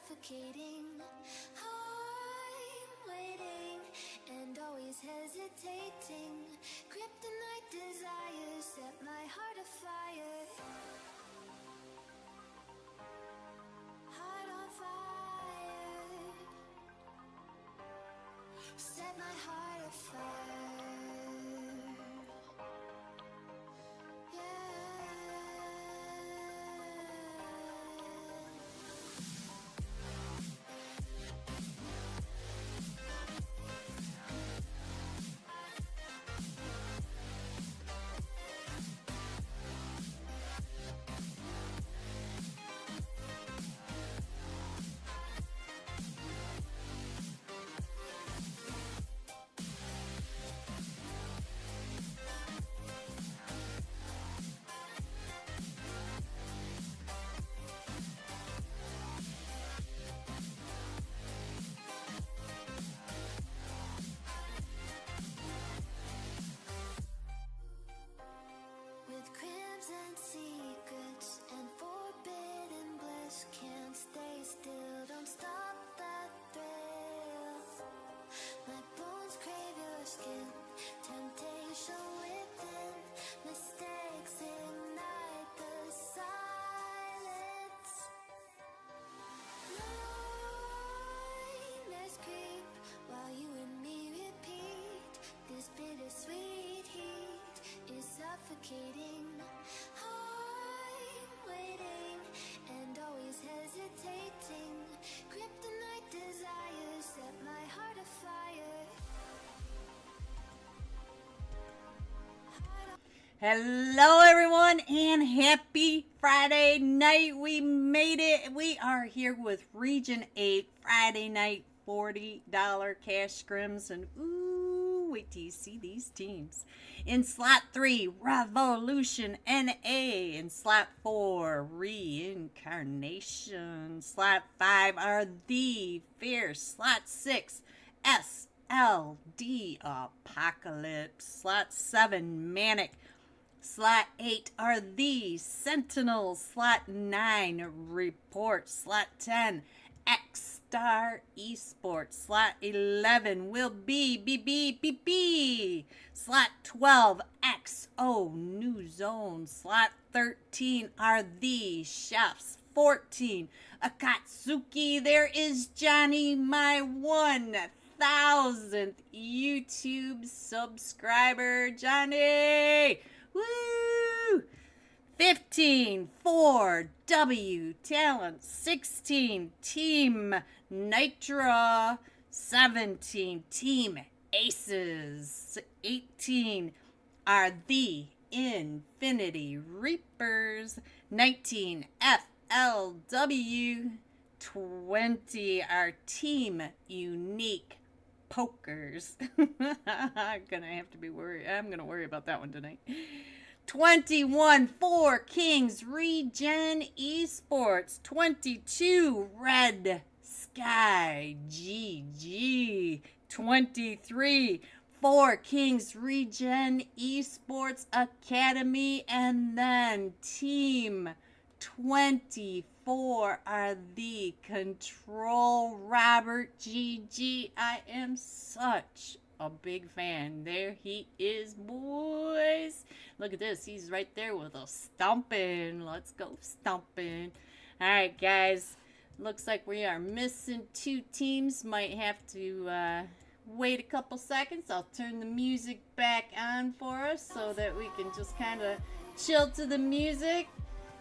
suffocating. I'm waiting and always hesitating. Kryptonite desires set my heart afire. Heart on fire. Set my heart afire. With crimson secrets and forbidden bliss, can't stay still, don't stop that thrill. My bones crave your skin, temptation within, mistakes ignite the silence. Nightmares creep while you and me repeat. This bittersweet heat is suffocating. I'm waiting and always hesitating. Kryptonite desires set my heart afire. Hello everyone and happy Friday night. We made it. We are here with Region 8 Friday night $40 cash scrims, and ooh, wait till you see these teams. In slot 3, Revolution NA. In slot 4, Reincarnation. Slot 5 are The Fierce. Slot 6, SLD Apocalypse. Slot 7, Manic. Slot 8 are The Sentinels. Slot 9, Report. Slot 10, X-Star Esports. Slot 11 will be BBBB. Slot 12, XO New Zone. Slot 13 are The Chefs. 14, Akatsuki. There is Johnny, my 1,000th YouTube subscriber. Johnny! Woo! 15, 4W Talent. 16, Team Nitra. 17, Team Aces. 18 are The Infinity Reapers. 19, FLW. 20 are Team Unique Pokers. I'm gonna worry about that one tonight. 21, 4 Kings Regen Esports. 22, Red Sky GG. 23, 4 Kings Regen Esports Academy. And then Team 24 are The Control Robert GG. I am such a big fan. There he is, boys. Look at this. He's right there with a stomping. Let's go stomping. All right, guys. Looks like we are missing 2 teams. Might have to wait a couple seconds. I'll turn the music back on for us so that we can just kind of chill to the music.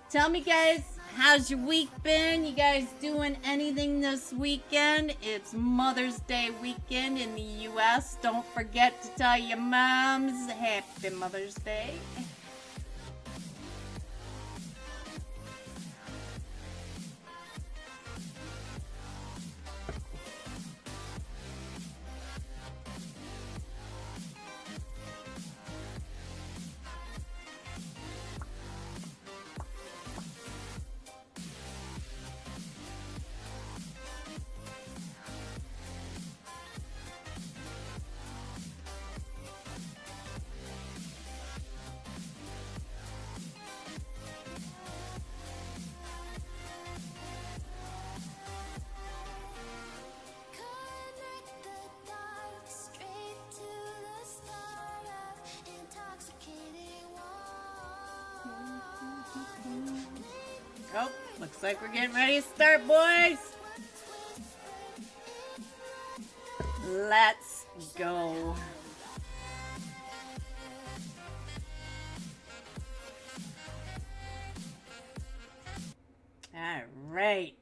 Tell me, guys, how's your week been? You guys doing anything this weekend? It's Mother's Day weekend in the U.S. Don't forget to tell your moms Happy Mother's Day. Oh, looks like we're getting ready to start, boys. Let's go. All right.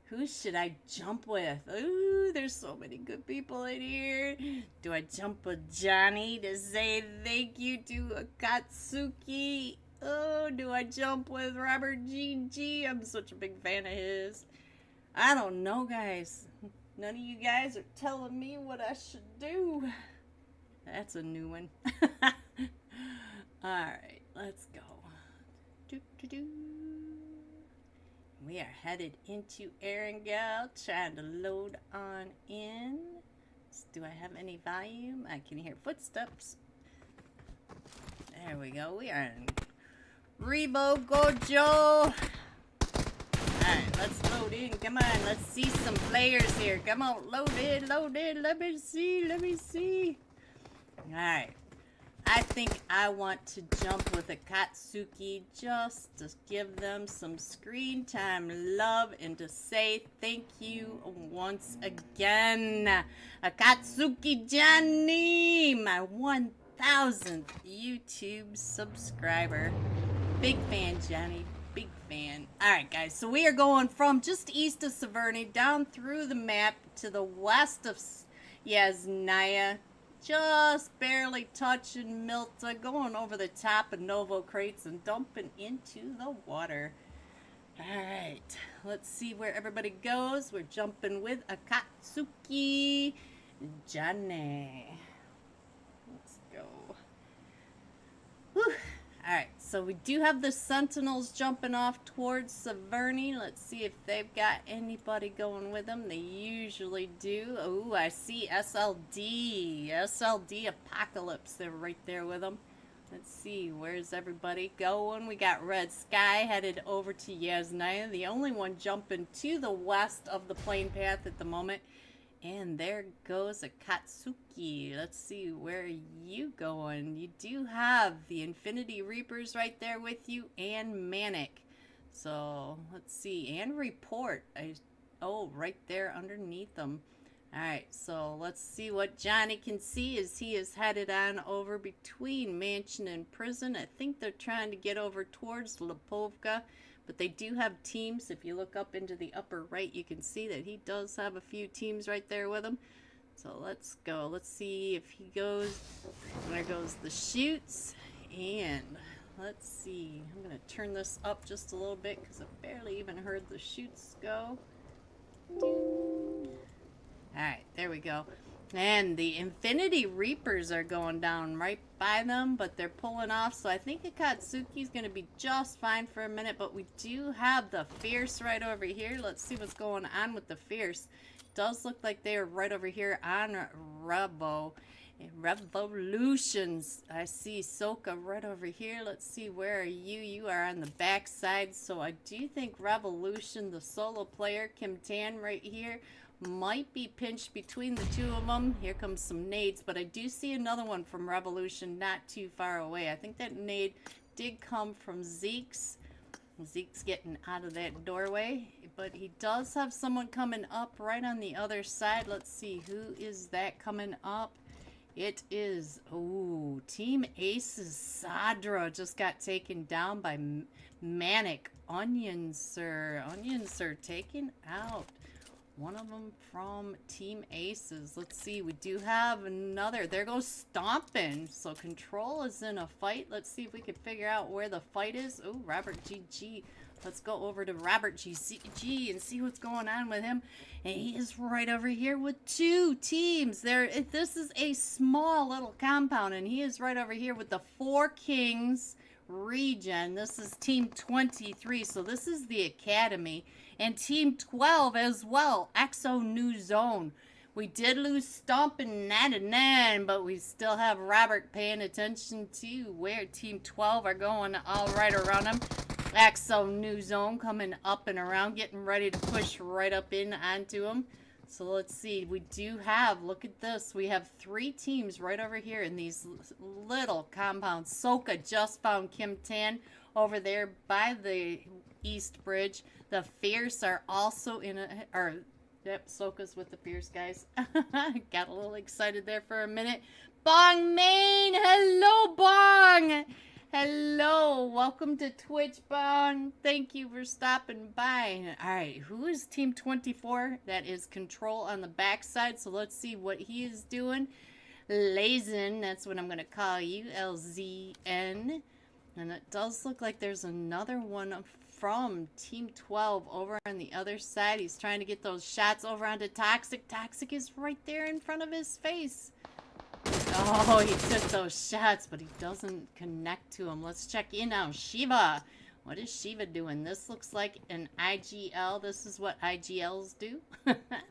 Who should I jump with? Ooh, there's so many good people in here. Do I jump with Johnny to say thank you to Akatsuki? Oh, do I jump with Robert GG? I'm such a big fan of his. I don't know, guys. None of you guys are telling me what I should do. That's a new one. Alright, let's go. Doo-doo-doo. We are headed into Erangel, trying to load on in. Do I have any volume? I can hear footsteps. There we go. We are in Rebo Gojo. Alright, let's load in. Come on, let's see some players here. Come on, load in, load in. Let me see. Alright. I think I want to jump with Akatsuki just to give them some screen time love and to say thank you once again. Akatsuki Johnny, my 1000th YouTube subscriber. Big fan, Johnny. Big fan. Alright, guys, so we are going from just east of Severny down through the map to the west of Yasnaya. Just barely touching Milta, going over the top of Novo crates and dumping into the water. Alright, let's see where everybody goes. We're jumping with Akatsuki Johnny. Let's go. Whew. Alright, so we do have the Sentinels jumping off towards Severny. Let's see if they've got anybody going with them. They usually do. Oh, I see SLD. SLD Apocalypse. They're right there with them. Let's see, where's everybody going? We got Red Sky headed over to Yasnaya. The only one jumping to the west of the plane path at the moment. And there goes Akatsuki. Let's see, where are you going? You do have the Infinity Reapers right there with you and Manic. So, let's see. And Report. Oh, right there underneath them. Alright, so let's see what Johnny can see as he is headed on over between Mansion and Prison. I think they're trying to get over towards Lipovka. But they do have teams. If you look up into the upper right, you can see that he does have a few teams right there with him. So let's go. Let's see if he goes. There goes the chutes. And let's see. I'm going to turn this up just a little bit because I barely even heard the chutes go. Alright, there we go. And the Infinity Reapers are going down right by them, but they're pulling off. So I think Akatsuki's going to be just fine for a minute. But we do have the Fierce right over here. Let's see what's going on with the Fierce. It does look like they are right over here on Revolutions. I see Soka right over here. Let's see, where are you? You are on the back side. So I do think Revolution, the solo player, Kim Tan right here, might be pinched between the two of them. Here comes some nades, but I do see another one from Revolution not too far away. I think that nade did come from Zeke's. Zeke's getting out of that doorway, but he does have someone coming up right on the other side. Let's see, who is that coming up? It is, oh, Team Ace's Sadra just got taken down by Manic. Onion Sir taken out. One of them from Team Aces. Let's see. We do have another. There goes Stompin'. So Control is in a fight. Let's see if we can figure out where the fight is. Oh, Robert GG. Let's go over to Robert GG and see what's going on with him. And he is right over here with two teams. This is a small little compound. And he is right over here with the Four Kings region. This is Team 23. So this is the Academy. And Team 12 as well, Exo New Zone. We did lose Stompin' 99, but we still have Robert paying attention to where Team 12 are going all right around him. Exo New Zone coming up and around, getting ready to push right up in onto him. So let's see, we do have, look at this, we have 3 teams right over here in these little compounds. Soka just found Kim Tan over there by the East Bridge. The Fierce are also in a... Or, yep, Soka's with the Fierce, guys. Got a little excited there for a minute. Bong Main! Hello, Bong! Hello, welcome to Twitch, Bong. Thank you for stopping by. All right, who is Team 24? That is Control on the backside, so let's see what he is doing. Lazen, that's what I'm going to call you, LZN. And it does look like there's another one from Team 12 over on the other side. He's trying to get those shots over onto Toxic. Toxic is right there in front of his face. Oh, he took those shots, but he doesn't connect to him. Let's check in on Shiva. What is Shiva doing? This looks like an IGL. This is what IGLs do.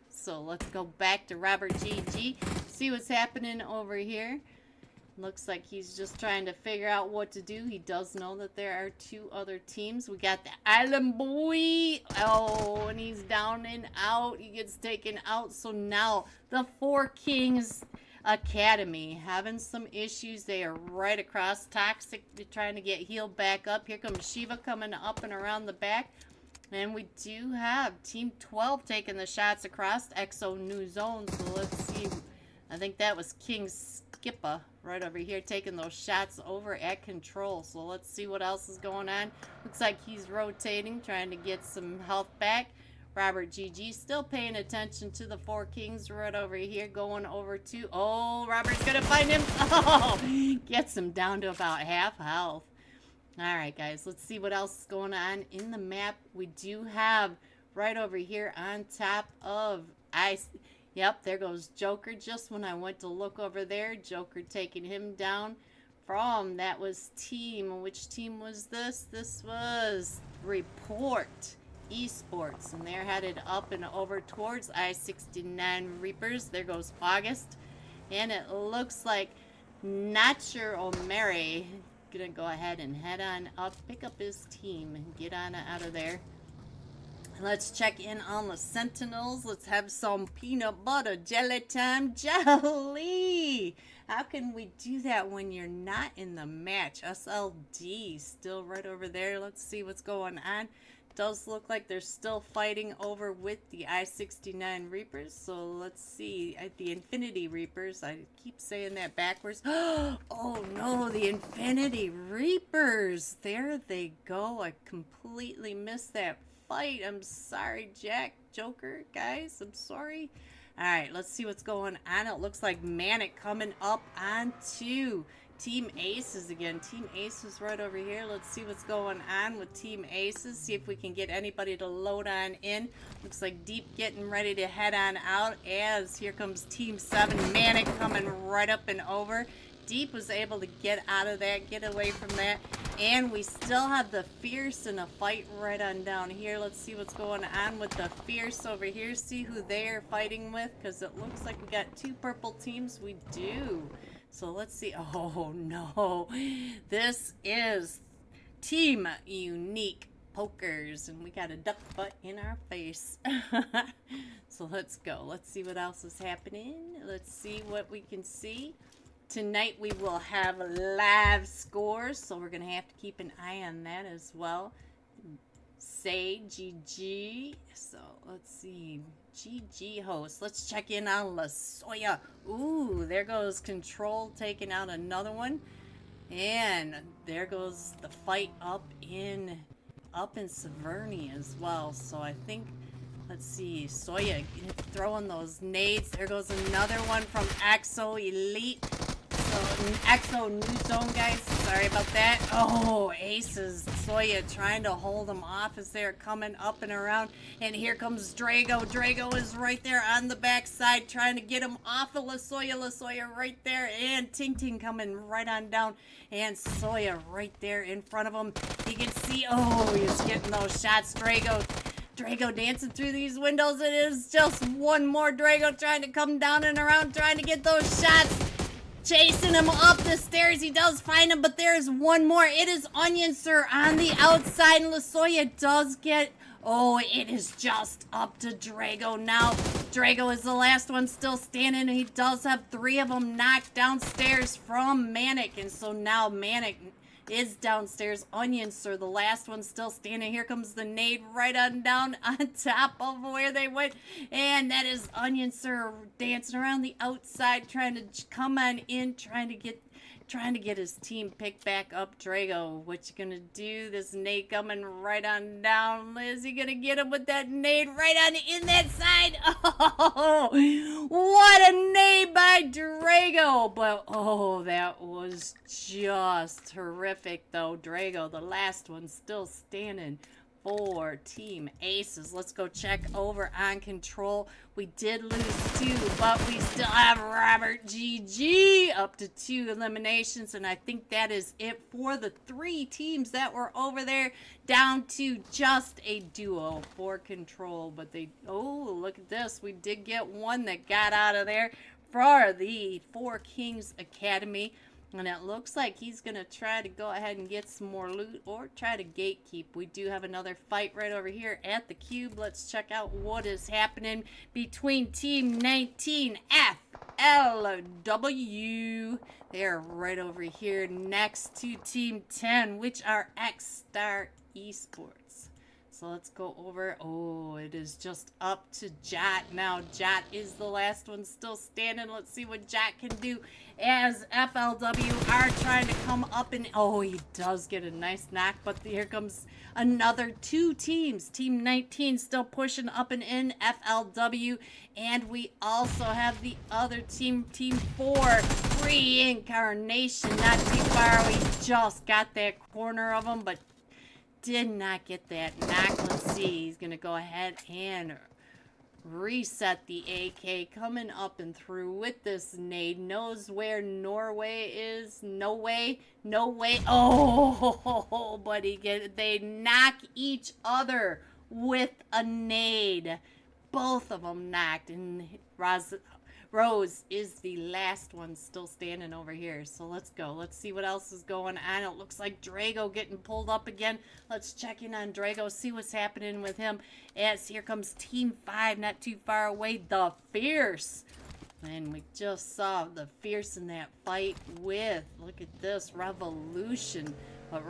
So let's go back to Robert GG. See what's happening over here. Looks like he's just trying to figure out what to do. He does know that there are two other teams. We got the Island Boy. Oh, and he's down and out. He gets taken out. So now the Four Kings Academy having some issues. They are right across. Toxic trying to get healed back up. Here comes Shiva coming up and around the back. And we do have Team 12 taking the shots across EXO New Zone. So let's see. I think that was King Skippa right over here taking those shots over at Control. So let's see what else is going on. Looks like he's rotating, trying to get some health back. Robert GG still paying attention to the Four Kings right over here. Going over to... Oh, Robert's going to find him. Oh, gets him down to about half health. Alright, guys. Let's see what else is going on in the map. We do have right over here on top of ice... Yep, there goes Joker. Just when I went to look over there, Joker taking him down from... That was team... Which team was this? This was Report Esports, and they're headed up and over towards I-69 Reapers. There goes August, and it looks like Nature O'Mary gonna go ahead and head on up, pick up his team, and get on out of there. Let's check in on the Sentinels. Let's have some peanut butter jelly time. Jelly! How can we do that when you're not in the match? SLD still right over there. Let's see what's going on. Does look like they're still fighting over with the I-69 Reapers. So let's see. The Infinity Reapers. I keep saying that backwards. Oh no, the Infinity Reapers. There they go. I completely missed that fight. I'm sorry, Jack, Joker, guys. I'm sorry. Alright, let's see what's going on. It looks like Manic coming up onto Team Aces again. Team Aces right over here. Let's see what's going on with Team Aces. See if we can get anybody to load on in. Looks like Deep getting ready to head on out as here comes Team 7. Manic coming right up and over. Deep was able to get out of that, get away from that. And we still have the Fierce in a fight right on down here. Let's see what's going on with the Fierce over here. See who they're fighting with, because it looks like we got two purple teams. We do. So let's see. Oh no, this is Team Unique Pokers, and we got a duck butt in our face. So let's go. Let's see what else is happening. Let's see what we can see. Tonight we will have live scores, so we're going to have to keep an eye on that as well. Say GG. So let's see. GG host. Let's check in on LaSoya. Ooh, there goes Control taking out another one. And there goes the fight up in Severny as well. So I think, let's see, Soya throwing those nades. There goes another one from Exo Elite. So Exo New Zone, guys. Sorry about that. Oh, Aces. Soya trying to hold them off as they're coming up and around. And here comes Drago. Drago is right there on the backside trying to get him off of LaSoya. LaSoya right there. And Ting Ting coming right on down. And Soya right there in front of him. He can see. Oh, he's getting those shots. Drago dancing through these windows. It is just one more Drago trying to come down and around, trying to get those shots. Chasing him up the stairs. He does find him, but there's one more. It is Onion Sir on the outside, and LaSoya does get... Oh, it is just up to Drago now. Drago is the last one still standing. He does have 3 of them knocked downstairs from Manic, and so now Manic is downstairs. Onion Sir, the last one still standing. Here comes the nade right on down on top of where they went. And that is Onion Sir dancing around the outside, trying to come on in, trying to get his team picked back up. Drago, what you gonna do? This nade coming right on down. Is he gonna get him with that nade right on in that side? Oh, what a nade by Drago. But, oh, that was just horrific, though. Drago, the last one, still standing for Team Aces. Let's go check over on control. We did lose 2, but we still have Robert GG up to 2 eliminations, and I think that is it for the 3 teams that were over there, down to just a duo for control. But oh, look at this. We did get one that got out of there for the Four Kings Academy. And it looks like he's going to try to go ahead and get some more loot or try to gatekeep. We do have another fight right over here at the cube. Let's check out what is happening between Team 19 FLW. They're right over here next to Team 10, which are X-Star Esports. So let's go over. Oh, it is just up to Jot now. Jot is the last one still standing. Let's see what Jot can do as FLW are trying to come up and... Oh, he does get a nice knock, but here comes another 2 teams. Team 19 still pushing up and in FLW, and we also have the other team, Team 4, Reincarnation. Not too far. We just got that corner of them, but did not get that knock. Let's see. He's going to go ahead and reset the AK. Coming up and through with this nade. Knows where Norway is. No way. No way. Oh, but they knock each other with a nade. Both of them knocked. And Rose is the last one still standing over here. So let's go. Let's see what else is going on. It looks like Drago getting pulled up again. Let's check in on Drago, see what's happening with him. As here comes Team 5, not too far away, the Fierce. And we just saw the Fierce in that fight with, look at this, Revolution. But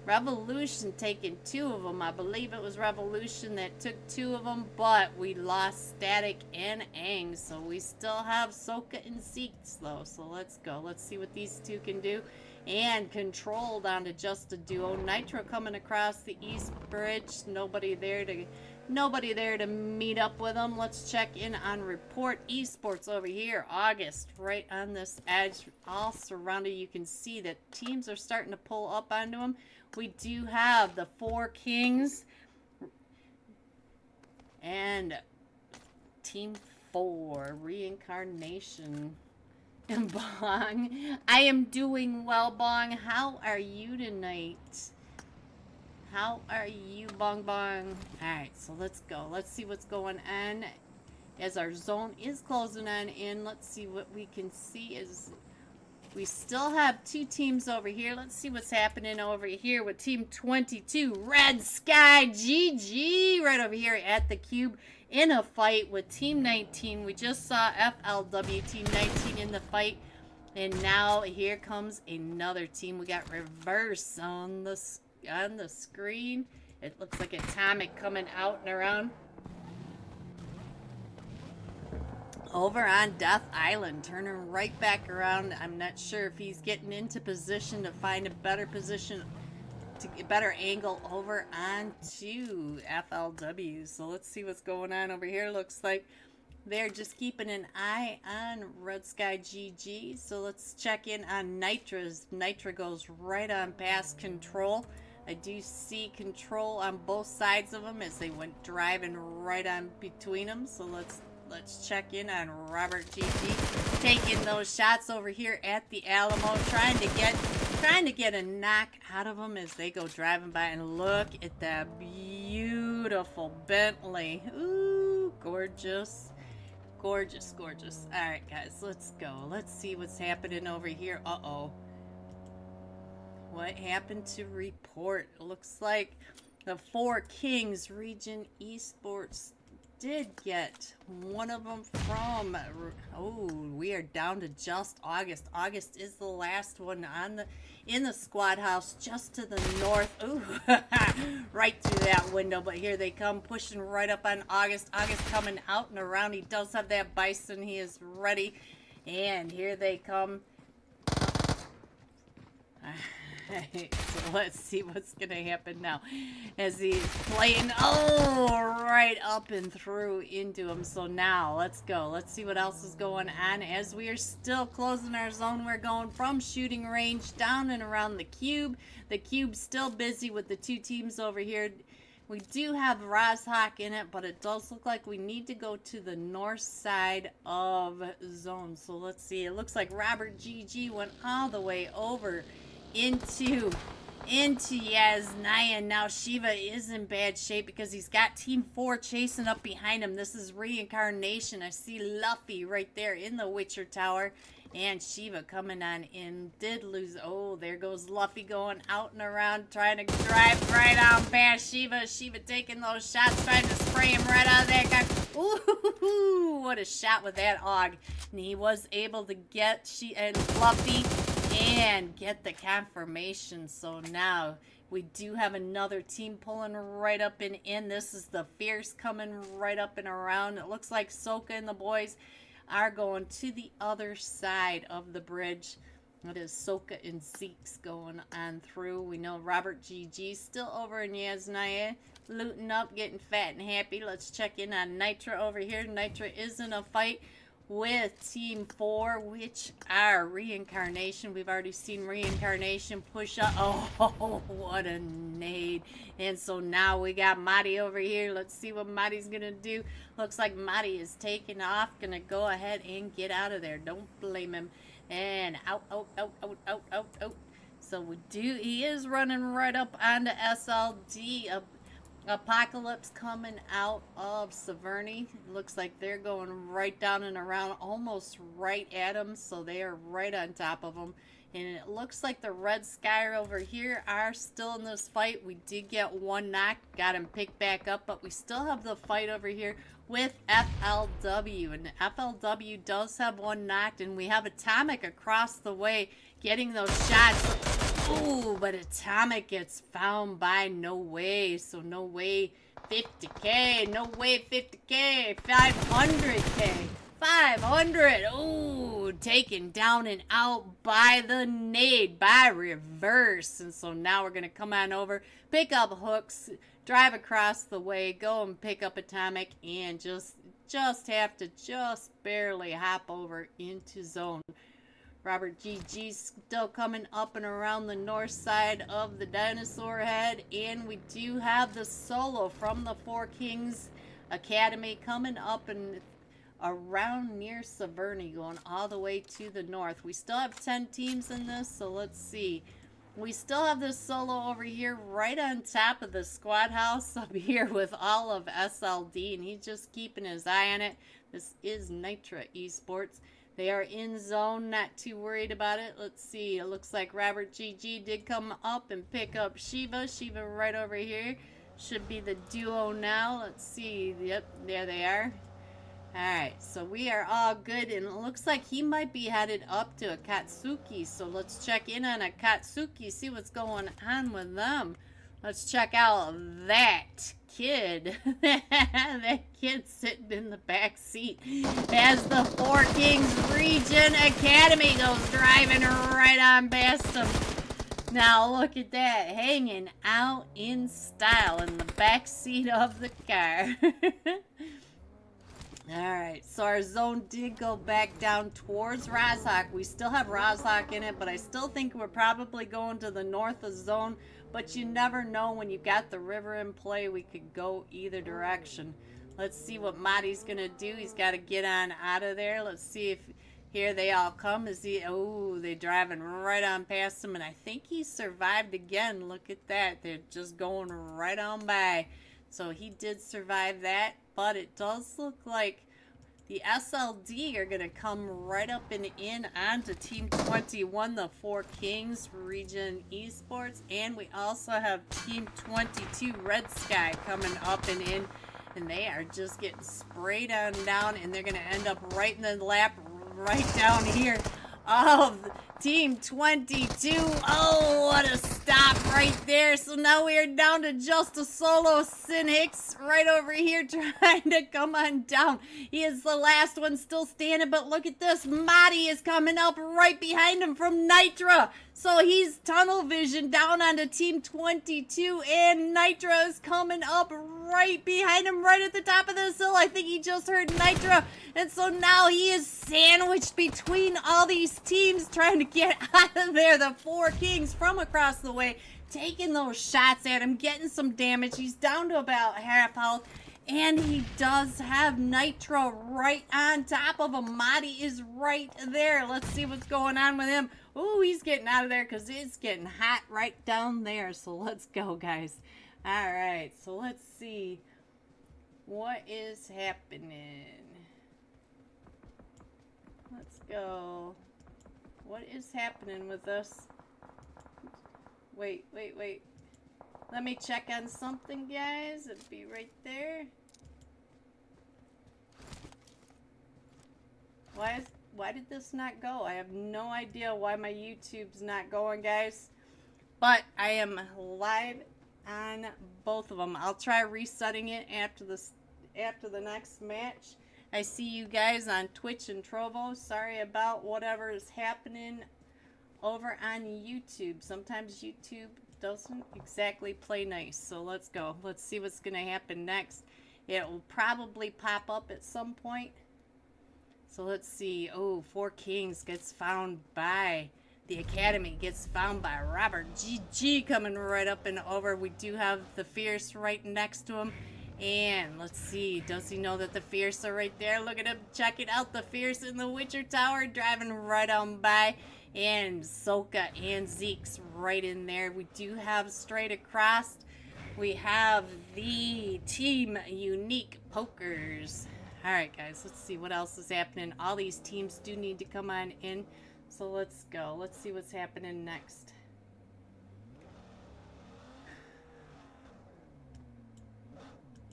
Revolution taking 2 of them. I believe it was Revolution that took 2 of them, but we lost Static and Aang, so we still have Soka and Seeks though. So let's go. Let's see what these 2 can do. And Control down to just a duo. Nitro coming across the East Bridge. Nobody there to meet up with them. Let's check in on Report Esports over here. August, right on this edge, all surrounded. You can see that teams are starting to pull up onto them. We do have the 4 Kings and Team 4, Reincarnation. And Bong, I am doing well, Bong. How are you tonight? How are you, Bong Bong? Alright, so let's go. Let's see what's going on as our zone is closing on in. Let's see what we can see is we still have 2 teams over here. Let's see what's happening over here with Team 22, Red Sky GG, right over here at the cube in a fight with Team 19. We just saw FLW Team 19 in the fight, and now here comes another team. We got Reverse on the screen. It looks like Atomic coming out and around. Over on Death Island, turning right back around. I'm not sure if he's getting into position to find a better position, to get a better angle over onto FLW. So let's see what's going on over here. Looks like they're just keeping an eye on Red Sky GG. So let's check in on Nitra's. Nitra goes right on past Control. I do see Control on both sides of them as they went driving right on between them. So let's check in on Robert GG, taking those shots over here at the Alamo, trying to get a knock out of them as they go driving by. And look at that beautiful Bentley. Ooh, gorgeous. Gorgeous, gorgeous. All right, guys, let's go. Let's see what's happening over here. Uh-oh. What happened to Report? It looks like the 4 Kings Region Esports did get one of them from, oh, we are down to just August. August is the last one on in the squad house, just to the north. Ooh, right through that window. But here they come, pushing right up on August. August coming out and around. He does have that bison. He is ready. And here they come. So let's see what's going to happen now as he's playing, right up and through into him. So now let's go. Let's see what else is going on as we are still closing our zone. We're going from shooting range down and around the cube. The cube's still busy with the two teams over here. We do have Rozhawk in it, but it does look like we need to go to the north side of zone. So let's see. It looks like Robert GG went all the way over into Yasnaya. Now Shiva is in bad shape because he's got Team 4 chasing up behind him. This is Reincarnation. I see Luffy right there in the Witcher Tower. And Shiva coming on in. Did lose. Oh, there goes Luffy going out and around, trying to drive right on past Shiva. Shiva taking those shots, trying to spray him right out of that guy. Ooh, what a shot with that Og. And he was able to get Luffy and get the confirmation. So now we do have another team pulling right up and in. This is the Fierce coming right up and around. It looks like Soka and the boys are going to the other side of the bridge. It is Soka and Zeke's going on through. We know Robert GG still over in Yasnaya, looting up, getting fat and happy. Let's check in on Nitra over here. Nitra is in a fight with Team 4, which are Reincarnation. We've already seen Reincarnation push up. Oh, what a nade. And so now we got Madi over here. Let's see what Madi's gonna do. Looks like Madi is taking off, gonna go ahead and get out of there. Don't blame him. And out. So he is running right up onto SLD. Apocalypse coming out of Severny. Looks like they're going right down and around, almost right at him. So they are right on top of him. And it looks like the Red Sky over here are still in this fight. We did get one knock, got him picked back up, but we still have the fight over here with FLW. And FLW does have one knocked, and we have Atomic across the way getting those shots. Ooh, but Atomic gets found by No Way. So No Way 50k. No Way 50k. 500k. 500. Ooh, taken down and out by the nade, by reverse. And so now we're going to come on over, pick up hooks, drive across the way, go and pick up Atomic, and just have to just barely hop over into zone. Robert GG's still coming up and around the north side of the Dinosaur Head. And we do have the solo from the Four Kings Academy coming up and around near Severny, going all the way to the north. We still have 10 teams in this, so let's see. We still have this solo over here right on top of the squad house up here with all of SLD, and he's just keeping his eye on it. This is Nitra Esports. They are in zone, not too worried about it. Let's see. It looks like Robert GG did come up and pick up Shiva. Shiva right over here. Should be the duo now. Let's see. Yep, there they are. Alright, so we are all good. And it looks like he might be headed up to Akatsuki. So let's check in on Akatsuki, see what's going on with them. Let's check out that kid. That kid sitting in the back seat as the Four Kings Region Academy goes driving right on past him. Now look at that, hanging out in style in the back seat of the car. Alright, so our zone did go back down towards Rozhawk. We still have Rozhawk in it, but I still think we're probably going to the north of zone. But you never know, when you got the river in play, we could go either direction. Let's see what Madi's going to do. He's got to get on out of there. Let's see if here they all come. Is he? Oh, they're driving right on past him, and I think he survived again. Look at that. They're just going right on by. So he did survive that, but it does look like the SLD are going to come right up and in onto Team 21, the Four Kings Region Esports. And we also have Team 22, Red Sky, coming up and in And they are just getting sprayed on down, and they're going to end up right in the lap right down here of Team 22. Oh, what a stop right there. So now we are down to just a solo Sin Hicks right over here trying to come on down. He is the last one still standing, but look at this. Madi is coming up right behind him from Nitra. So he's tunnel vision down onto Team 22, and Nitra is coming up right behind him, right at the top of this hill. I think he just heard Nitra, and so now he is sandwiched between all these teams trying to get out of there. The Four Kings from across the way taking those shots at him, getting some damage. He's down to about half health, and he does have Nitra right on top of him. Madi is right there. Let's see what's going on with him. Ooh, he's getting out of there because it's getting hot right down there. So let's go, guys. All right, so let's see what is happening. Let's go. What is happening with us? Wait. Let me check on something, guys. It'll be right there. Why did this not go? I have no idea why my YouTube's not going, guys. But I am live on both of them. I'll try resetting it after the next match. I see you guys on Twitch and Trovo. Sorry about whatever is happening over on YouTube. Sometimes YouTube doesn't exactly play nice. So let's go. Let's see what's going to happen next. It will probably pop up at some point. So let's see. Oh, Four Kings gets found by the Academy. Gets found by Robert GG coming right up and over. We do have the Fierce right next to him. And let's see. Does he know that the Fierce are right there? Look at him. Check it out. The Fierce in the Witcher Tower driving right on by. And Soka and Zeke's right in there. We do have straight across. We have the Team Unique Pokers. Alright guys, let's see what else is happening. All these teams do need to come on in. So let's go. Let's see what's happening next.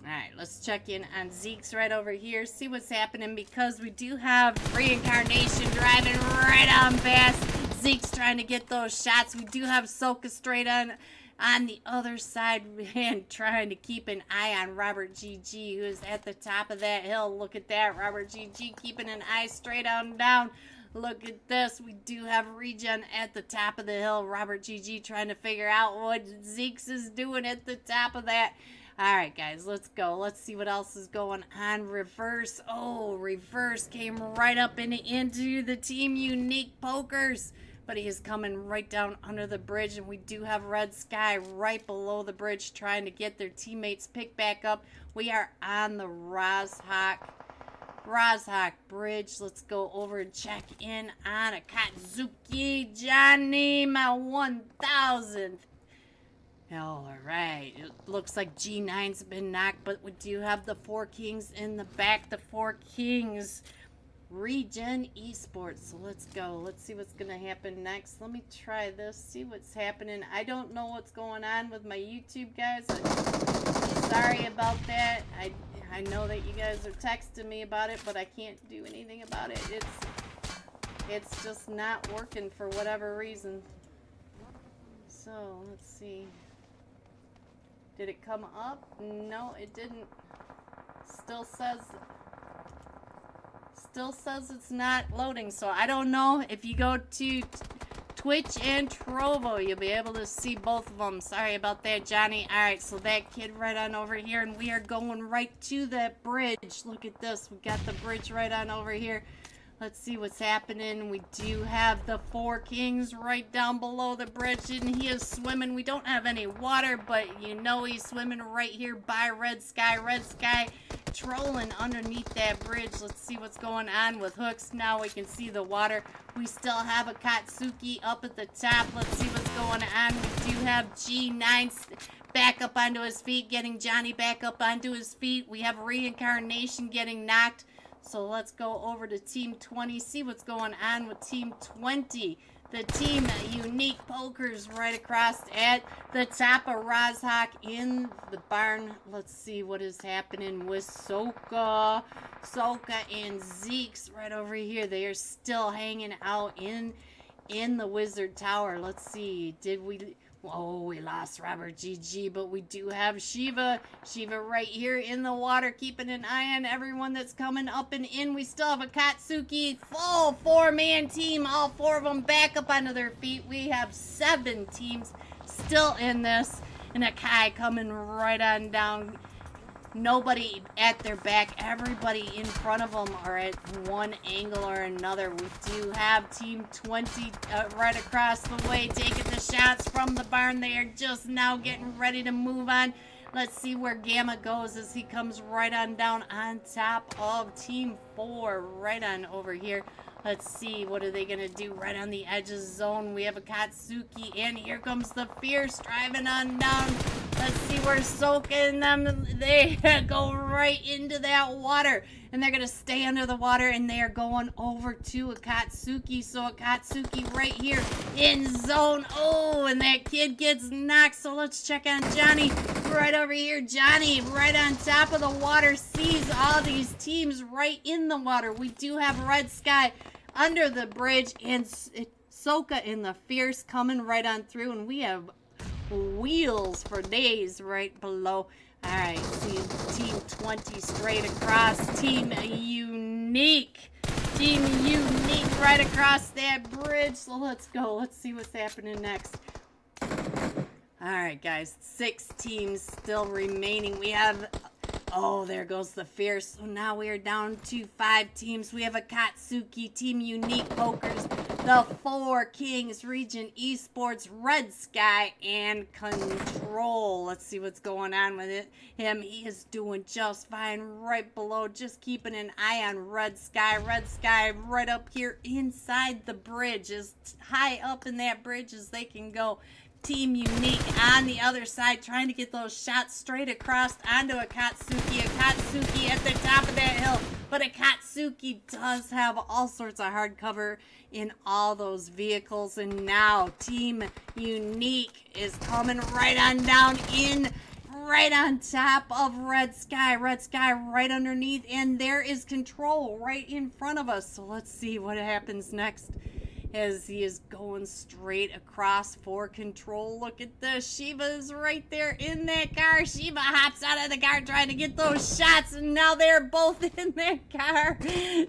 Alright, let's check in on Zeke's right over here. See what's happening because we do have Reincarnation driving right on past. Zeke's trying to get those shots. We do have Soka straight on the other side and trying to keep an eye on Robert GG, who is at the top of that hill. Look at that. Robert GG keeping an eye straight on down. Look at this. We do have Regen at the top of the hill. Robert GG trying to figure out what Zeke's is doing at the top of that. Alright guys, let's go. Let's see what else is going on. Reverse. Oh, Reverse came right up and into the Team Unique Pokers. But he is coming right down under the bridge, and we do have Red Sky right below the bridge trying to get their teammates picked back up. We are on the Rozhok Bridge. Let's go over and check in on Akatsuki Johnny, my 1000th. Alright, it looks like G9's been knocked, but we do have the Four Kings in the back. The Four Kings Regen Esports. So let's go. Let's see what's going to happen next. Let me try this. See what's happening. I don't know what's going on with my YouTube, guys. I'm sorry about that. I know that you guys are texting me about it, but I can't do anything about it. It's just not working for whatever reason. So, let's see. Did it come up? No, it didn't. Still says it's not loading, so I don't know. If you go to Twitch and Trovo, you'll be able to see both of them. Sorry about that, Johnny. Alright, so that kid right on over here, and we are going right to that bridge. Look at this. We got the bridge right on over here. Let's see what's happening. We do have the Four Kings right down below the bridge, and he is swimming. We don't have any water, but you know he's swimming right here by Red Sky. Red Sky trolling underneath that bridge. Let's see what's going on with hooks. Now we can see the water. We still have a Katsuki up at the top. Let's see what's going on. We do have G9 back up onto his feet, getting Johnny back up onto his feet. We have Reincarnation getting knocked. So let's go over to Team 20, see what's going on with Team 20. The Team Unique Pokers right across at the top of Rozhawk in the barn. Let's see what is happening with Soka. Soka and Zeke's right over here. They are still hanging out in the Wizard Tower. Let's see. Did we... Oh, we lost Robert GG, but we do have Shiva. Shiva right here in the water, keeping an eye on everyone that's coming up and in. We still have a Katsuki full 4-man team. All 4 of them back up onto their feet. We have 7 teams still in this. And a Kai coming right on down. Nobody at their back. Everybody in front of them are at one angle or another. We do have Team 20 right across the way taking the shots from the barn. They are just now getting ready to move on. Let's see where Gamma goes as he comes right on down on top of Team 4. Right on over here. Let's see, what are they going to do right on the edge of zone? We have a Katsuki, and here comes the Fierce driving on down. Let's see where Soka and them, they go right into that water. And they're going to stay under the water, and they are going over to a Katsuki. So a Katsuki right here in zone. Oh, and that kid gets knocked. So let's check on Johnny right over here. Johnny right on top of the water sees all these teams right in the water. We do have Red Sky under the bridge, and Soka and the Fierce coming right on through, and we have wheels for days right below. All right, see Team 20 straight across. Team Unique. Team Unique right across that bridge. So let's go. Let's see what's happening next. All right, guys. 6 teams still remaining. We have... Oh, there goes the Fierce. So now we are down to 5 teams. We have a Katsuki, Team Unique Pokers, the 4 Kings Region Esports, Red Sky, and Control. Let's see what's going on with him. He is doing just fine right below. Just keeping an eye on Red Sky. Red Sky right up here inside the bridge. As high up in that bridge as they can go. Team Unique on the other side, trying to get those shots straight across onto a Katsuki. A Katsuki at the top of that hill. But a Katsuki does have all sorts of hard cover in all those vehicles. And now Team Unique is coming right on down in, right on top of Red Sky. Red Sky right underneath. And there is Control right in front of us. So let's see what happens next. As he is going straight across for Control. Look at this. Shiva is right there in that car. Shiva hops out of the car trying to get those shots. And now they're both in that car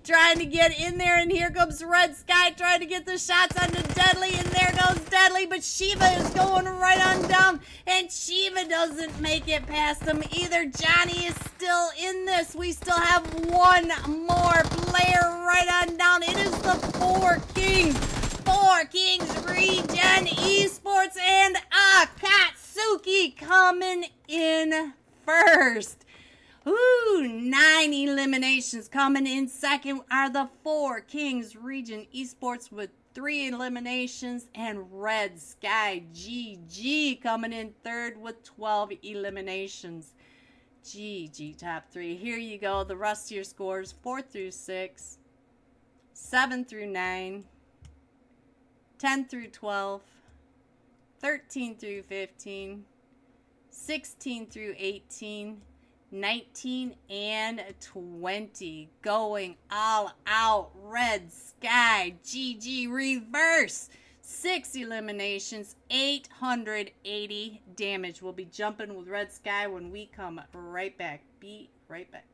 trying to get in there. And here comes Red Sky trying to get the shots onto Deadly. And there goes Deadly. But Shiva is going right on down. And Shiva doesn't make it past him either. Johnny is still in this. We still have one more player right on down. It is the 4 Kings. 4 Kings Region Esports, and Akatsuki coming in first. Ooh, 9 eliminations. Coming in second are the 4 Kings Region Esports with 3 eliminations, and Red Sky GG coming in third with 12 eliminations. GG top 3. Here you go. The rest of your scores: 4 through 6, 7 through 9, 10 through 12, 13 through 15, 16 through 18, 19, and 20. Going all out. Red Sky GG reverse. 6 eliminations, 880 damage. We'll be jumping with Red Sky when we come right back. Be right back.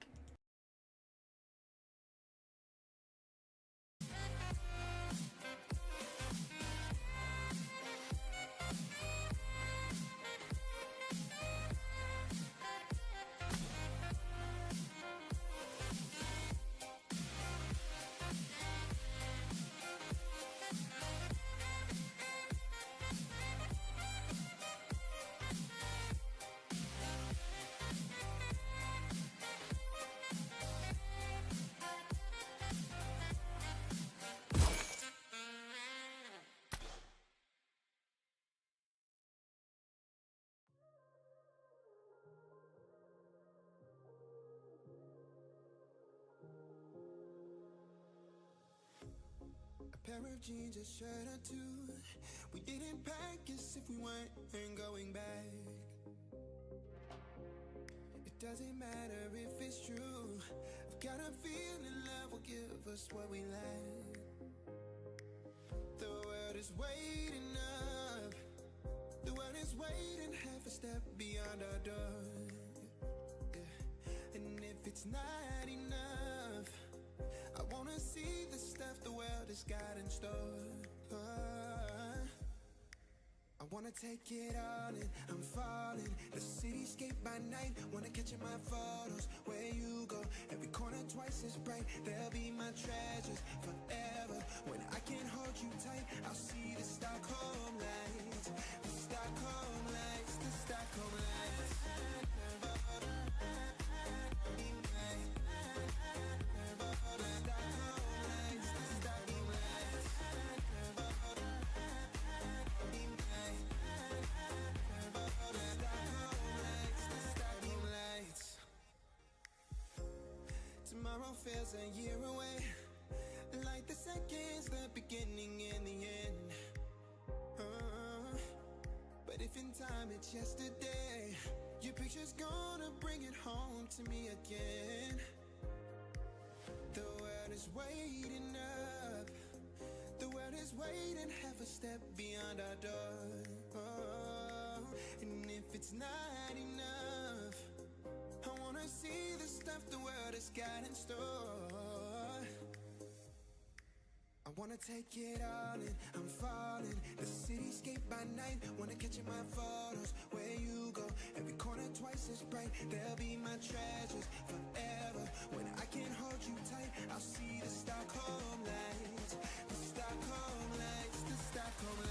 A pair of jeans, a shirt or two. We didn't pack as if we weren't going back. It doesn't matter if it's true. I've got a feeling love will give us what we lack. The world is waiting up. The world is waiting half a step beyond our door. Yeah. And if it's not enough, I wanna see the stuff the world has got in store. I wanna take it all in, I'm falling. The cityscape by night, wanna catch in my photos. Where you go, every corner twice as bright. They'll be my treasures forever. When I can't hold you tight, I'll see the Stockholm lights. The Stockholm lights, the Stockholm lights. Tomorrow feels a year away, like the seconds, the beginning and the end. But if in time it's yesterday, your picture's gonna bring it home to me again. The world is waiting up. The world is waiting half a step beyond our door. And if it's not enough, I wanna see the stuff the world has got in store. I wanna take it all in, I'm falling. The cityscape by night, wanna catch in my photos. Where you go, every corner twice as bright. They'll be my treasures forever. When I can't hold you tight, I'll see the Stockholm lights. The Stockholm lights, the Stockholm lights.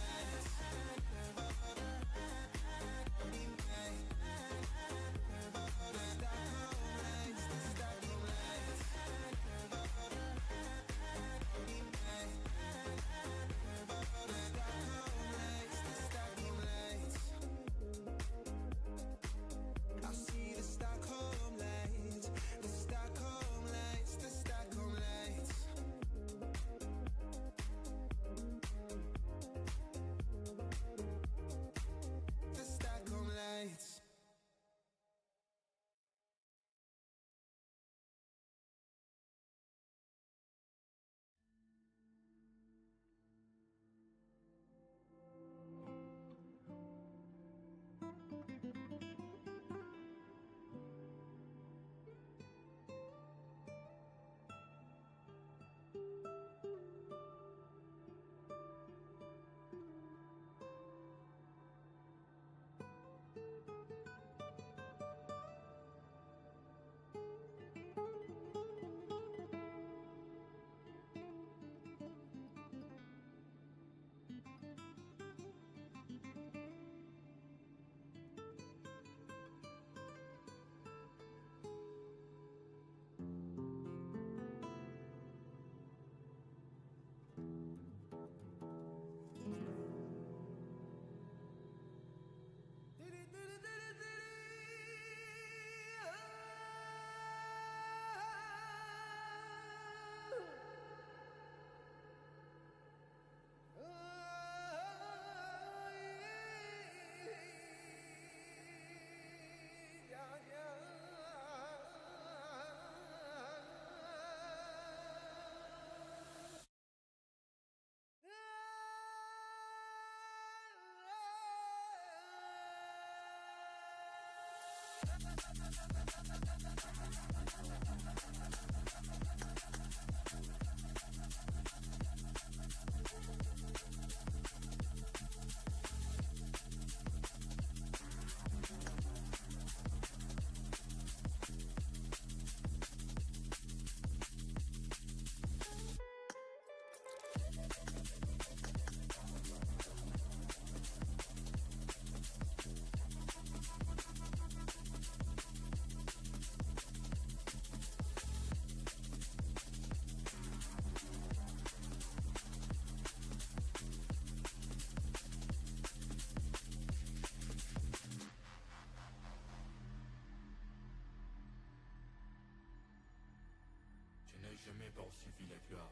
Je n'ai jamais pas suivi la gloire.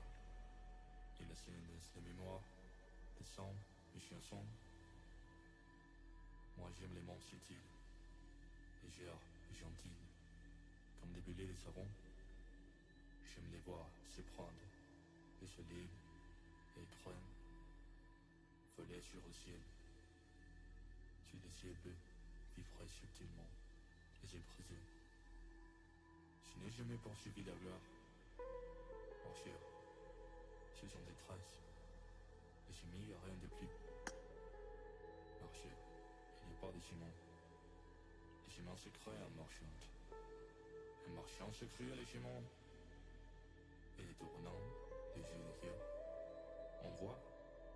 Et la scène laisse les mémoires, les cendres, les chiens sombres. Moi j'aime les monts subtils, légères et gentilles, comme des bulles et des savons. J'aime les voir se prendre et se libre et crème, voler sur le ciel. Si le ciel peut vivre subtilement, les yeux brisés. Je n'ai jamais poursuivi la gloire. Marcher, ce sont des traces. Et j'ai mis rien de plus. Marcher, il n'y a pas de ciment. Les ciments se créent en marchant. Un marchand se crée les ciments. Et les tournants, les yeux des yeux. On voit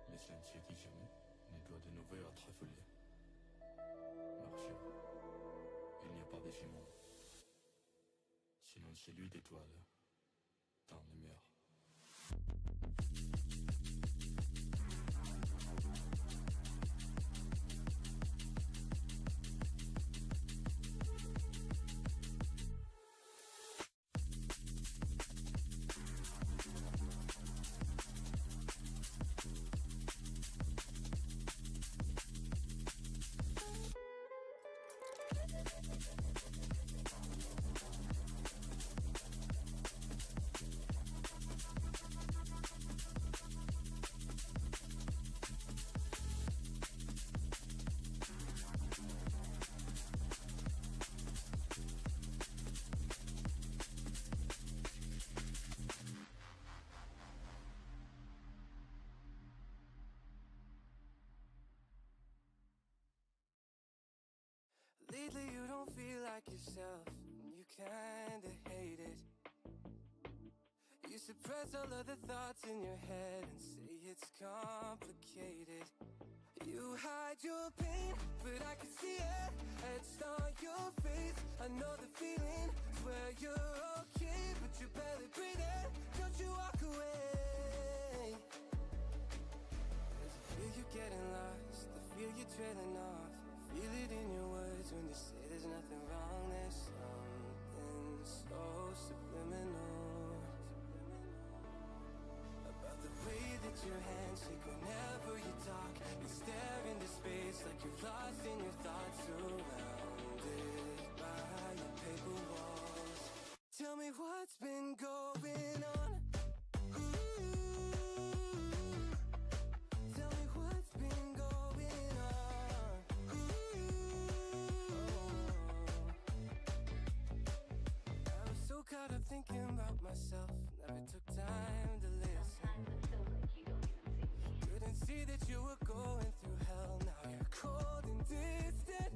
les sentiers qui jamais ne doit de nouveau être affolés. Marcher, il n'y a pas de ciment. Sinon celui d'étoiles dans les mers. Lately you don't feel like yourself, you kinda hate it. You suppress all of the thoughts in your head and say it's complicated. You hide your pain, but I can see it etched on your face. I know the feeling, swear you're okay, but you're barely breathing. Don't you walk away. 'Cause I feel you getting lost, I feel you trailing off. Feel it in your words when you say there's nothing wrong. There's something so subliminal about the way that your hands shake whenever you talk. You stare into space like you're lost in your thoughts, surrounded by your paper walls. Tell me what's been going on. Tell me what's been going on. I was so caught up thinking about myself, never took time to listen. Couldn't see that you were going through hell, now you're cold and distant.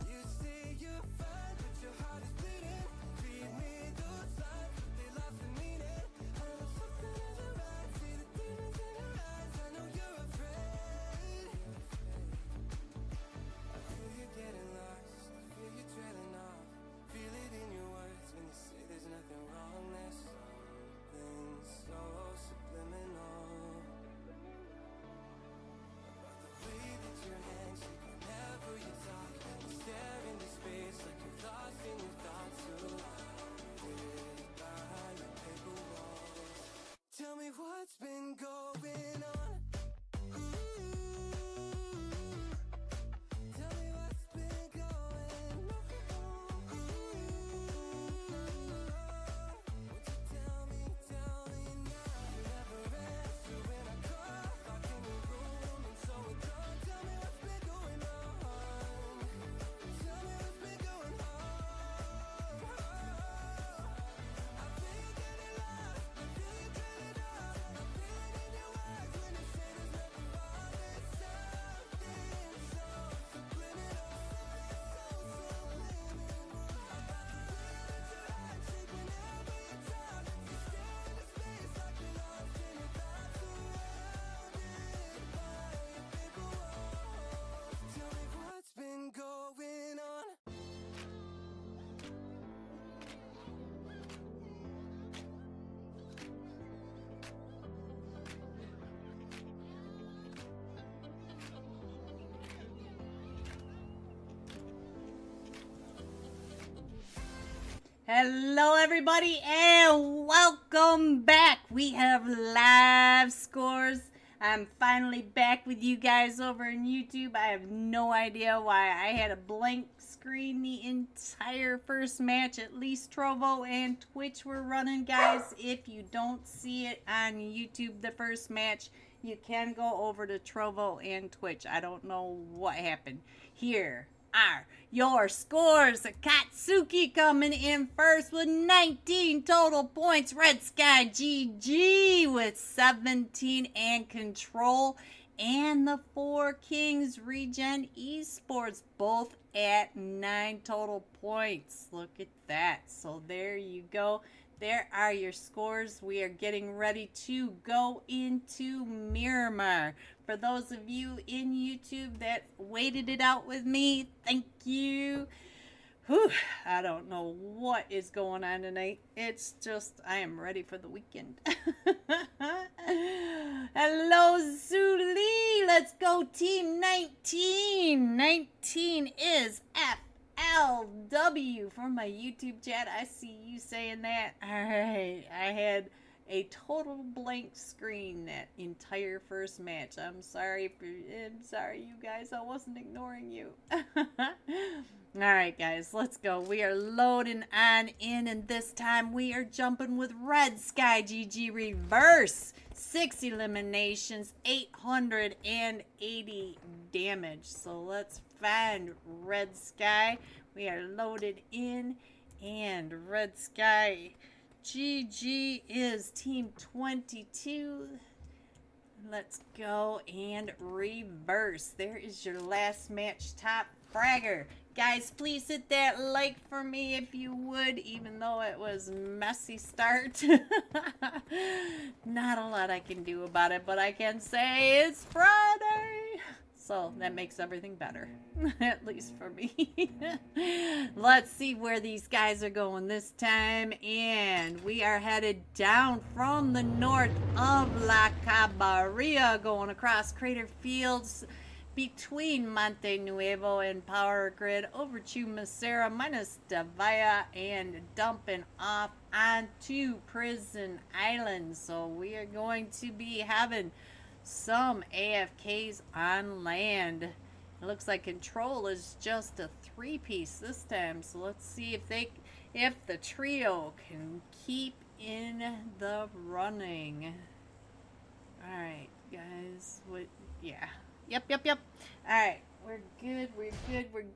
You say you're fine, but your heart is bleeding. Read me those lines, but they lost the meaning. I know something isn't right, see the demons in your eyes. I know you're afraid. I feel you getting lost, I feel you trailing off. Feel it in your words when you say there's nothing wrong. There's something so subliminal about the way that your hands shake whenever you talk. You stare into space like you're lost in your thoughts. Hello, everybody, and welcome back. We have live scores. I'm finally back with you guys over on YouTube. I have no idea why I had a blank screen the entire first match. At least Trovo and Twitch were running, guys. If you don't see it on YouTube, the first match, you can go over to Trovo and Twitch. I don't know what happened. Here are your scores. Katsuki coming in first with 19 total points. Red Sky GG with 17 and Control. And the Four Kings Regen Esports both at 9 total points. Look at that. So there you go. There are your scores. We are getting ready to go into Miramar. For those of you in YouTube that waited it out with me, thank you. Whew, I don't know what is going on tonight. It's just, I am ready for the weekend. Hello, Zuli. Let's go, Team 19. 19 is FLW. For my YouTube chat, I see you saying that. All right, I had a total blank screen that entire first match. I'm sorry, you guys. I wasn't ignoring you. All right, guys, let's go. We are loading on in, and this time we are jumping with Red Sky GG Reverse. 6 eliminations, 880 damage. So let's find Red Sky. We are loaded in, and Red Sky GG is Team 22. Let's go and reverse. There is your last match top fragger. Guys, please hit that like for me if you would, even though it was messy start. Not a lot I can do about it, but I can say it's Friday. So that makes everything better, at least for me. Let's see where these guys are going this time. And we are headed down from the north of La Cabarria, going across Crater Fields, between Monte Nuevo and Power Grid, over to Macera, minus Davia, and dumping off onto Prison Island. So we are going to be having some AFKs on land. It looks like Control is just a 3-piece this time. So let's see if the trio can keep in the running. All right, guys. Yeah. Yep. Alright, we're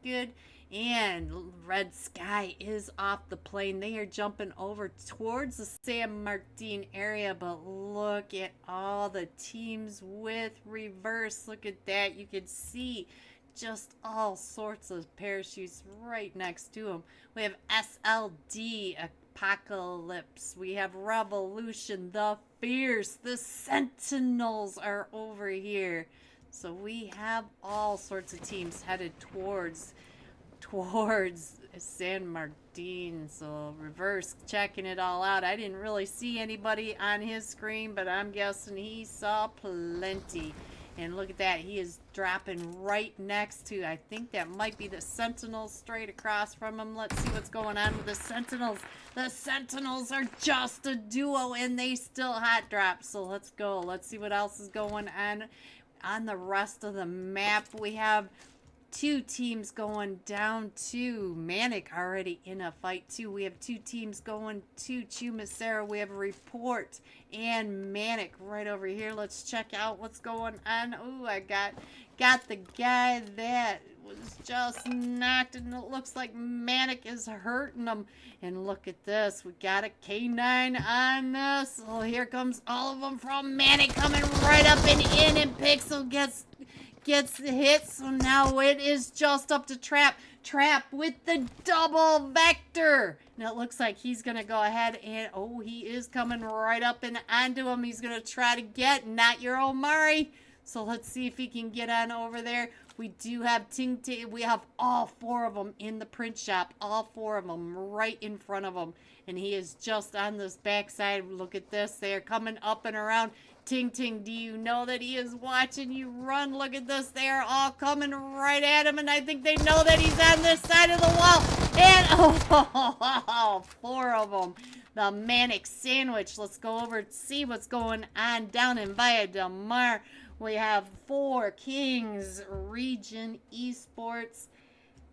good. And Red Sky is off the plane. They are jumping over towards the San Martin area, but look at all the teams with reverse. Look at that. You can see just all sorts of parachutes right next to them. We have SLD, Apocalypse. We have Revolution, the Fierce. The Sentinels are over here. So we have all sorts of teams headed towards San Martin. So reverse checking it all out. I didn't really see anybody on his screen, but I'm guessing he saw plenty. And look at that. He is dropping right next to, I think that might be the Sentinels straight across from him. Let's see what's going on with the Sentinels. The Sentinels are just a duo, and they still hot drop. So let's go. Let's see what else is going on. On the rest of the map, we have 2 teams going down to Manic already in a fight too. We have 2 teams going to Chumacera. We have a Report and Manic right over here. Let's check out what's going on. Ooh, I got the guy that was just knocked, and it looks like Manic is hurting him. And look at this. We got a K9 on this. Oh, here comes all of them from Manic coming right up and in, and Pixel gets hit. So now it is just up to Trap with the double vector. And it looks like he's going to go ahead and, oh, he is coming right up and onto him. He's going to try to get Not Your Omari. So let's see if he can get on over there. We do have Ting Ting. We have all 4 of them in the print shop. All 4 of them right in front of him. And he is just on this backside. Look at this. They are coming up and around. Ting Ting, do you know that he is watching you run? Look at this. They are all coming right at him. And I think they know that he's on this side of the wall. And, oh, 4 of them. The Manic Sandwich. Let's go over and see what's going on down in Via Del Mar. We have 4 Kings Region Esports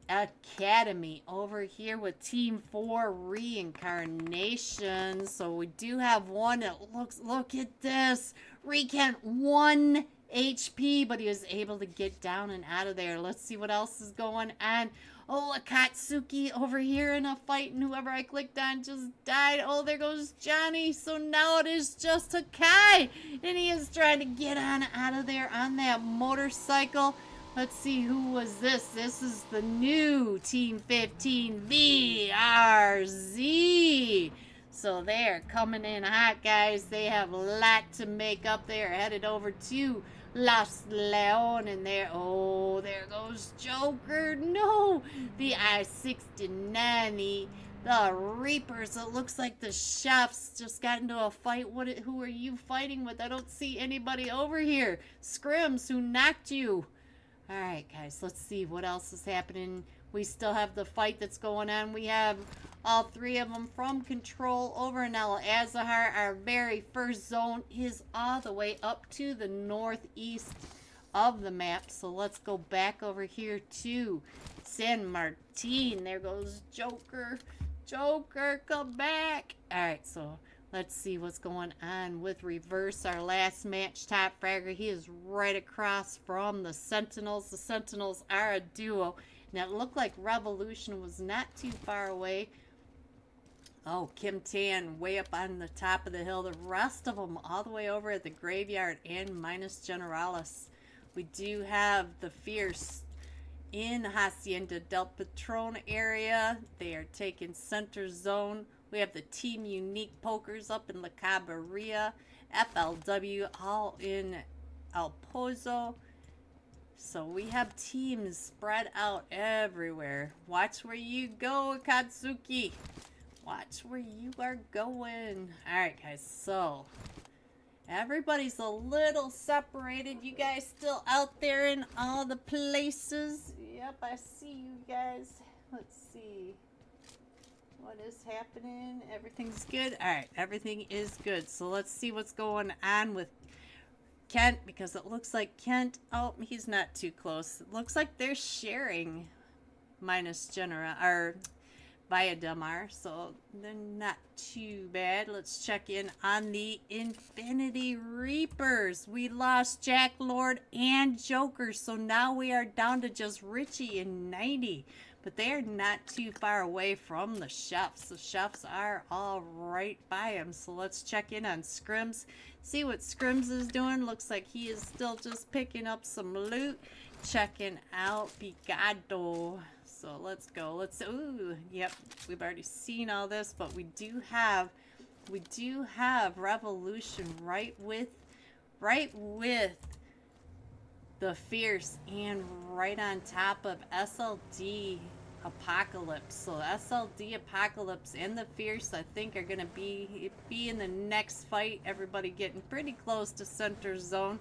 Academy over here with Team 4 Reincarnation. So we do have one that look at this. Recant 1 HP, but he was able to get down and out of there. Let's see what else is going on. Oh, Akatsuki over here in a fight, and whoever I clicked on just died. Oh, there goes Johnny. So now it is just Hakai, and he is trying to get on out of there on that motorcycle. Let's see, who was this? This is the new Team 15 VRZ. So they're coming in hot, guys. They have a lot to make up. They are headed over to Los Leon, and there, oh, there goes Joker. No, the I-69, the Reapers. It looks like the chefs just got into a fight. Who are you fighting with? I don't see anybody over here. Scrims, who knocked you? All right, guys, let's see what else is happening. We still have the fight that's going on. We have all 3 of them from Control over in El Azahar. Our very first zone is all the way up to the northeast of the map. So let's go back over here to San Martin. There goes Joker. Joker, come back. All right, so let's see what's going on with Reverse, our last match top fragger. He is right across from the Sentinels. The Sentinels are a duo. And it looked like Revolution was not too far away. Oh, Kim Tan way up on the top of the hill. The rest of them all the way over at the graveyard and minus Generalis. We do have the Fierce in Hacienda del Patron area. They are taking center zone. We have the Team Unique Pokers up in La Cabarilla. FLW all in El Pozo. So we have teams spread out everywhere. Watch where you go, Akatsuki. Watch where you are going. Alright, guys, so everybody's a little separated. You guys still out there in all the places? Yep, I see you guys. Let's see. What is happening? Everything's good? Alright, everything is good. So let's see what's going on with Kent, because it looks like Kent, oh, he's not too close. It looks like they're sharing minus Genera, or Via Del Mar, so they're not too bad. Let's check in on the Infinity Reapers. We lost Jack Lord and Joker, so now we are down to just Richie and 90. But they are not too far away from the chefs. The chefs are all right by him. So let's check in on Scrims. See what Scrims is doing. Looks like he is still just picking up some loot. Checking out Picado. So let's go. Ooh, yep, we've already seen all this, but we do have Revolution right with the Fierce and right on top of SLD Apocalypse. So SLD Apocalypse and the Fierce, I think, are gonna be in the next fight. Everybody getting pretty close to center zone.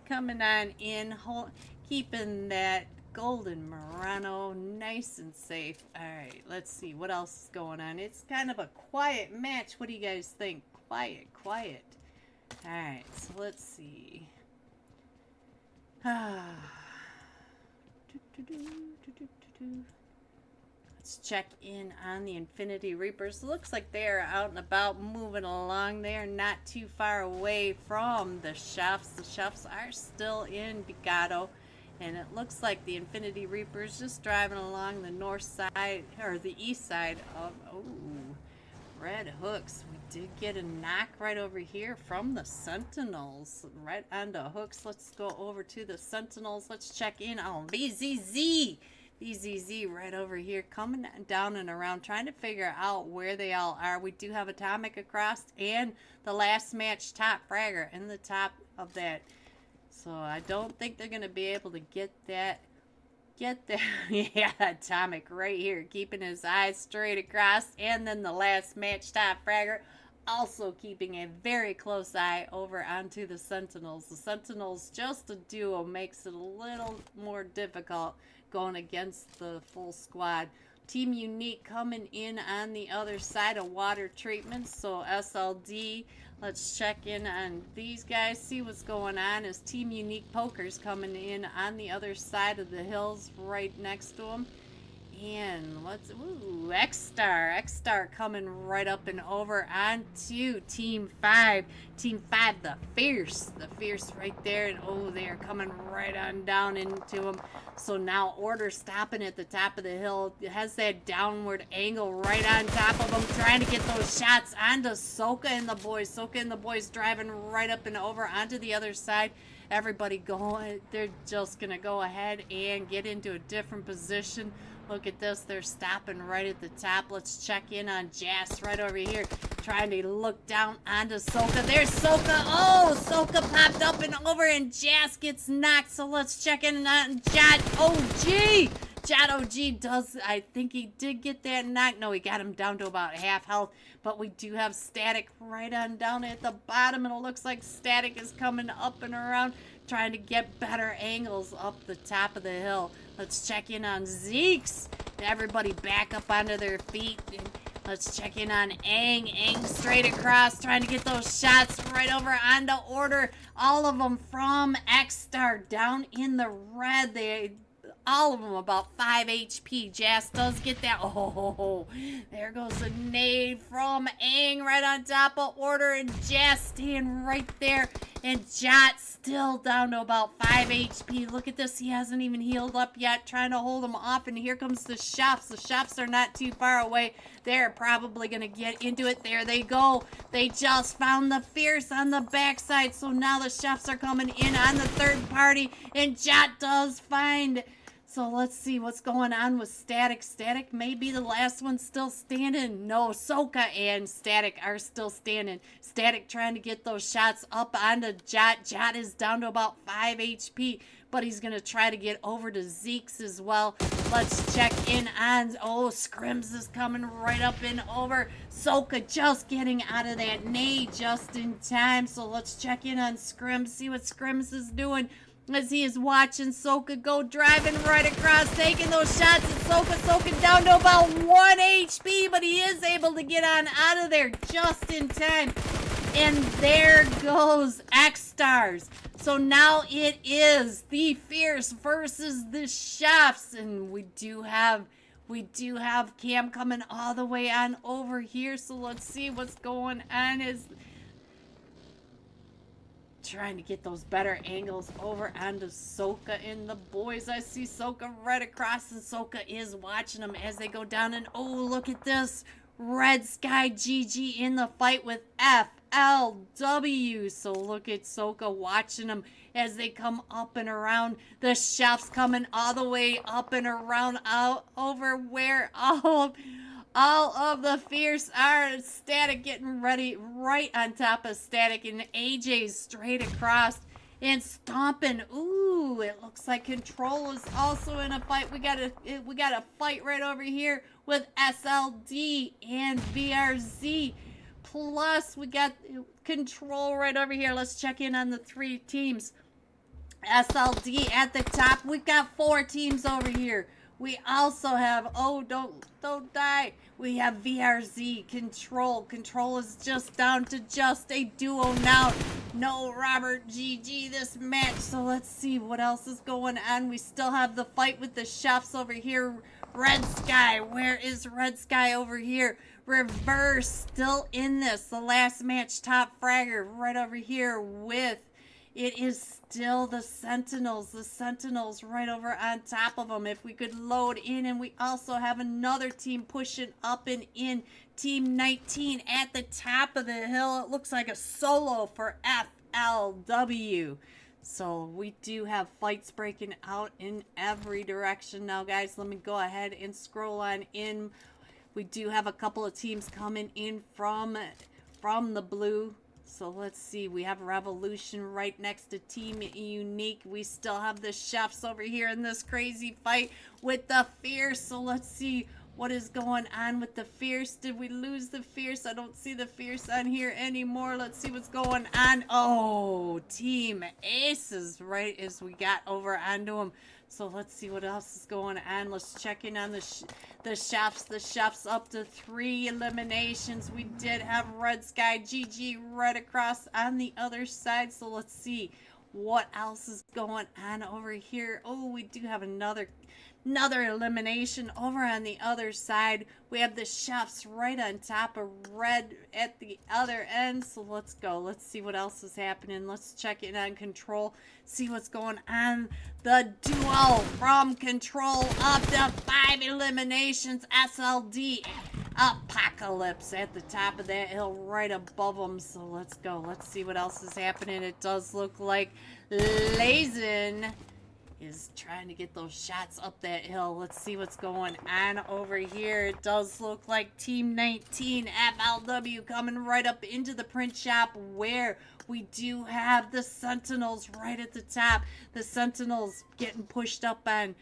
Coming on in, keeping that Golden Murano nice and safe. Alright, let's see what else is going on. It's kind of a quiet match. What do you guys think? Quiet. Alright, so let's see. Let's check in on the Infinity Reapers. Looks like they're out and about, moving along. They are not too far away from the chefs. The chefs are still in Picado. And it looks like the Infinity Reapers just driving along the north side, or the east side of, oh, Red Hooks. We did get a knock right over here from the Sentinels, right onto Hooks. Let's go over to the Sentinels. Let's check in on VZZ. VZZ right over here, coming down and around, trying to figure out where they all are. We do have Atomic across, and the last match top fragger in the top of that. So I don't think they're going to be able to get that get there. Yeah, Atomic right here, keeping his eyes straight across. And then the last match top fragger, also keeping a very close eye over onto the Sentinels. The Sentinels, just a duo, makes it a little more difficult going against the full squad. Team Unique coming in on the other side of water treatment. So SLD, let's check in on these guys, see what's going on. As Team Unique Poker's coming in on the other side of the hills right next to them. And let's, ooh, X-Star coming right up and over onto Team 5. Team 5, the Fierce right there. And oh, they are coming right on down into them. So now Order stopping at the top of the hill. It has that downward angle right on top of them, trying to get those shots onto Soka and the boys. Soka and the boys driving right up and over onto the other side. Everybody going, they're just going to go ahead and get into a different position. Look at this, they're stopping right at the top. Let's check in on Jas right over here, trying to look down onto Soka. There's Soka. Oh, Soka popped up and over, and Jas gets knocked. So let's check in on Jot OG. Jot OG does, I think he did get that knock. No, he got him down to about half health. But we do have Static right on down at the bottom, and it looks like Static is coming up and around, trying to get better angles up the top of the hill. Let's check in on Zeeks. Everybody back up onto their feet. Let's check in on Aang. Aang straight across, trying to get those shots right over onto Order. All of them from X-Star down in the red. All of them about 5 HP. Jas does get that. Oh, there goes a nade from Aang right on top of Order, and Jas staying right there. And Jot still down to about 5 HP. Look at this. He hasn't even healed up yet, trying to hold him off. And here comes the Shops. The Shops are not too far away. They're probably going to get into it. There they go. They just found the Fierce on the backside. So now the Shops are coming in on the third party. And Jot does find... So let's see what's going on with Static. Static may be the last one still standing. No, Soka and Static are still standing. Static trying to get those shots up onto Jot. Jot is down to about 5 HP, but he's going to try to get over to Zeke's as well. Let's check in on... Oh, Scrims is coming right up and over. Soka just getting out of that nade just in time. So let's check in on Scrims, see what Scrims is doing, as he is watching Soka go driving right across, taking those shots at Soka down to about 1 HP, but he is able to get on out of there just in time. And there goes X-Stars. So now it is the Fierce versus the Shops, and we do have Cam coming all the way on over here. So let's see what's going on. Is trying to get those better angles over onto Soka and the boys. I see Soka right across, and Soka is watching them as they go down. And oh, look at this. Red Sky GG in the fight with FLW. So look at Soka watching them as they come up and around. The Chefs coming all the way up and around, out over where all of the Fierce are. Static getting ready right on top of Static, and AJ's straight across and stomping. Ooh, it looks like Control is also in a fight. We got a fight right over here with SLD and VRZ. Plus, we got Control right over here. Let's check in on the 3 teams. SLD at the top. We've got 4 teams over here. We also have, oh, don't die. We have VRZ, Control. Control is just down to just a duo now. No Robert GG this match. So let's see what else is going on. We still have the fight with the Chefs over here. Red Sky, where is Red Sky over here? Reverse still in this. The last match top fragger right over here with... It is still the Sentinels. The Sentinels right over on top of them. If we could load in. And we also have another team pushing up and in. Team 19 at the top of the hill. It looks like a solo for FLW. So we do have fights breaking out in every direction now, guys. Let me go ahead and scroll on in. We do have a couple of teams coming in from the blue So let's see. We have Revolution right next to Team Unique. We still have the Chefs over here in this crazy fight with the Fierce. So let's see what is going on with the Fierce. Did we lose the Fierce? I don't see the Fierce on here anymore. Let's see what's going on. Oh, Team Aces right as we got over onto them. So let's see what else is going on. Let's check in on the chefs. The chefs up to 3 eliminations. We did have Red Sky GG right across on the other side. So let's see what else is going on over here. Oh, we do have another elimination over on the other side. We have the chefs right on top of Red at the other end. So let's go. Let's see what else is happening. Let's check in on Control. See what's going on. The duo from Control up to 5 eliminations. SLD Apocalypse at the top of that hill right above them. So let's go. Let's see what else is happening. It does look like Lazen is trying to get those shots up that hill. Let's see what's going on over here. It does look like Team 19 FLW coming right up into the print shop where we do have the Sentinels right at the top. The Sentinels getting pushed up on.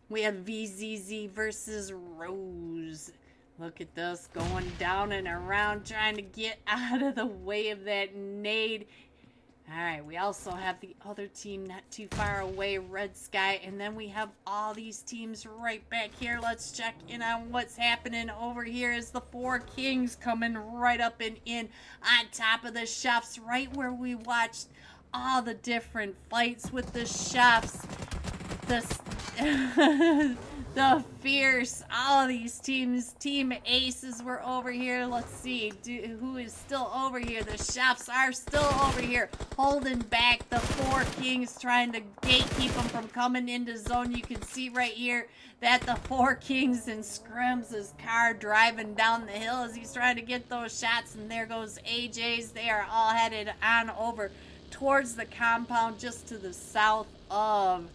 We have VZZ versus Rose. Look at this going down and around trying to get out of the way of that nade. Alright, we also have the other team not too far away, Red Sky, and then we have all these teams right back here. Let's check in on what's happening over here as the 4 Kings coming right up and in on top of the Chefs, right where we watched all the different fights with the Chefs. The Fierce, all of these teams, Team Aces were over here. Let's see who is still over here. The Chefs are still over here, holding back the 4 Kings, trying to gatekeep them from coming into zone. You can see right here that the 4 Kings and Scrim's his car driving down the hill as he's trying to get those shots. And there goes AJ's. They are all headed on over towards the compound just to the south of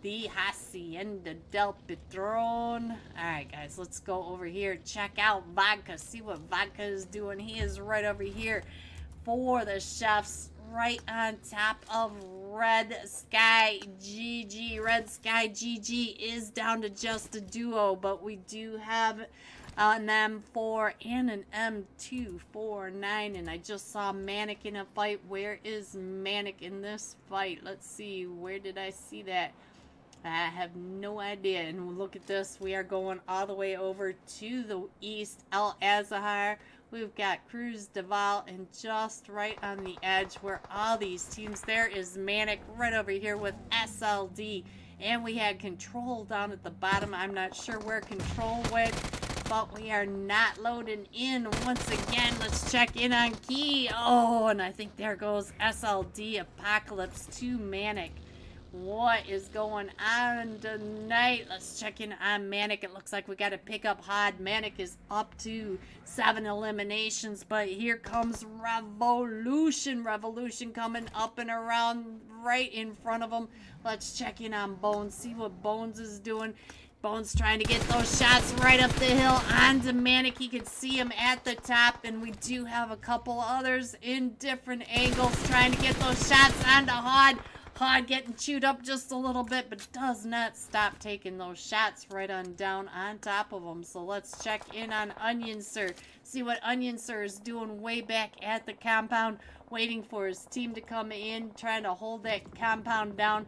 the Hacienda del Patron. Alright guys, let's go over here. Check out Vodka. See what Vodka is doing. He is right over here for the Chefs, right on top of Red Sky GG. Red Sky GG is down to just a duo, but we do have an M4 and an M249, and I just saw Manic in a fight. Where is Manic in this fight? Let's see, where did I see that? I have no idea. And look at this. We are going all the way over to the east. El Azahar. We've got Cruz Deval, and just right on the edge where all these teams, there is Manic right over here with SLD. And we had Control down at the bottom. I'm not sure where Control went, but we are not loading in once again. Let's check in on Key. Oh, and I think there goes SLD Apocalypse to Manic. What is going on tonight? Let's check in on Manic. It looks like we got to pick up Hod. Manic is up to 7 eliminations, but here comes Revolution. Revolution coming up and around right in front of him. Let's check in on Bones, see what Bones is doing. Bones trying to get those shots right up the hill onto Manic. You can see him at the top, and we do have a couple others in different angles trying to get those shots onto Hod. Hod getting chewed up just a little bit, but does not stop taking those shots right on down on top of them. So let's check in on Onion Sir. See what Onion Sir is doing way back at the compound, waiting for his team to come in, trying to hold that compound down.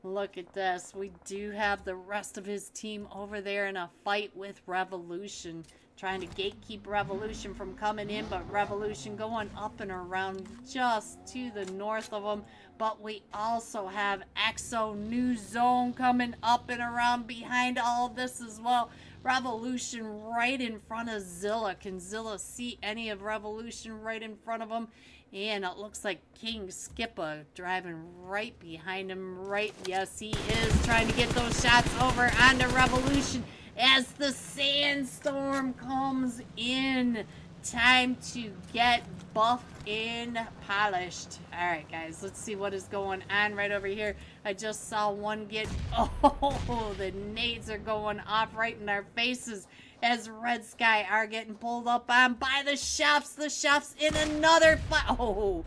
Look at this. We do have the rest of his team over there in a fight with Revolution, trying to gatekeep Revolution from coming in, but Revolution going up and around just to the north of them. But we also have Exo New Zone coming up and around behind all of this as well. Revolution right in front of Zilla. Can Zilla see any of Revolution right in front of him? And it looks like King Skippa driving right behind him. Right, yes, he is trying to get those shots over onto Revolution as the sandstorm comes in. Time to get buff and polished. Alright guys, let's see what is going on right over here. I just saw one get, oh, the nades are going off right in our faces. as Red Sky are getting pulled up on by the chefs. The chefs in another fight. Oh,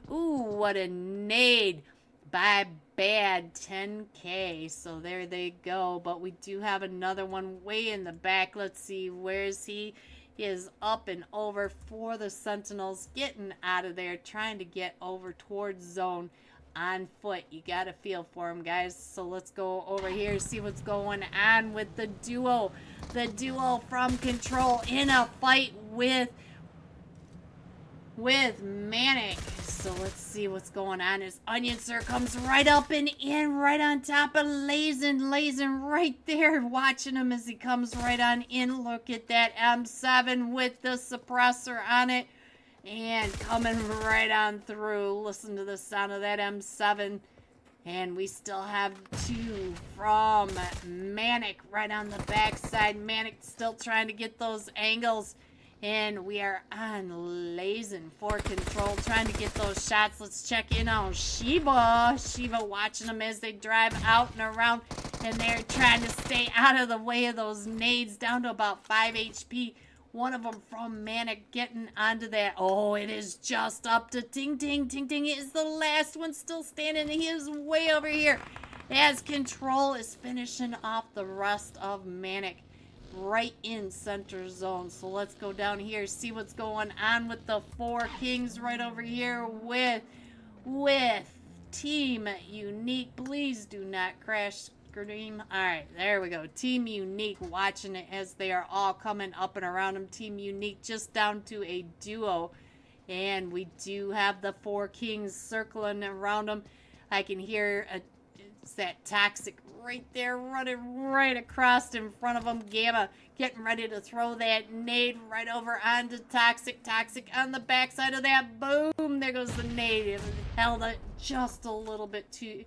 ooh, what a nade by Bad 10K. So there they go. But we do have another one way in the back. Let's see, where's he? He is up and over for the Sentinels, getting out of there, trying to get over towards zone on foot. You got to feel for him, guys. So let's go over here, see what's going on with the duo. The duo from Control in a fight with Manic. So let's see what's going on. As Onion Sir comes right up and in, right on top of Lazen right there, watching him as he comes right on in. Look at that M7 with the suppressor on it, and coming right on through. Listen to the sound of that M7. And we still have two from Manic right on the backside. Manic still trying to get those angles. And we are on Lazen for Control, trying to get those shots. Let's check in on Shiva. Shiva watching them as they drive out and around. And they're trying to stay out of the way of those nades, down to about 5 HP. One of them from Manic getting onto that. Oh, it is just up to Ting Ting. Ting Ting is the last one still standing. He is way over here as Control is finishing off the rest of Manic right in center zone. So let's go down here, see what's going on with the four kings right over here with Team Unique. Please do not crash Scream. All right, there we go. Team Unique watching it as they are all coming up and around them. Team Unique just down to a duo, and we do have the four kings circling around them. I can hear it's that Toxic right there running right across in front of them. Gamma getting ready to throw that nade right over onto Toxic. Toxic on the backside of that. Boom! There goes the nade. It held it just a little bit too,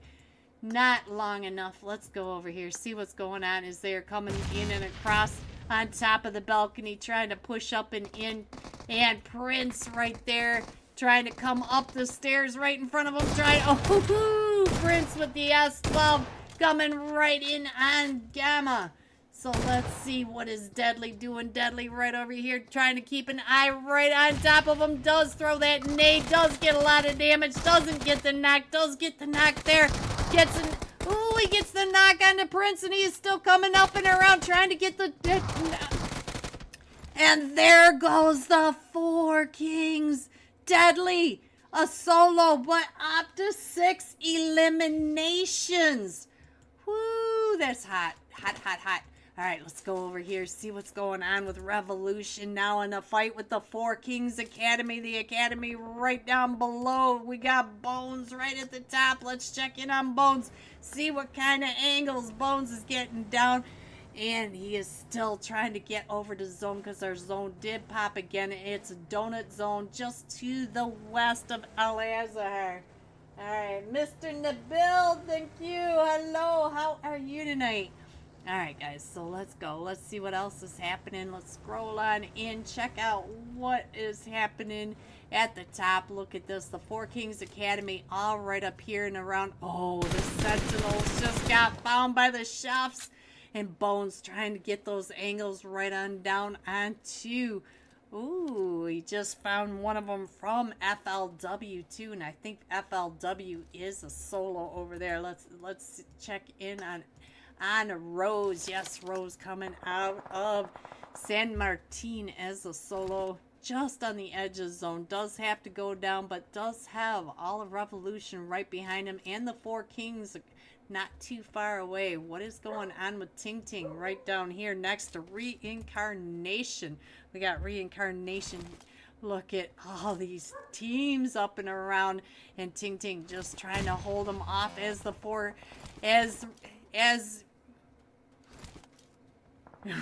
not long enough. Let's go over here, see what's going on as they are coming in and across on top of the balcony, trying to push up and in. And Prince right there trying to come up the stairs right in front of him. Oh, Prince with the S12 coming right in on Gamma. So let's see what is Deadly doing. Deadly right over here trying to keep an eye right on top of him. Does throw that nade. Does get a lot of damage. Doesn't get the knock. Does get the knock there. Gets an... Ooh, he gets the knock onto Prince, and he is still coming up and around trying to get the... And there goes the four kings. Deadly. A solo, but up to 6 eliminations. Woo, that's hot. Hot, hot, hot. All right, let's go over here, see what's going on with Revolution now in a fight with the Four Kings Academy. The Academy right down below. We got Bones right at the top. Let's check in on Bones, see what kind of angles Bones is getting down. And he is still trying to get over to zone because our zone did pop again. It's a donut zone just to the west of Al Azhar. All right, Mr. Nabil, thank you. Hello, how are you tonight? All right, guys, so let's go. Let's see what else is happening. Let's scroll on in, check out what is happening at the top. Look at this, the Four Kings Academy all right up here and around. Oh, the Sentinels just got found by the chefs. And Bones trying to get those angles right on down onto. Ooh, he just found one of them from FLW too, and I think FLW is a solo over there. Let's check in on Rose. Yes, Rose coming out of San Martin as a solo, just on the edge of zone. Does have to go down, but does have all of Revolution right behind him, and the Four Kings not too far away. What is going on with Ting Ting right down here next to Reincarnation? We got Reincarnation. Look at all these teams up and around, and Ting Ting just trying to hold them off as the four, as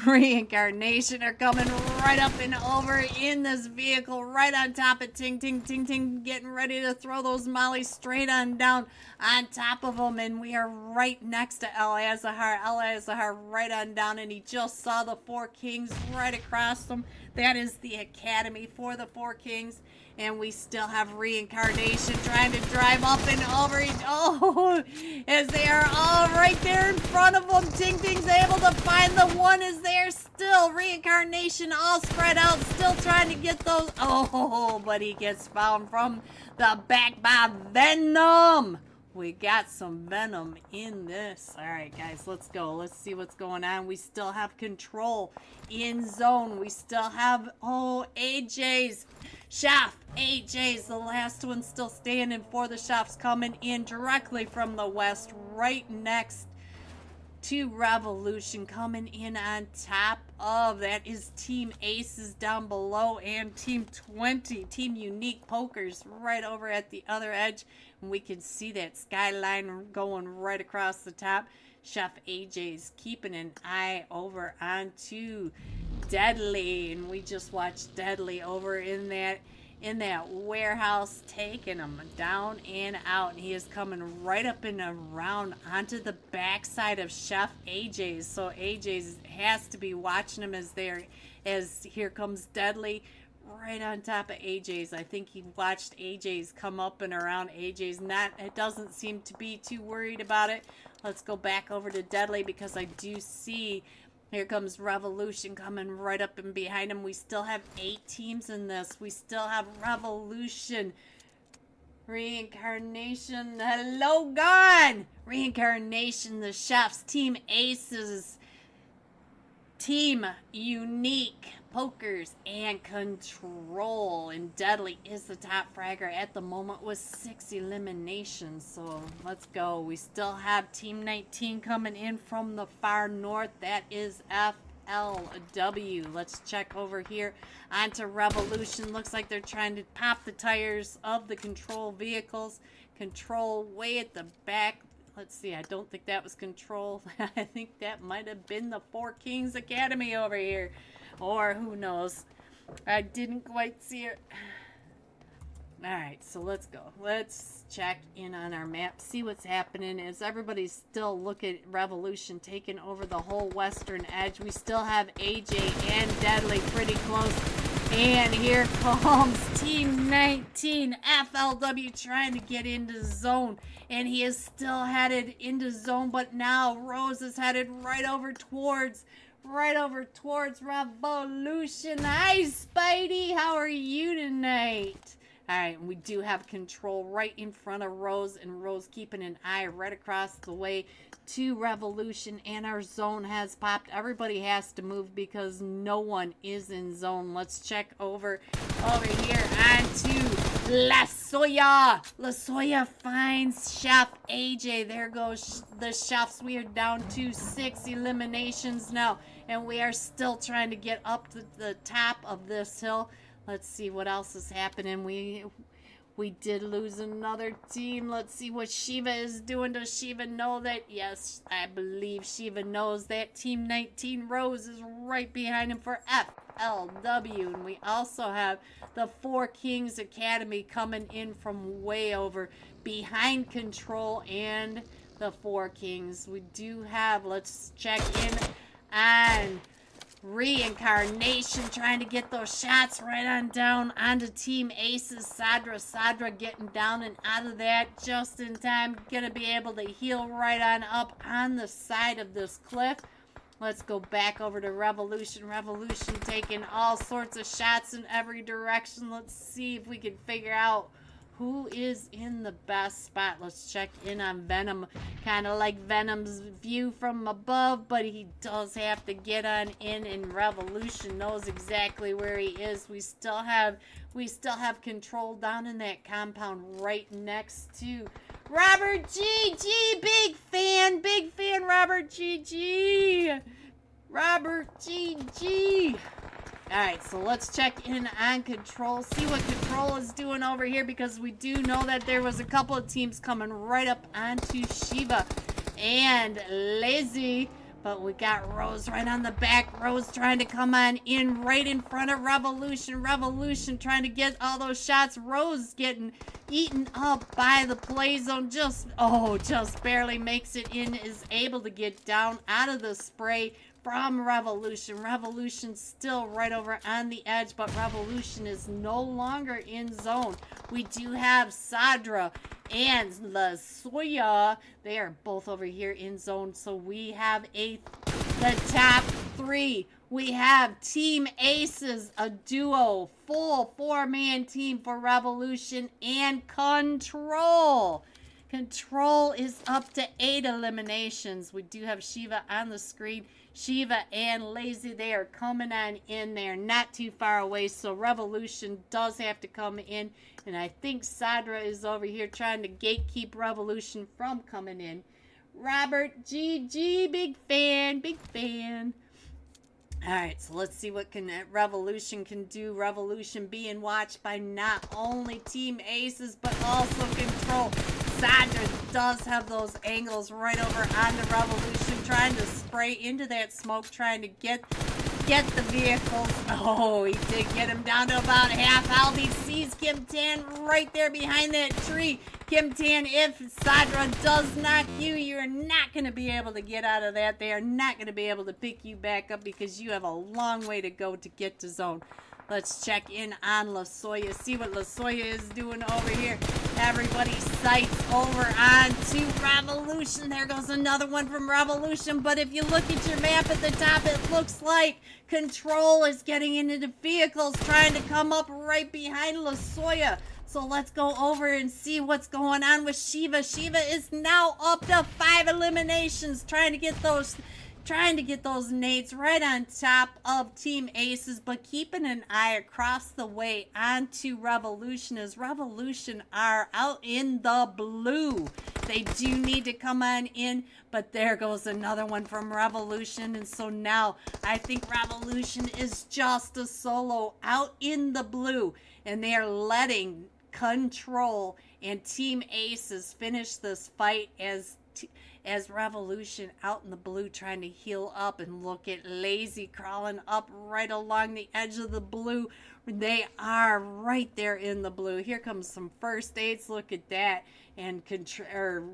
Reincarnation are coming right up and over in this vehicle, right on top of Ting Ting. Ting Ting getting ready to throw those mollies straight on down on top of them, and we are right next to El Azhar. El Azhar right on down, and he just saw the Four Kings right across them. That is the Academy for the Four Kings. And we still have Reincarnation trying to drive up and over each. Oh, as they are all right there in front of them. Ting Ting's able to find the one as they are still. Reincarnation all spread out, still trying to get those. Oh, but he gets found from the back by Venom. We got some venom in this. All right, guys, let's go. Let's see what's going on. We still have control in zone. We still have, AJ's. Chef, AJ's the last one still standing for the Chefs, coming in directly from the west, right next to Revolution, coming in on top of. That is Team Aces down below, and Team 20, Team Unique Pokers right over at the other edge. And we can see that skyline going right across the top. Chef AJ's keeping an eye over onto Deadly, and we just watched Deadly over in that warehouse, taking him down and out, and he is coming right up and around onto the backside of Chef AJ's. So AJ's has to be watching him as here comes Deadly right on top of AJ's. I think he watched AJ's come up and around AJ's. It doesn't seem to be too worried about it. Let's go back over to Deadly, because I do see here comes Revolution coming right up and behind him. We still have 8 teams in this. We still have Revolution, Reincarnation, hello gone, Reincarnation, the Chefs, Team Aces, Team Unique Pokers, and Control. And Deadly is the top fragger at the moment with 6 eliminations. So let's go. We still have Team 19 coming in from the far north. That is FLW. Let's check over here onto Revolution. Looks like they're trying to pop the tires of the Control vehicles. Control way at the back. Let's see, I don't think that was Control. I think that might have been the Four Kings Academy over here. Or who knows. I didn't quite see it. Alright, so let's go. Let's check in on our map. See what's happening. As everybody's still looking at Revolution taking over the whole western edge. We still have AJ and Deadly pretty close. And here comes Team 19, FLW, trying to get into zone. And he is still headed into zone, but now Rose is headed right over towards Revolution. Hi, Spidey. How are you tonight? All right, we do have Control right in front of Rose, and Rose keeping an eye right across the way to Revolution, and our zone has popped. Everybody has to move because no one is in zone. Let's check over here onto La Soya. La Soya finds Chef AJ. There goes the Chefs. We are down to 6 eliminations now, and we are still trying to get up to the top of this hill. Let's see what else is happening. We did lose another team. Let's see what Shiva is doing. Does Shiva know that? Yes, I believe Shiva knows that. Team 19 Rose is right behind him for FLW. And we also have the Four Kings Academy coming in from way over behind Control and the Four Kings. We do have, let's check in on Reincarnation, trying to get those shots right on down onto Team Aces. Sadra getting down and out of that just in time. Gonna be able to heal right on up on the side of this cliff. Let's go back over to Revolution. Revolution taking all sorts of shots in every direction. Let's see if we can figure out who is in the best spot. Let's check in on Venom. Kind of like Venom's view from above, but he does have to get on in, and Revolution knows exactly where he is. We still have Control down in that compound right next to Robert GG. Big fan Robert GG. Robert GG. Alright, so let's check in on Control, see what Control is doing over here, because we do know that there was a couple of teams coming right up onto Shiva and Lazy, but we got Rose right on the back. Rose trying to come on in right in front of Revolution. Revolution trying to get all those shots. Rose getting eaten up by the play zone. Just barely makes it in, is able to get down out of the spray from Revolution. Revolution still right over on the edge, but Revolution is no longer in zone. We do have Sadra and La Soya. They are both over here in zone. So we have the top three. We have Team Aces, a duo, full 4-man team for Revolution and Control. Control is up to 8 eliminations. We do have Shiva on the screen. Shiva and Lazy, they are coming on in there, not too far away. So Revolution does have to come in. And I think Sadra is over here trying to gatekeep Revolution from coming in. Robert, GG, big fan, big fan. All right, so let's see what Revolution can do. Revolution being watched by not only Team Aces, but also Control. Sadra does have those angles right over onto Revolution, trying to spray into that smoke, trying to get the vehicles. Oh, he did get him down to about half health. He sees Kim Tan right there behind that tree. Kim Tan, if Sadra does knock you, you're not going to be able to get out of that. They are not going to be able to pick you back up because you have a long way to go to get to zone. Let's check in on LaSoya, see what LaSoya is doing over here. Everybody's sights over on to Revolution. There goes another one from Revolution. But if you look at your map at the top, it looks like Control is getting into the vehicles, trying to come up right behind LaSoya. So let's go over and see what's going on with Shiva. Shiva is now up to 5 eliminations, trying to get those nades right on top of Team Aces, but keeping an eye across the way onto Revolution, as Revolution are out in the blue. They do need to come on in, but there goes another one from Revolution. And so now I think Revolution is just a solo out in the blue, and they are letting Control and Team Aces finish this fight as Revolution out in the blue trying to heal up. And look at Lazy crawling up right along the edge of the blue. They are right there in the blue. Here comes some first aids. Look at that. And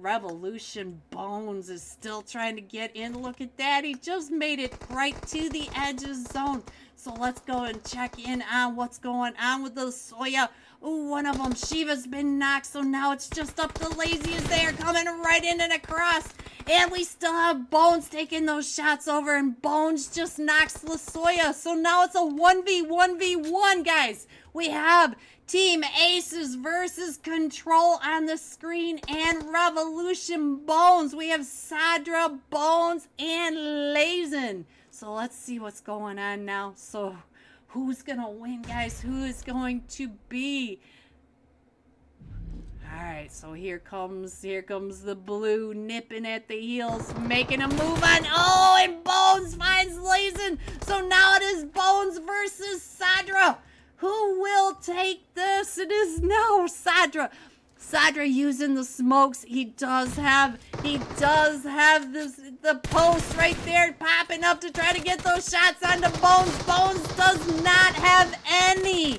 Revolution Bones is still trying to get in. Look at that. He just made it right to the edge of zone. So let's go and check in on what's going on with the Soya. Ooh, one of them, Shiva's been knocked, so now it's just up to Lazy as they are coming right in and across. And we still have Bones taking those shots over, and Bones just knocks LaSoya. So now it's a 1v1v1, guys. We have Team Aces versus Control on the screen, and Revolution Bones. We have Sadra, Bones, and Lazen. So let's see what's going on now. So who's going to win, guys? Who is going to be? All right, so here comes the blue, nipping at the heels, making a move on. Oh, and Bones finds Lazen. So now it is Bones versus Sadra. Who will take this? It is now Sadra. Sadra using the smokes. He does have the post right there popping up to try to get those shots onto Bones. Bones does not have any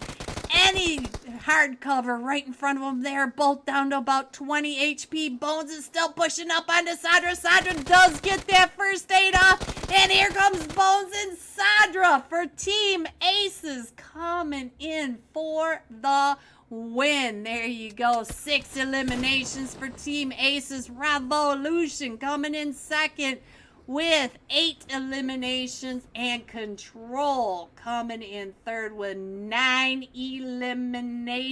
hard cover right in front of him. They are both down to about 20 HP. Bones is still pushing up onto Sadra. Sadra does get that first aid off. And here comes Bones and Sadra for Team Aces coming in for the win. There you go. 6 eliminations for Team Aces. Revolution coming in second with 8 eliminations, and Control coming in third with 9 eliminations.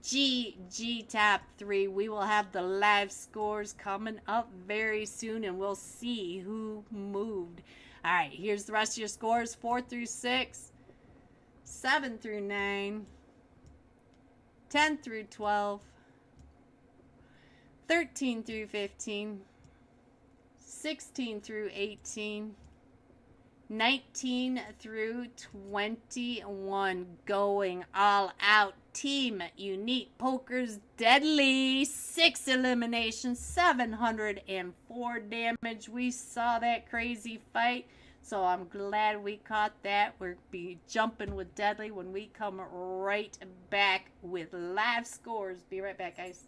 GG top 3. We will have the live scores coming up very soon, and we'll see who moved. All right, here's the rest of your scores. 4 through 6, 7 through 9, 10 through 12, 13 through 15, 16 through 18, 19 through 21. Going all out. Team Unique Poker's Deadly. 6 eliminations, 704 damage. We saw that crazy fight, so I'm glad we caught that. We'll be jumping with Deadly when we come right back with live scores. Be right back, guys.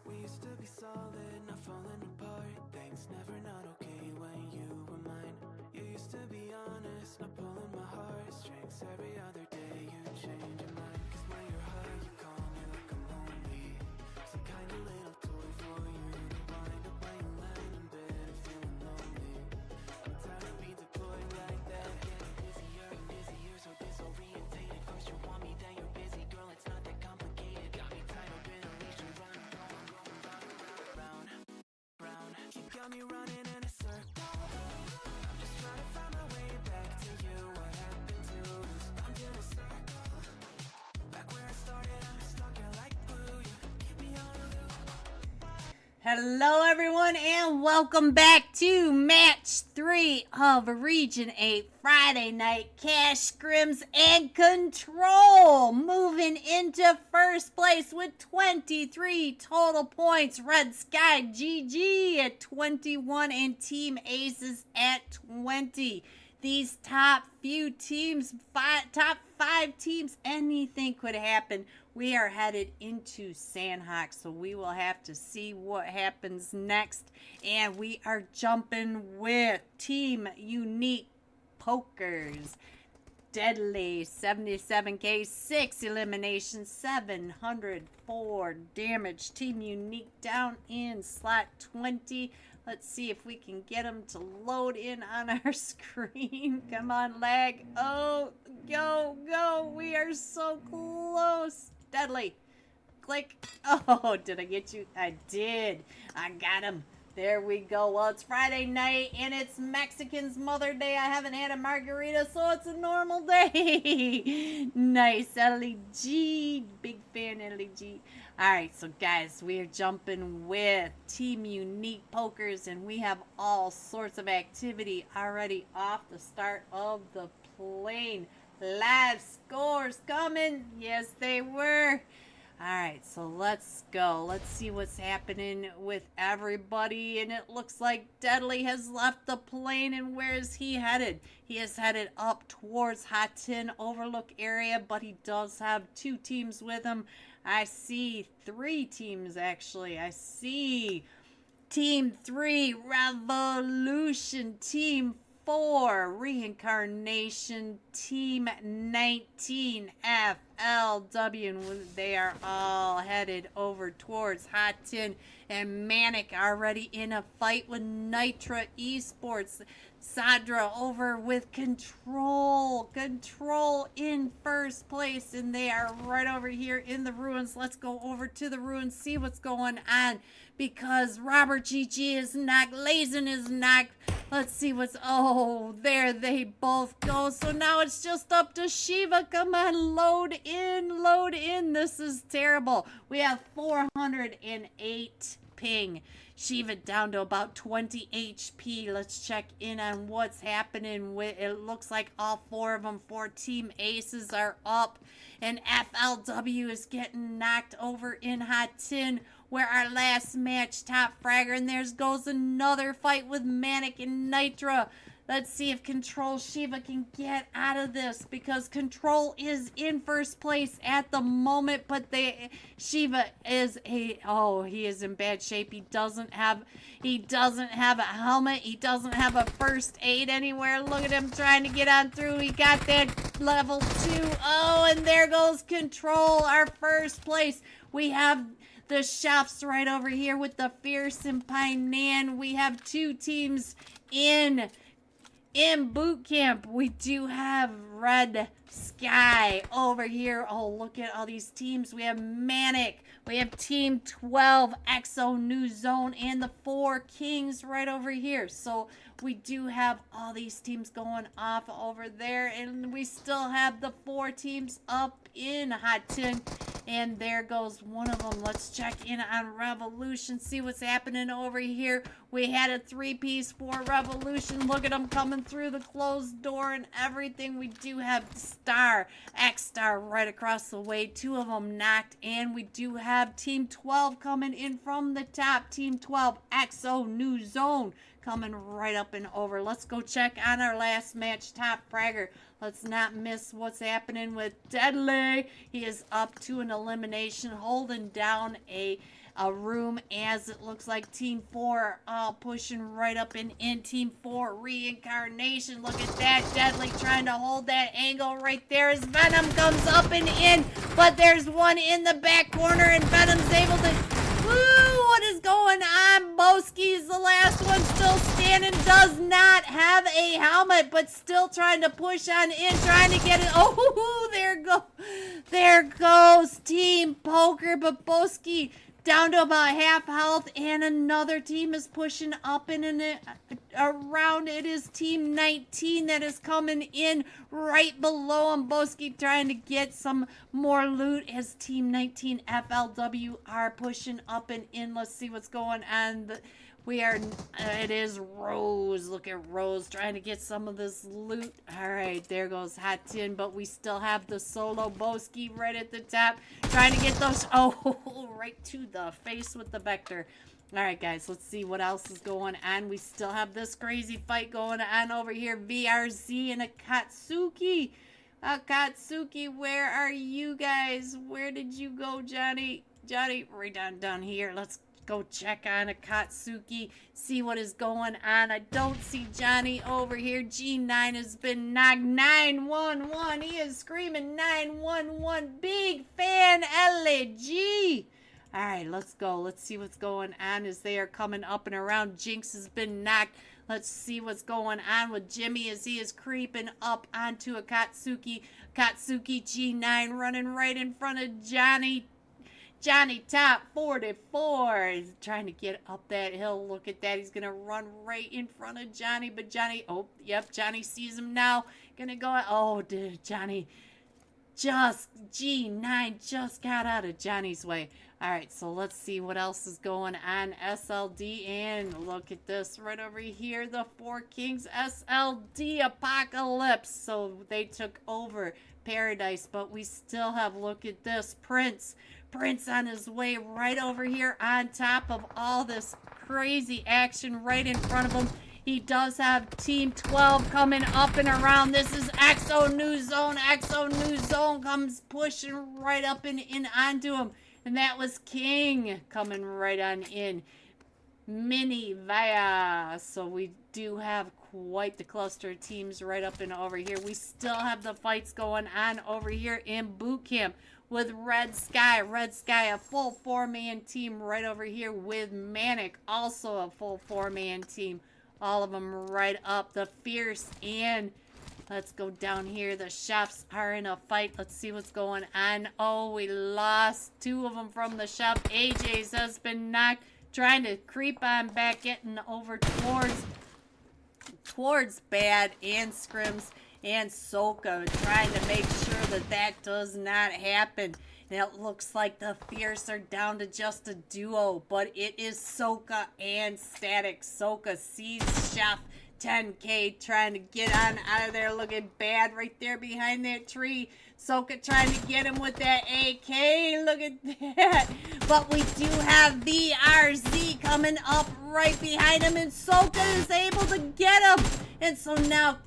We used to be solid, not falling apart. Things never not okay when you were mine. You used to be honest, not pulling my heartstrings. Every other day you change your mind. Cause when you're high, you call me like I'm lonely. Some kind of little toy for you to wind up when you lying in bed and feeling lonely. I'm tired of being deployed like that. Getting busier and busier, so disorientated. First you want me, then you're busy. Girl, it's not that complicated. Got me tied up in a leash and running round, round. You got me running in a circle. I'm just trying to find my way back to you. What happened to us? I'm in a circle. Back where I started, I'm stuck here like glue. You keep me on a loop. Hello, everyone, and welcome back to Match 3 of Region 8 Friday Night Cash Scrims and Control. Moving into first place with 23 total points. Red Sky GG at 21 and Team Aces at 20. These top few teams, top five teams, anything could happen. We are headed into Sandhawk, so we will have to see what happens next. And we are jumping with Team Unique Pokers. Deadly 77k, 6 eliminations, 704 damage. Team Unique down in slot 20. Let's see if we can get them to load in on our screen. Come on, lag. Oh, go. We are so close. Deadly. Click. Oh, did I get you? I did. I got him. There we go. Well, it's Friday night, and it's Mexican's Mother Day. I haven't had a margarita, so it's a normal day. Nice, LEG. Big fan, LEG. All right, so guys, we are jumping with Team Unique Pokers, and we have all sorts of activity already off the start of the plane. Live scores coming. Yes, they were. All right, so let's go. Let's see what's happening with everybody. And it looks like Deadly has left the plane. And where is he headed? He is headed up towards Hot Tin Overlook area, but he does have two teams with him. I see 3 teams, actually. I see Team 3, Revolution. Team 4, Reincarnation. Team 19, FLW. And they are all headed over towards Hot Tin. And Manic already in a fight with Nitra Esports. Sadra over with Control. Control in first place. And they are right over here in the ruins. Let's go over to the ruins, see what's going on. Because Robert GG is knocked. Lazen is knocked. Let's see what's... Oh, there they both go. So now it's just up to Shiva. Come on, load in, load in. This is terrible. We have 408 ping. Shiva down to about 20 HP. Let's check in on what's happening. It looks like all 4 of them, 4 Team Aces are up. And FLW is getting knocked over in Hot Tin, where our last match, Top Fragger. And there goes another fight with Manic and Nitra. Let's see if Control Shiva can get out of this, because Control is in first place at the moment, but Shiva is he is in bad shape. He doesn't have a helmet. He doesn't have a first aid anywhere. Look at him trying to get on through. He got that level 2. Oh, and there goes Control, our first place. We have the chefs right over here with the Fierce and Painan. We have 2 teams in boot camp. We do have Red Sky over here. Oh, look at all these teams. We have Manic. We have Team 12, Exo, New Zone, and the 4 Kings right over here. So we do have all these teams going off over there. And we still have the 4 teams up in Hot Tin. And there goes one of them. Let's check in on Revolution, see what's happening over here. We had a 3-piece for Revolution. Look at them coming through the closed door and everything. We do have Star, X-Star right across the way. 2 of them knocked. And we do have Team 12 coming in from the top. Team 12, XO, New Zone, coming right up and over. Let's go check on our last match, Top Fragger. Let's not miss what's happening with Deadly. He is up to an elimination, holding down a room, as it looks like Team 4 all pushing right up and in. Team 4, Reincarnation. Look at that. Deadly trying to hold that angle right there as Venom comes up and in. But there's one in the back corner, and Venom's able to... Woo! What is going on? Boski's the last one still standing. Does not have a helmet, but still trying to push on in, trying to get it. Oh, there goes Team Poker, but Boski down to about half health, and another team is pushing up and around. It is Team 19 that is coming in right below him. Boski trying to get some more loot as Team 19 FLW are pushing up and in. Let's see what's going on. It is Rose. Look at Rose trying to get some of this loot. All right, there goes Hot Tin, but we still have the solo Boski right at the top, trying to get those, right to the face with the Vector. All right, guys, let's see what else is going on. We still have this crazy fight going on over here. VRZ and Akatsuki. Akatsuki, where are you guys? Where did you go, Johnny? Johnny, right down here. Let's go check on Akatsuki, see what is going on. I don't see Johnny over here. G9 has been knocked. 911. He is screaming 911. Big fan, LG. All right, let's go. Let's see what's going on as they are coming up and around. Jinx has been knocked. Let's see what's going on with Jimmy as he is creeping up onto Akatsuki. Akatsuki, G9 running right in front of Johnny. Johnny Top 44 is trying to get up that hill. Look at that. He's going to run right in front of Johnny. But Johnny, Johnny sees him now. Going to go, Johnny G9 just got out of Johnny's way. All right, so let's see what else is going on. SLD, and look at this right over here. The 4 Kings, SLD Apocalypse. So they took over Paradise, but we still have, look at this, Prince on his way right over here on top of all this crazy action right in front of him. He does have Team 12 coming up and around. This is Exo New Zone. Exo New Zone comes pushing right up and in onto him. And that was King coming right on in. Mini Via. So we do have quite the cluster of teams right up and over here. We still have the fights going on over here in boot camp with Red Sky. Red Sky, a full 4-man team right over here with Manic, also a full 4-man team. All of them right up. The Fierce and let's go down here. The Chefs are in a fight. Let's see what's going on. Oh, we lost 2 of them from the Chef. AJ's has been knocked. Trying to creep on back, getting over towards Bad and Scrims and Soka, trying to make sure that that does not happen. And it looks like the Fierce are down to just a duo, but it is Soka and Static. Soka sees Chef 10K trying to get on out of there, looking bad right there behind that tree. Soka trying to get him with that AK. Look at that. But we do have VRZ coming up right behind him, and Soka is able to get him. And so now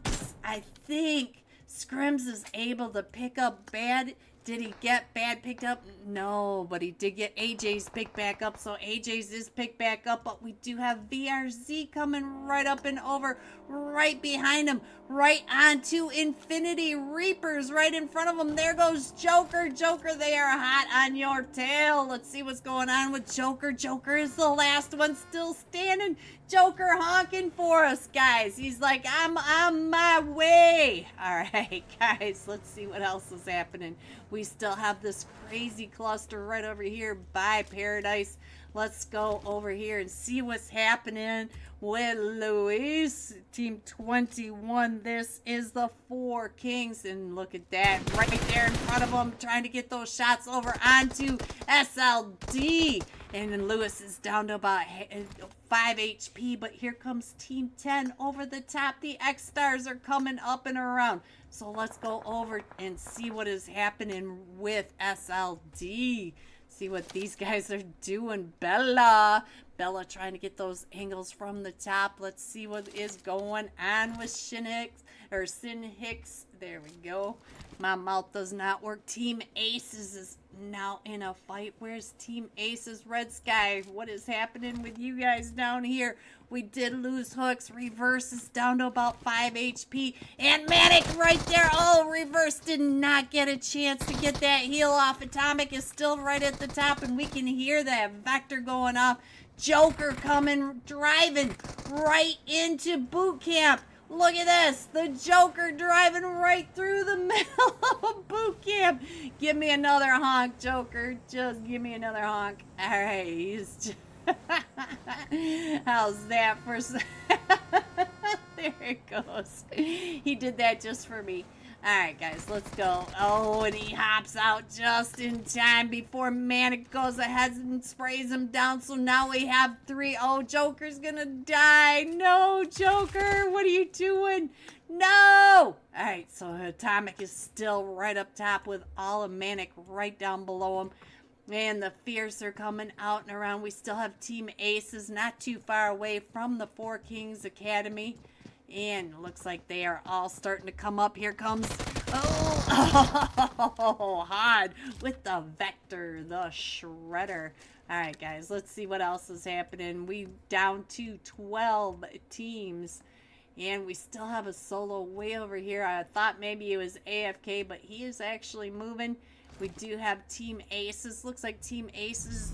I think Scrims is able to pick up Bad. Did he get Bad picked up? No, but he did get AJ's picked back up. So AJ's is picked back up, but we do have VRZ coming right up and over, right behind him, right onto Infinity Reapers, right in front of him. There goes Joker. Joker, they are hot on your tail. Let's see what's going on with Joker. Joker is the last one still standing. Joker honking for us, guys. He's like, I'm on my way. All right, guys, let's see what else is happening. We still have this crazy cluster right over here by Paradise. Let's go over here and see what's happening with Luis. Team 21. This is the 4 Kings. And look at that. Right there in front of them. Trying to get those shots over onto SLD. And then Lewis is down to about 5 HP. But here comes Team 10 over the top. The X-Stars are coming up and around. So let's go over and see what is happening with SLD. See what these guys are doing. Bella trying to get those angles from the top. Let's see what is going on with Sin Hicks. There we go. My mouth does not work. Team Aces is now in a fight. Where's Team Aces? Red Sky, what is happening with you guys down here? We did lose Hooks. Reverse is down to about 5 HP. And Manic right there. Oh, Reverse did not get a chance to get that heal off. Atomic is still right at the top, and we can hear that Vector going off. Joker coming, driving right into boot camp. Look at this. The Joker driving right through the middle of boot camp. Give me another honk, Joker. Just give me another honk. All right. He's just how's that for... There it goes. He did that just for me. Alright, guys, let's go. Oh, and he hops out just in time before Manic goes ahead and sprays him down. So now we have 3. Oh, Joker's gonna die. No, Joker, what are you doing? No! Alright, so Atomic is still right up top with all of Manic right down below him. And the Fierce are coming out and around. We still have Team Aces not too far away from the 4 Kings Academy. And it looks like they are all starting to come up. Here comes, Hod with the Vector, the Shredder. All right, guys, let's see what else is happening. We down to 12 teams. And we still have a solo way over here. I thought maybe it was AFK, but he is actually moving. We do have Team Aces. Looks like Team Aces,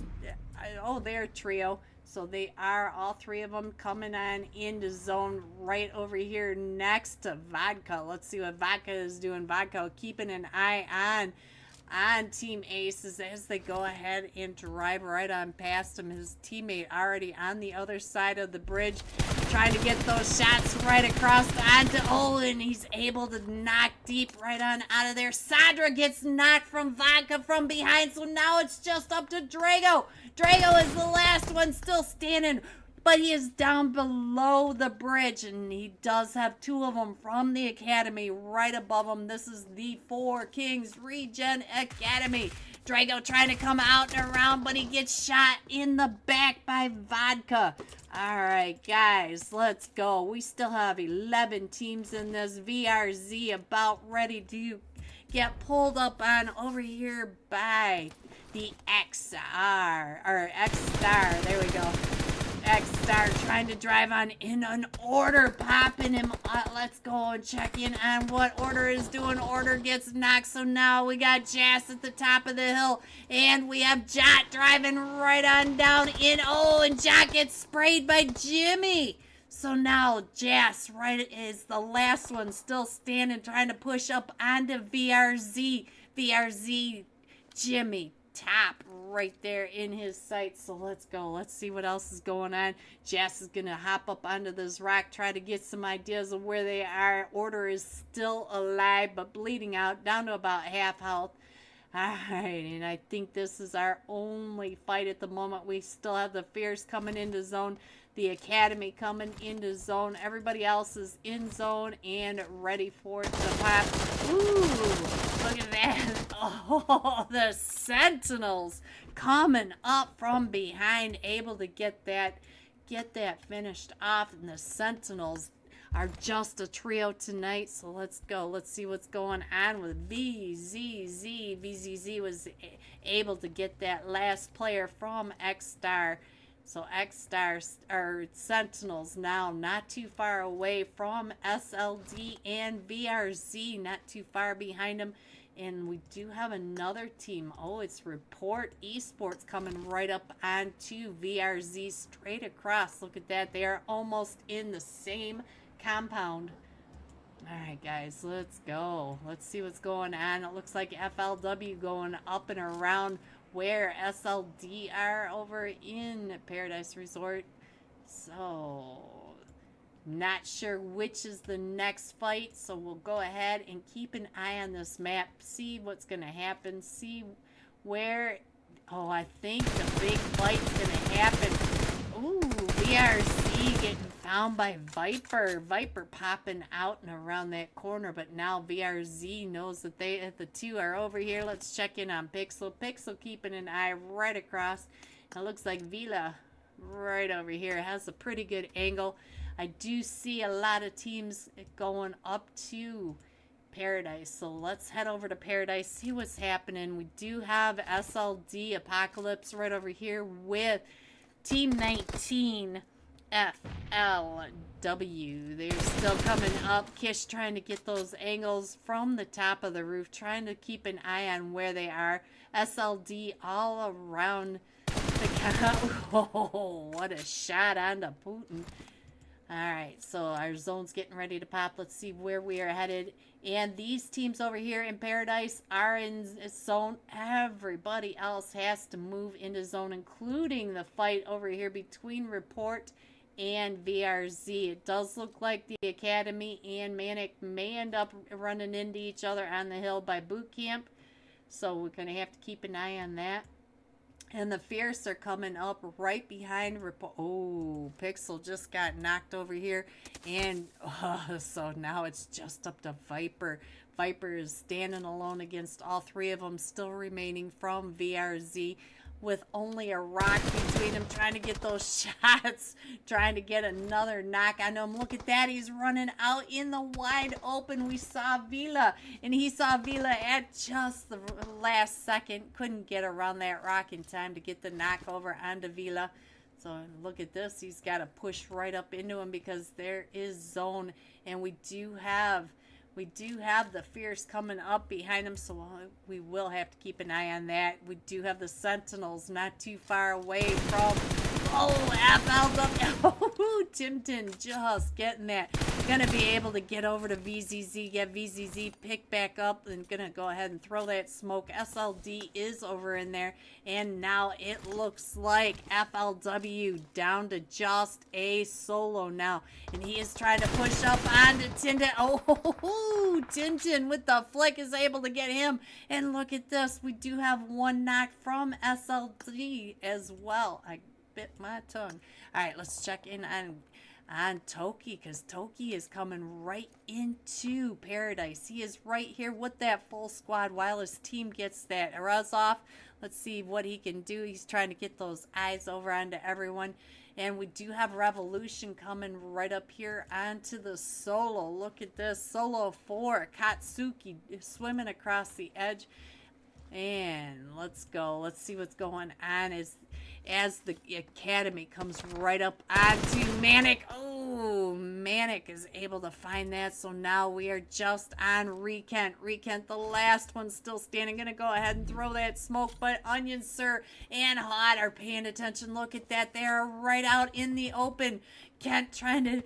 oh, they're a trio. So they are, all 3 of them, coming on into zone right over here next to Vodka. Let's see what Vodka is doing. Vodka keeping an eye on Team Aces as they go ahead and drive right on past him. His teammate already on the other side of the bridge, trying to get those shots right across onto Olin. He's able to knock deep right on out of there. Sandra gets knocked from Vodka from behind, so now it's just up to Drago. Drago is the last one still standing, but he is down below the bridge, and he does have 2 of them from the Academy right above him. This is the 4 Kings Regen Academy. Drago trying to come out and around, but he gets shot in the back by Vodka. All right, guys, let's go. We still have 11 teams in this. VRZ about ready to get pulled up on over here by the XR, or X-Star. There we go. X-Star trying to drive on in an Order, popping him. Let's go and check in on what Order is doing. Order gets knocked, so now we got Jas at the top of the hill, and we have Jot driving right on down in. Oh, and Jot gets sprayed by Jimmy. So now Jas right is the last one still standing, trying to push up onto VRZ. VRZ, Jimmy top right there in his sights. So let's go. Let's see what else is going on. Jas is gonna hop up onto this rock, try to get some ideas of where they are. Order is still alive but bleeding out, down to about half health. Alright, and I think this is our only fight at the moment. We still have the Fierce coming into zone, the Academy coming into zone. Everybody else is in zone and ready for it to pop. Ooh, look at that. Oh, the Sentinels coming up from behind, able to get that finished off. And the Sentinels are just a trio tonight. So let's go. Let's see what's going on with VZZ. VZZ was able to get that last player from X-Star. So X-Star, or Sentinels, now not too far away from SLD and VRZ, not too far behind them. And we do have another team. Oh, it's Report Esports coming right up onto VRZ straight across. Look at that. They are almost in the same compound. All right, guys, let's go. Let's see what's going on. It looks like FLW going up and around where SLD are over in Paradise Resort. So, not sure which is the next fight, so we'll go ahead and keep an eye on this map, see what's going to happen, see where... Oh, I think the big fight's going to happen. Ooh, VRZ getting found by Viper. Viper popping out and around that corner, but now VRZ knows that the two are over here. Let's check in on Pixel. Pixel keeping an eye right across. It looks like Vila right over here has a pretty good angle. I do see a lot of teams going up to Paradise, so let's head over to Paradise, see what's happening. We do have SLD Apocalypse right over here with Team 19 FLW. They're still coming up. Kish trying to get those angles from the top of the roof, trying to keep an eye on where they are. SLD all around the Oh, what a shot onto Putin. Alright, so our zone's getting ready to pop. Let's see where we are headed. And these teams over here in Paradise are in zone. Everybody else has to move into zone, including the fight over here between Report and VRZ. It does look like the Academy and Manic may end up running into each other on the hill by boot camp. So we're going to have to keep an eye on that. And the Fierce are coming up right behind Report. Oh, Pixel just got knocked over here. And so now it's just up to Viper. Viper is standing alone against all three of them, still remaining from VRZ, with only a rock between them, trying to get those shots, trying to get another knock on him. Look at that. He's running out in the wide open. We saw Vila, and he saw Vila at just the last second. Couldn't get around that rock in time to get the knock over onto Vila. So look at this. He's got to push right up into him because there is zone, and we do have the Fierce coming up behind him, so we will have to keep an eye on that. We do have the Sentinels not too far away from... Oh, FLW. Oh, Timton just getting that. Gonna be able to get over to VZZ, get VZZ picked back up, and gonna go ahead and throw that smoke. SLD is over in there, and now it looks like FLW down to just a solo now, and he is trying to push up onto Tintin. Oh, Tintin with the flick is able to get him, and look at this. We do have one knock from SLD as well. I bit my tongue. All right, let's check in on on Toki, because Toki is coming right into Paradise. He is right here with that full squad while his team gets that Ruz off. Let's see what he can do. He's trying to get those eyes over onto everyone. And we do have Revolution coming right up here onto the solo. Look at this. Solo 4. Katsuki swimming across the edge. And let's go. Let's see what's going on as the Academy comes right up onto Manic. Oh, Manic is able to find that. So now we are just on Rekent. Rekent, the last one still standing. Gonna go ahead and throw that smoke. But Onion Sir and Hot are paying attention. Look at that. They're right out in the open. Kent trying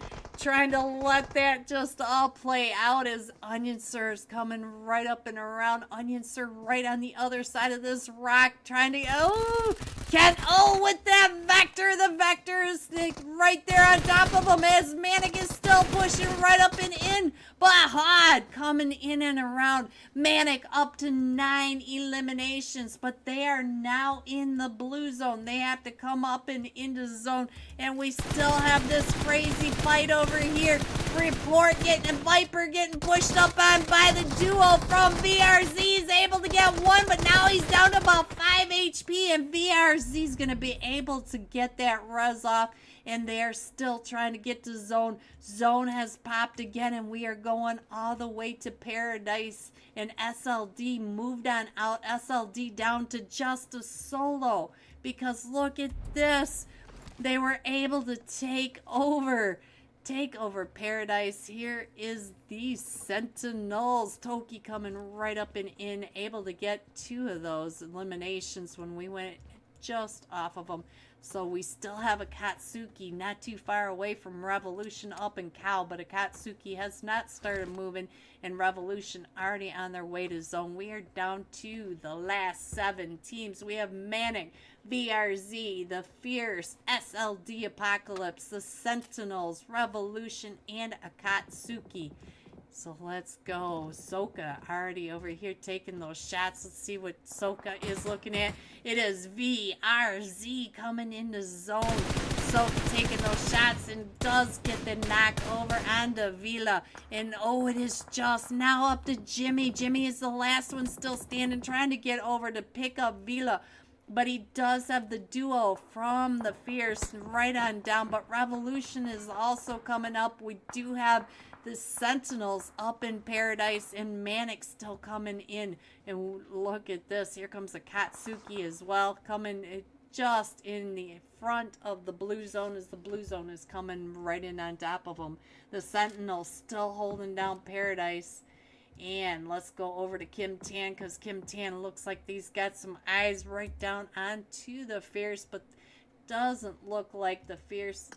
to let that just all play out as Onion Sir is coming right up and around. Onion Sir right on the other side of this rock trying to, oh, Kent, oh, with that Vector. The Vector is right there on top of him as Manic is still pushing right up and in. But Hod coming in and around. Manic up to 9 eliminations, but they are now in the blue zone. They have to come up and into zone, and we still have this crazy fight over here. Report getting Viper getting pushed up on by the duo from VRZ. He's able to get one, but now he's down to about 5 HP, and VRZ's gonna be able to get that Ruz off, and they're still trying to get to zone. Zone has popped again, and we are going all the way to Paradise, and SLD moved on out. SLD down to just a solo, because look at this. They were able to take over Paradise. Here is the Sentinels. Toki coming right up and in, able to get 2 of those eliminations when we went just off of them. So we still have a Katsuki not too far away from Revolution up in Cow, but a Katsuki has not started moving, and Revolution already on their way to zone. We are down to the last 7 teams. We have Manic, VRZ, the Fierce, SLD Apocalypse, the Sentinels, Revolution, and Akatsuki. So let's go. Soka already over here taking those shots. Let's see what Soka is looking at. It is VRZ coming into zone. Soka taking those shots and does get the knock over onto Vila. And oh, it is just now up to Jimmy. Jimmy is the last one still standing, trying to get over to pick up Vila. But he does have the duo from the Fierce right on down. But Revolution is also coming up. We do have the Sentinels up in Paradise, and Manic still coming in. And look at this. Here comes the Katsuki as well, coming just in the front of the blue zone as the blue zone is coming right in on top of them. The Sentinels still holding down Paradise. And let's go over to Kim Tan, because Kim Tan looks like he's got some eyes right down onto the Fierce, but doesn't look like the Fierce.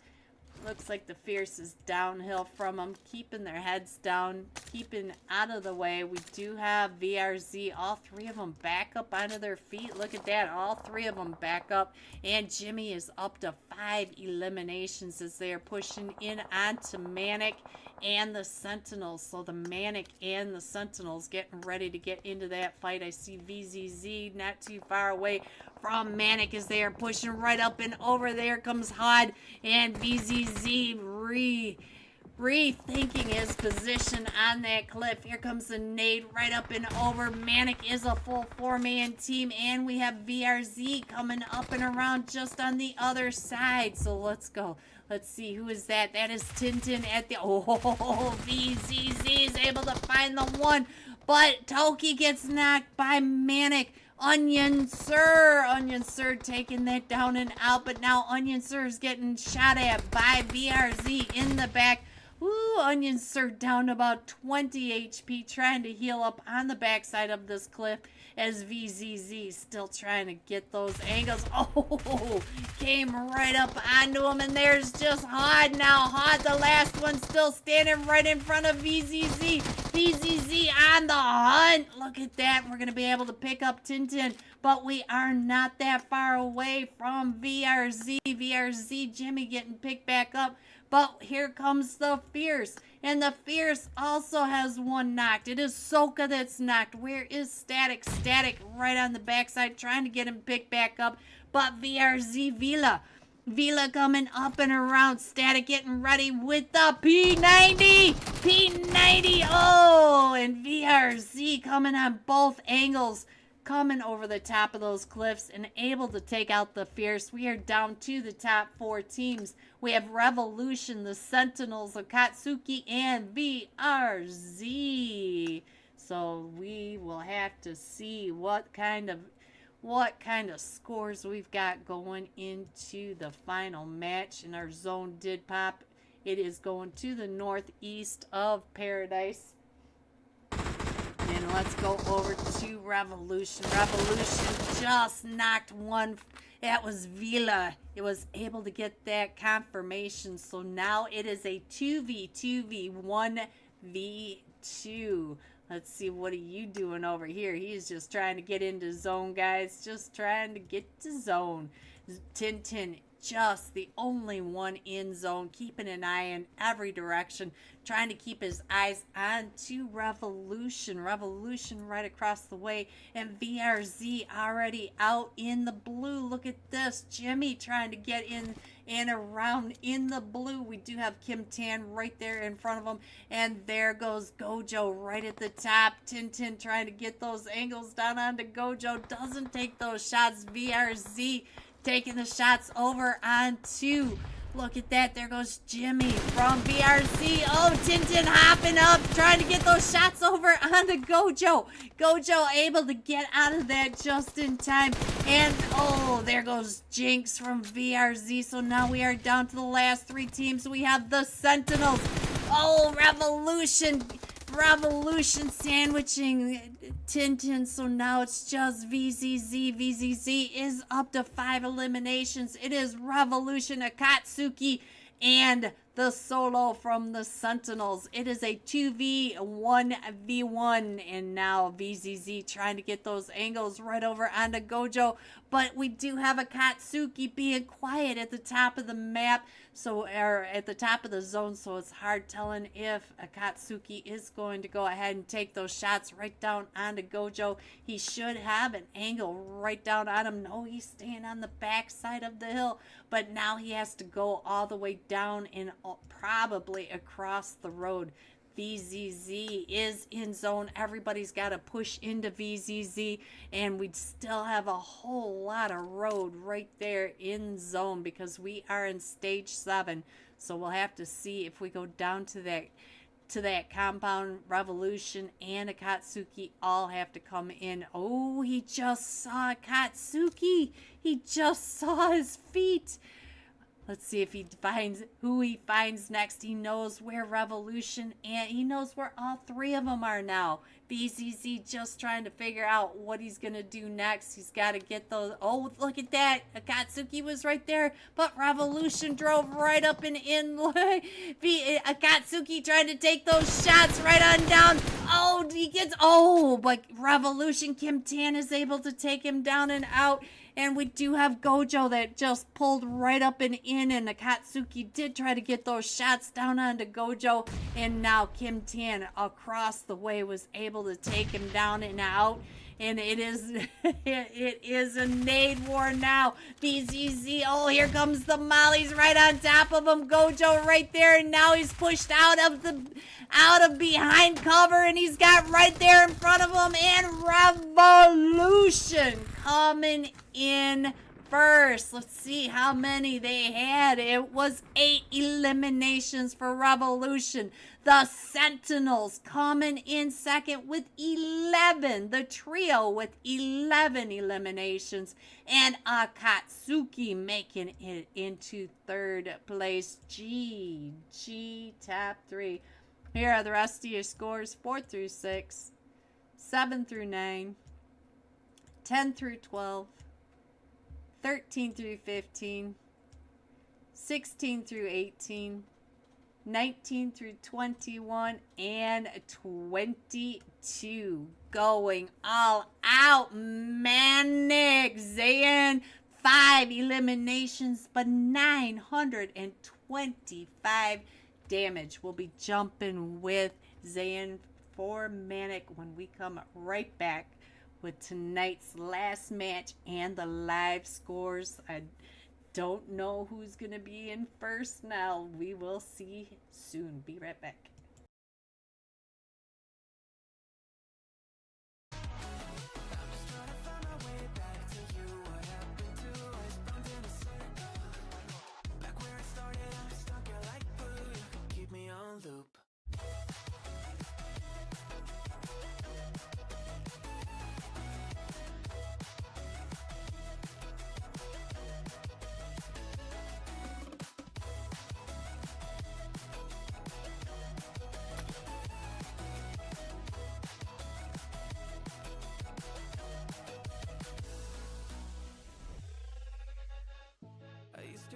Looks like the Fierce is downhill from them, keeping their heads down, keeping out of the way. We do have VRZ, all 3 of them back up onto their feet. Look at that, all 3 of them back up. And Jimmy is up to 5 eliminations as they are pushing in onto Manic and the Sentinels. So the Manic and the Sentinels getting ready to get into that fight. I see VZZ not too far away from Manic as they are pushing right up and over. There comes Hod, and VZZ rethinking his position on that cliff. Here comes the nade right up and over. Manic is a full 4-man team, and we have VRZ coming up and around just on the other side. So let's go. Let's see, who is that? That is Tintin at the... Oh, VZZ is able to find the one, but Toki gets knocked by Manic. Onion Sir taking that down and out, but now Onion Sir is getting shot at by VRZ in the back. Ooh, Onion Sir down to about 20 HP, trying to heal up on the backside of this cliff as VZZ still trying to get those angles. Oh, came right up onto him, and there's just Hod now. Hod, the last one, still standing right in front of VZZ. VZZ on the hunt. Look at that. We're going to be able to pick up Tintin, but we are not that far away from VRZ. VRZ, Jimmy getting picked back up. But here comes the Fierce, and the Fierce also has one knocked. It is Soka that's knocked. Where is Static? Static right on the backside, trying to get him picked back up. But VRZ Vila Vila coming up and around. Static getting ready with the P90. P90. Oh, and VRZ coming on both angles. Coming over the top of those cliffs and able to take out the Fierce. We are down to the top 4 teams. We have Revolution, the Sentinels, Akatsuki, and VRZ. So we will have to see what kind of scores we've got going into the final match. And our zone did pop. It is going to the northeast of Paradise. And let's go over to Revolution. Revolution just knocked one. That was Vila. It was able to get that confirmation. So now it is a 2v2v1v2. Let's see, what are you doing over here? He's just trying to get into zone, guys. Just trying to get to zone. Tintin, just the only one in zone, keeping an eye in every direction, trying to keep his eyes on to Revolution. Revolution right across the way, and VRZ already out in the blue. Look at this. Jimmy trying to get in and around in the blue. We do have Kim Tan right there in front of him, and there goes Gojo right at the top. Tintin trying to get those angles down onto Gojo. Doesn't take those shots. VRZ taking the shots over onto, look at that, there goes Jimmy from VRZ. Oh, Tintin hopping up, trying to get those shots over onto Gojo. Gojo able to get out of that just in time. And, oh, there goes Jinx from VRZ. So now we are down to the last 3 teams. We have the Sentinels. Oh, Revolution sandwiching Tintin, so now it's just VZZ. VZZ is up to 5 eliminations. It is Revolution, Akatsuki, and the solo from the Sentinels. It is a 2v1v1, and now VZZ trying to get those angles right over onto Gojo, but we do have Akatsuki being quiet at the top of the map, so or at the top of the zone, so it's hard telling if Akatsuki is going to go ahead and take those shots right down onto Gojo. He should have an angle right down on him. No, he's staying on the back side of the hill, but now he has to go all the way down and probably across the road. VZZ is in zone. Everybody's got to push into VZZ, and we'd still have a whole lot of road right there in zone because we are in stage 7. So we'll have to see if we go down to that compound. Revolution and Akatsuki all have to come in. Oh, he just saw Akatsuki. He just saw his feet. Let's see if he finds who he finds next. He knows where Revolution and he knows where all 3 of them are now. BZZ just trying to figure out what he's going to do next. He's got to get those. Oh, look at that. Akatsuki was right there, but Revolution drove right up and in. Akatsuki trying to take those shots right on down. Oh, he gets. Oh, but Revolution, Kim Tan is able to take him down and out. And we do have Gojo that just pulled right up and in, and Akatsuki did try to get those shots down onto Gojo, and now Kim Tan across the way was able to take him down and out. And it is it is a nade war now. BZZ, oh, here comes the Mollies right on top of him. Gojo right there, and now he's pushed out of behind cover, and he's got right there in front of him, and Revolution coming in first. Let's see how many they had. It was 8 eliminations for Revolution. The Sentinels coming in second with 11. The trio with 11 eliminations. And Akatsuki making it into third place. GG top 3. Here are the rest of your scores. 4 through 6. 7 through 9. 10 through 12. 13 through 15, 16 through 18, 19 through 21, and 22. Going all out. Manic. Zayn, 5 eliminations, but 925 damage. We'll be jumping with Zayn for Manic when we come right back with tonight's last match and the live scores. don't know who's going to be in first now. We will see soon. Be right back.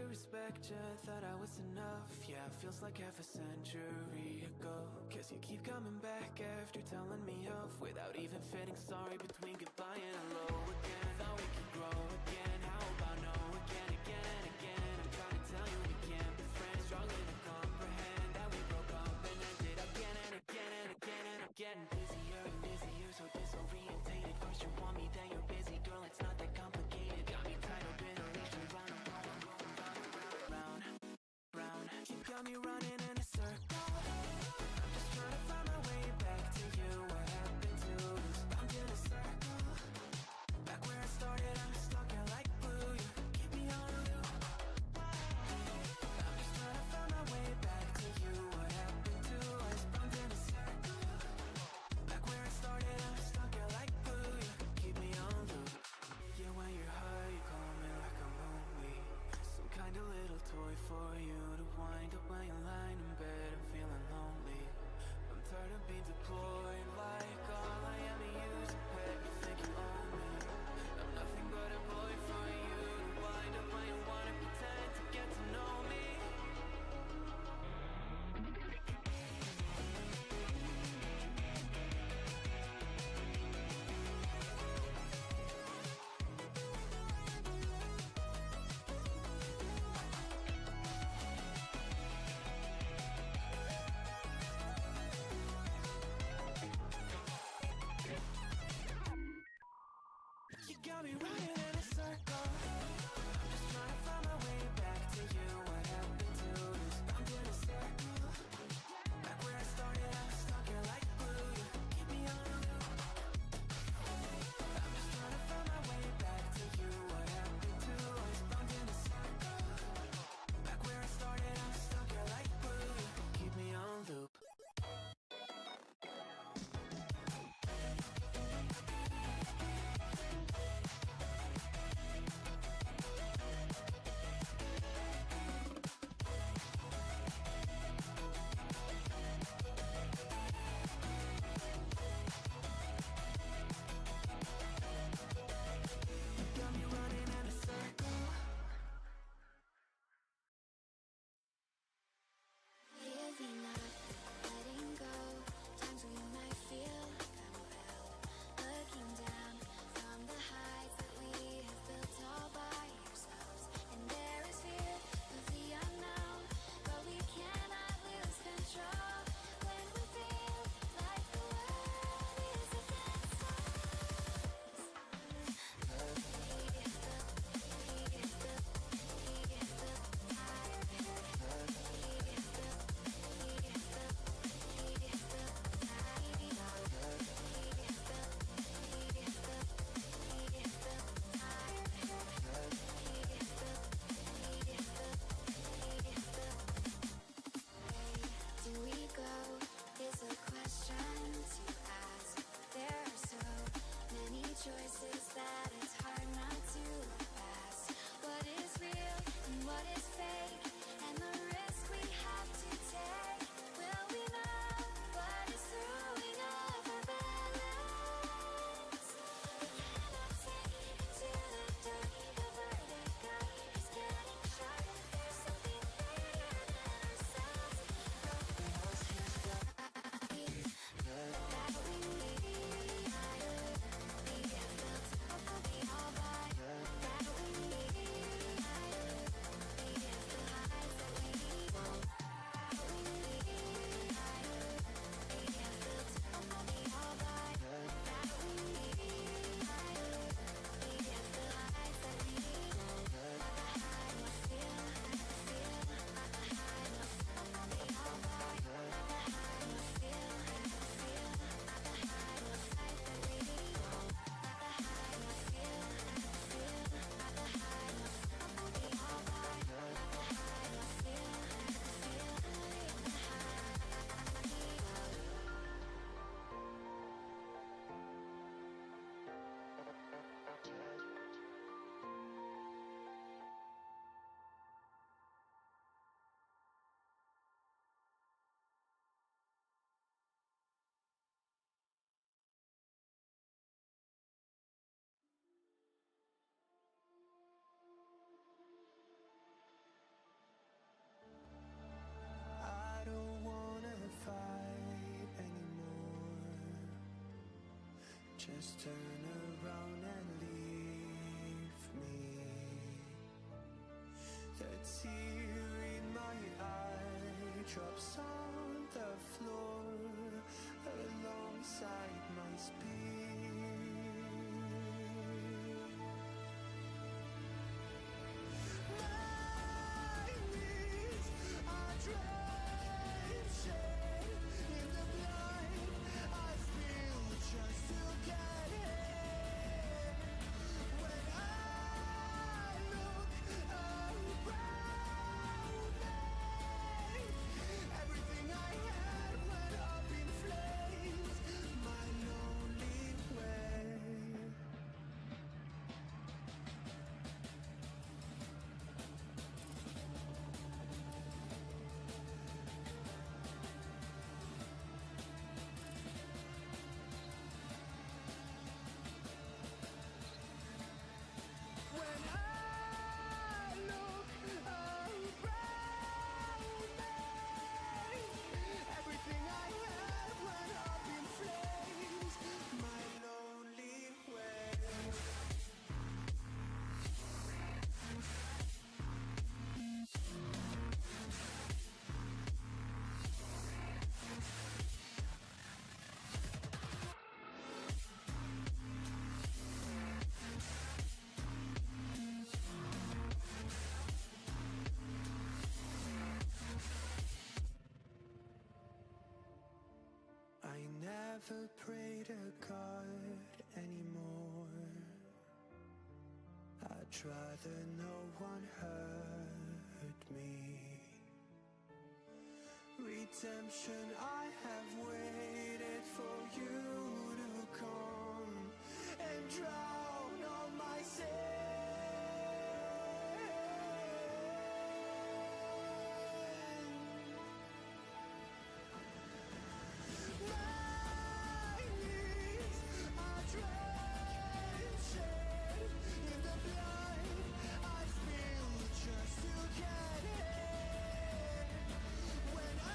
Respect you, thought I was enough. Yeah, feels like half a century ago. Guess you keep coming back after telling me off, without even feeling sorry between goodbye and hello again. Thought we could grow again, how about no again, again and again. I'm trying to tell you we can't be friends, struggling to comprehend that we broke up and ended again and again and again. And I'm getting busier and busier, so disorientated. First you want me, then you're busy, girl, it's not that complicated. Got me tied up in a leash, round and round. Got me running in a circle. I'm just trying to find my way back to you. What happened to us? Round in a circle. Back where I started, I'm stuck here like glue. You keep me on a loop. I'm just trying to find my way back to you. What happened to us? Round in a circle. Back where I started, I'm stuck here like glue. You keep me on loop. Yeah, when you're high, you call me like a movie. Some kind of little toy for you to wind up when you're lying in bed and feeling lonely. I'm tired of being deployed like all I am to use a pet. You think you own me? I'm nothing but a boy for you to wind up when you wanna pretend to get to know me. You got me running in a circle. I'm just trying to find my way back to you. What happened to us? I'm in a circle. Back where I started, I'm stuck here like glue. You keep me on a loop. I'm just trying to find my way back to you. What happened to us? I'm in a circle. Back where I started, I'm stuck here like glue. You keep me on loop. Got me running in a circle. Giving up, letting go. Times when you might feel like I'm bound. Looking down from the heights that we have built all by ourselves. And there is fear of the unknown, but we cannot lose control. When we feel like the world is against us. Do we go is a question to ask. There are so many choices that it's hard not to pass. What is real and what is fake, and the risk we have to take. Will we know what is throwing off our balance? We cannot sink into the dark. The vertigo is getting sharp. There's something greater than ourselves. That we need. Just turn around and leave me. The tear in my eye drops on the floor alongside my speed. My knees are drenching in the blind. I feel just to get in. When I look around me, everything I had went up in flames. My lonely way. When I look around me, everything I had went up in flames. My lonely way. I never pray to God anymore. I'd rather no one hurt me. Redemption, I have waited for you to come and drown all my sin. My knees are drenching in the blind. I feel just to get in. When I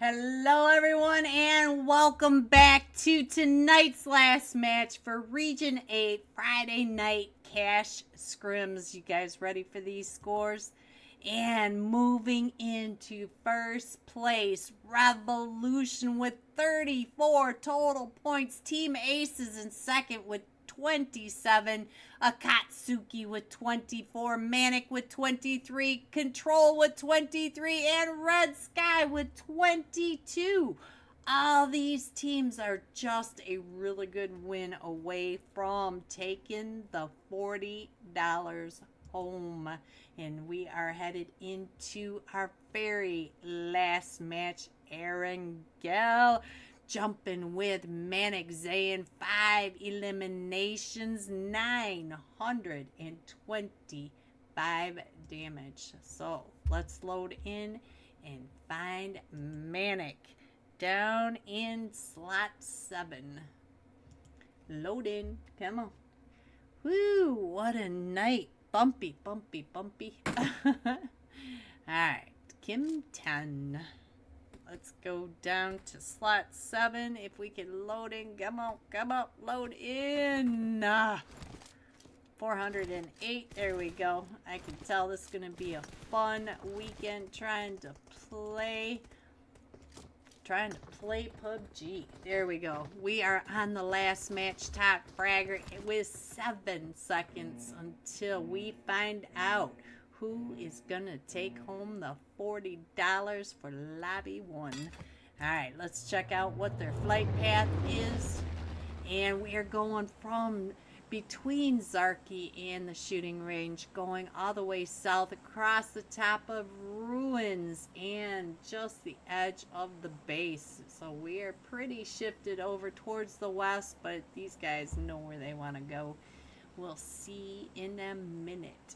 Hello, everyone, and welcome back to tonight's last match for Region 8 Friday Night Cash Scrims. You guys ready for these scores? And moving into first place, Revolution with 34 total points. Team Aces in second with 27, Akatsuki with 24, Manic with 23, Control with 23, and Red Sky with 22. All these teams are just a really good win away from taking the $40 home. And we are headed into our very last match. Erangel jumping with Manic Zayn, 5 eliminations, 925 damage. So let's load in and find Manic down in slot 7. Load in, come on. Woo, what a night. Bumpy. Alright, Kim 10. Let's go down to slot 7. If we can load in, come on, load in. 408, there we go. I can tell this is going to be a fun weekend trying to play PUBG. There we go. We are on the last match, top fragger, with 7 seconds until we find out who is gonna take home the $40 for lobby 1. Alright, let's check out what their flight path is. And we are going from between Zarki and the shooting range, going all the way south across the top of ruins and just the edge of the base. So we are pretty shifted over towards the west, but these guys know where they want to go. We'll see in a minute.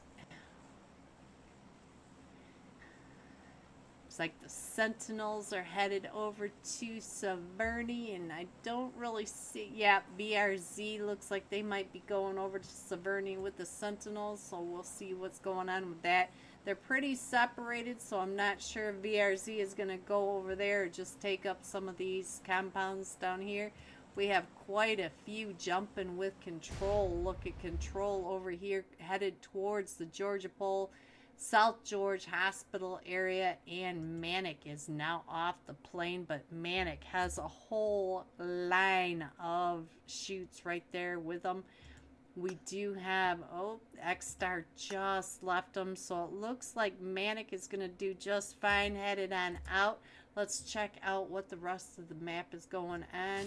Like the Sentinels are headed over to Severny, and I don't really see, yeah, VRZ looks like they might be going over to Severny with the Sentinels, so we'll see what's going on with that. They're pretty separated, so I'm not sure if VRZ is going to go over there or just take up some of these compounds down here. We have quite a few jumping with Control. Look at Control over here headed towards the Georgia Pole, South George Hospital area, and Manic is now off the plane, but Manic has a whole line of shoots right there with them. We do have, oh, X-Star just left them, so it looks like Manic is going to do just fine headed on out. Let's check out what the rest of the map is going on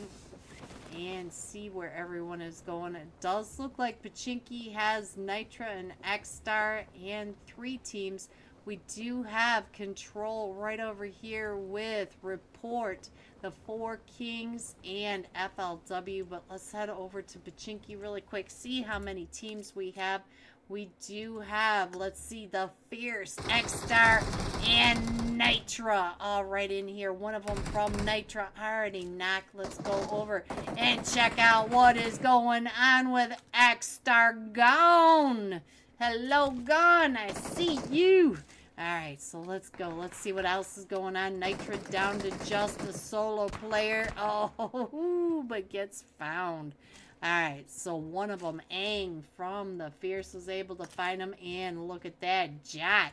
and see where everyone is going. It does look like Pachinki has Nitra and X-Star and 3 teams. We do have Control right over here with Report, the 4 Kings, and FLW. But let's head over to Pachinki really quick, see how many teams we have. We do have, let's see, the Fierce, X-Star, and Nitra all right in here. One of them from Nitra already knocked. Let's go over and check out what is going on with X-Star. Gone. Hello, Gone. I see you. All right, so let's go. Let's see what else is going on. Nitra down to just a solo player. Oh, but gets found. Alright, so one of them, Aang from the Fierce, was able to find him. And look at that, Jot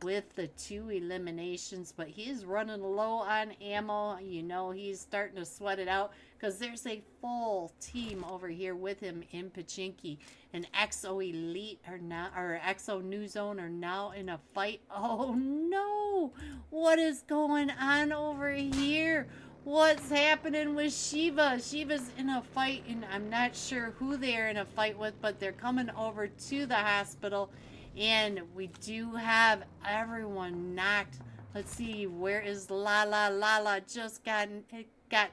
with the 2 eliminations. But he's running low on ammo. You know, he's starting to sweat it out because there's a full team over here with him in Pachinki. And XO Elite are now, or XO New Zone are now in a fight. Oh no! What is going on over here? What's happening with Shiva? Shiva's in a fight, and I'm not sure who they're in a fight with, but they're coming over to the hospital, and we do have everyone knocked. Let's see, where is Lala? Lala just got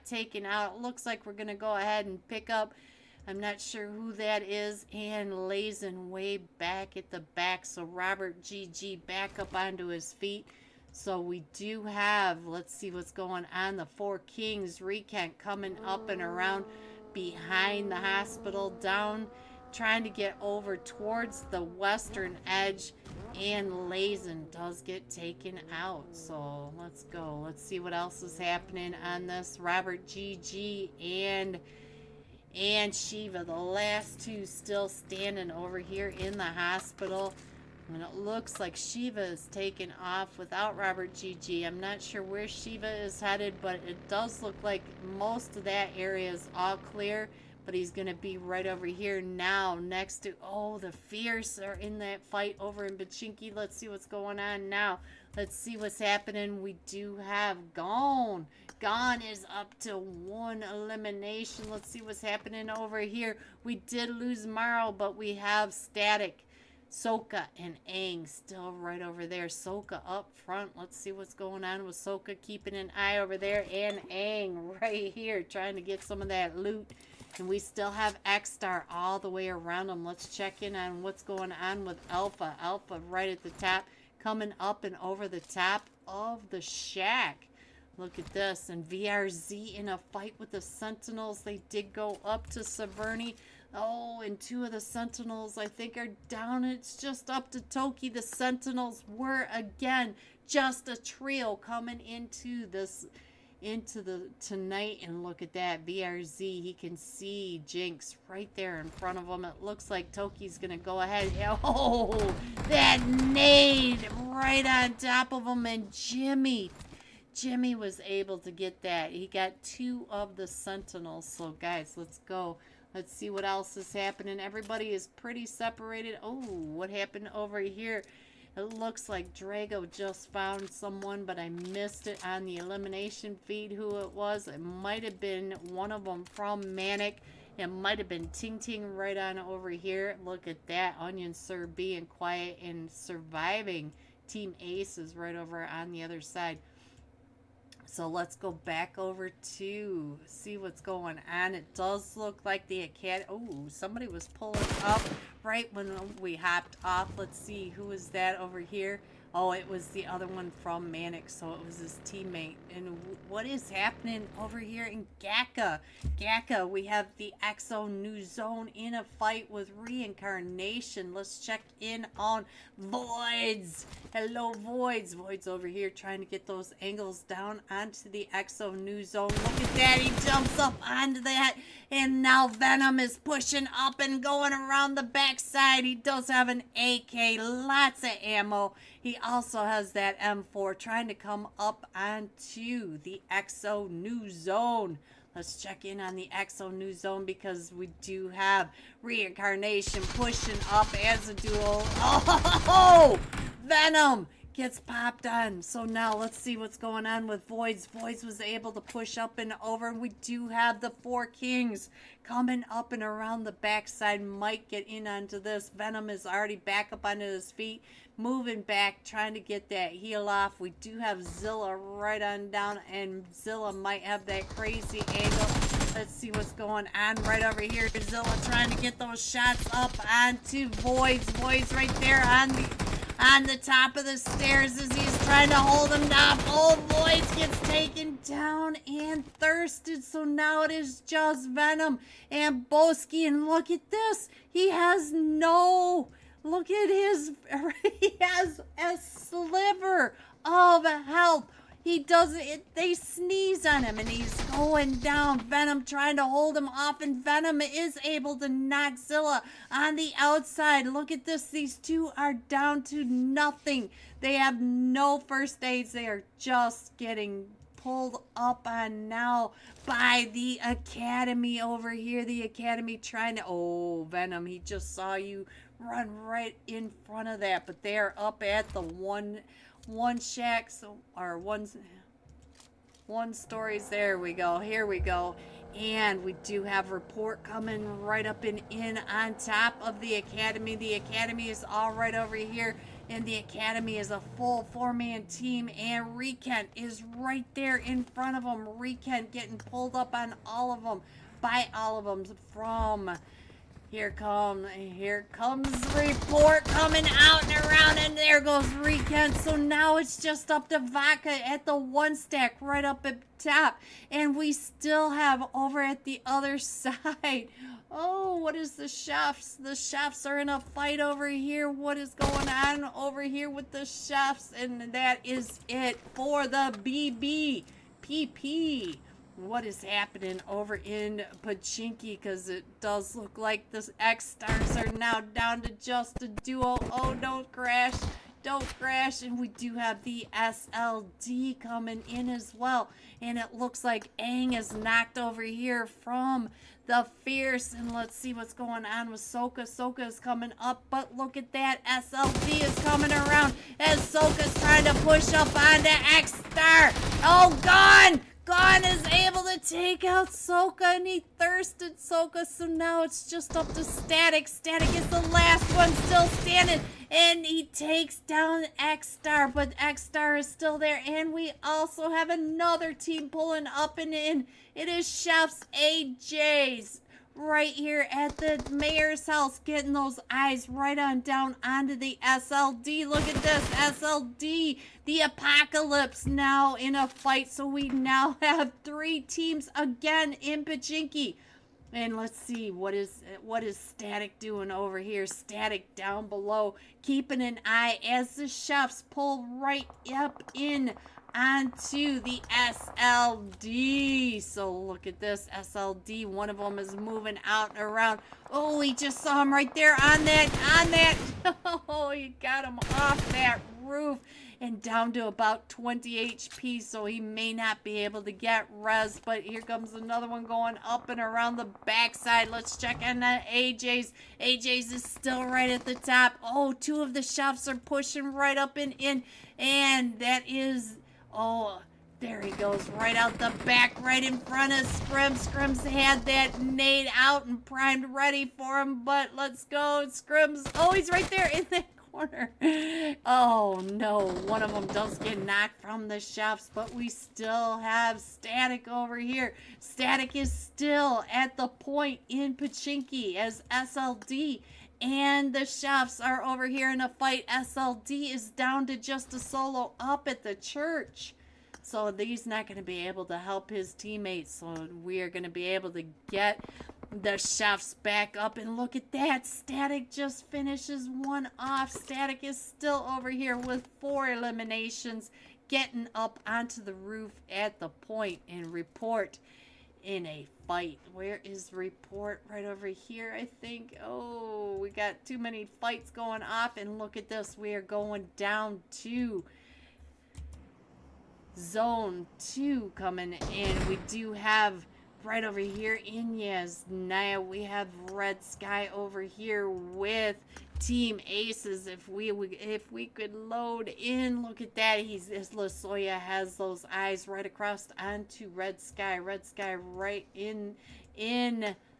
taken out. It looks like we're going to go ahead and pick up, I'm not sure who that is, and Lazen way back at the back, so Robert GG back up onto his feet. So we do have, let's see what's going on, the 4 Kings, Recant coming up and around behind the hospital, down trying to get over towards the western edge, and Lazen does get taken out. So let's go. Let's see what else is happening on this. Robert GG and Shiva, the last two still standing over here in the hospital. And it looks like Shiva is taken off without Robert GG. I'm not sure where Shiva is headed, but it does look like most of that area is all clear. But he's going to be right over here now next to... Oh, the Fierce are in that fight over in Pachinki. Let's see what's going on now. Let's see what's happening. We do have Gone. Gone is up to 1 elimination. Let's see what's happening over here. We did lose Morrow, but we have Static. Soka and Aang still right over there. Soka up front. Let's see what's going on with Soka, keeping an eye over there. And Aang right here trying to get some of that loot. And we still have X-Star all the way around them. Let's check in on what's going on with Alpha. Alpha right at the top, coming up and over the top of the shack. Look at this. And VRZ in a fight with the Sentinels. They did go up to Severny. Oh, and 2 of the Sentinels, I think, are down. It's just up to Toki. The Sentinels were, again, just a trio coming into the tonight. And look at that. VRZ, he can see Jinx right there in front of him. It looks like Toki's going to go ahead. Oh, that nade right on top of him. And Jimmy was able to get that. He got 2 of the Sentinels. So, guys, let's go. Let's see what else is happening. Everybody is pretty separated. Oh, what happened over here? It looks like Drago just found someone, but I missed it on the elimination feed who it was. It might have been one of them from Manic. It might have been Ting Ting right on over here. Look at that. Onion Sir being quiet and surviving. Team Ace is right over on the other side. So let's go back over to see what's going on. It does look like the Academy. Oh, somebody was pulling up right when we hopped off. Let's see, who is that over here? Oh, it was the other one from Manic, so it was his teammate. And what is happening over here in Gakka? Gakka, we have the Exo New Zone in a fight with Reincarnation. Let's check in on Voids. Hello, Voids. Voids over here trying to get those angles down onto the Exo New Zone. Look at that. He jumps up onto that. And now Venom is pushing up and going around the backside. He does have an AK, lots of ammo. He also has that M4 trying to come up onto the Exo New Zone. Let's check in on the Exo New Zone because we do have Reincarnation pushing up as a duo. Oh, Venom gets popped on. So now let's see what's going on with Voids. Voids was able to push up and over. We do have the 4 Kings coming up and around the backside. Might get in onto this. Venom is already back up onto his feet, moving back, trying to get that heal off. We do have Zilla right on down, and Zilla might have that crazy angle. Let's see what's going on right over here. Zilla trying to get those shots up onto Voids. Voids right there on the top of the stairs as he's trying to hold him down. Oh, Voids gets taken down and thirsted. So now it is just Venom and Boski. And look at this. He has no... Look at his... He has a sliver of health. He doesn't... They sneeze on him and he's going down. Venom trying to hold him off, and Venom is able to knock Zilla on the outside. Look at this. These 2 are down to nothing. They have no first aids. They are just getting pulled up on now by the Academy over here. The Academy trying to... Oh, Venom, he just saw you run right in front of that. But they are up at the one shack, so, or one stories. There we go. Here we go. And we do have report coming right up and in on top of the Academy. The Academy is all right over here. And the Academy is a full 4-man team. And Rekent is right there in front of them. Rekent getting pulled up on all of them. By all of them Here comes Report coming out and around, and there goes Regen. So now it's just up to Vodka at the 1 stack right up at top. And we still have over at the other side. Oh, what is the chefs? The chefs are in a fight over here. What is going on over here with the chefs? And that is it for the BBPP. What is happening over in Pachinki? Because it does look like the X-Stars are now down to just a duo. Oh, don't crash. Don't crash. And we do have the SLD coming in as well. And it looks like Aang is knocked over here from the Fierce. And let's see what's going on with Sokka. Sokka is coming up. But look at that. SLD is coming around as Sokka's trying to push up onto X-Star. Oh, gone! Gon is able to take out Sokka, and he thirsted Sokka, so now it's just up to Static. Static is the last one still standing, and he takes down X-Star, but X-Star is still there, and we also have another team pulling up and in. It is Chef's AJ's right here at the mayor's house, getting those eyes right on down onto the SLD. Look at this, SLD, the Apocalypse now in a fight. So we now have 3 teams again in Pachinki. And let's see, what is Static doing over here? Static down below, keeping an eye as the chefs pull right up in onto the SLD. So look at this SLD. One of them is moving out and around. Oh, he just saw him right there on that. Oh, he got him off that roof and down to about 20 HP. So he may not be able to get res. But here comes another one going up and around the backside. Let's check on the AJ's. AJ's is still right at the top. Oh, 2 of the chefs are pushing right up and in. And that is... Oh, there he goes, right out the back, right in front of Scrim. Scrim's had that nade out and primed ready for him, but let's go. Scrim's, oh, he's right there in that corner. Oh, no, one of them does get knocked from the chefs, but we still have Static over here. Static is still at the point in Pachinki as SLD and the chefs are over here in a fight. SLD is down to just a solo up at the church. So he's not going to be able to help his teammates. So we are going to be able to get the chefs back up. And look at that. Static just finishes one off. Static is still over here with 4 eliminations, getting up onto the roof at the point and Report in a fight. Where is Report? Right over here, I think. Oh, we got too many fights going off. And look at this. We are going down to Zone 2 coming in. We do have right over here Inyas. Now we have Red Sky over here with Team Aces. If we could load in, look at that. Lasoya has those eyes right across onto Red Sky. Red Sky right in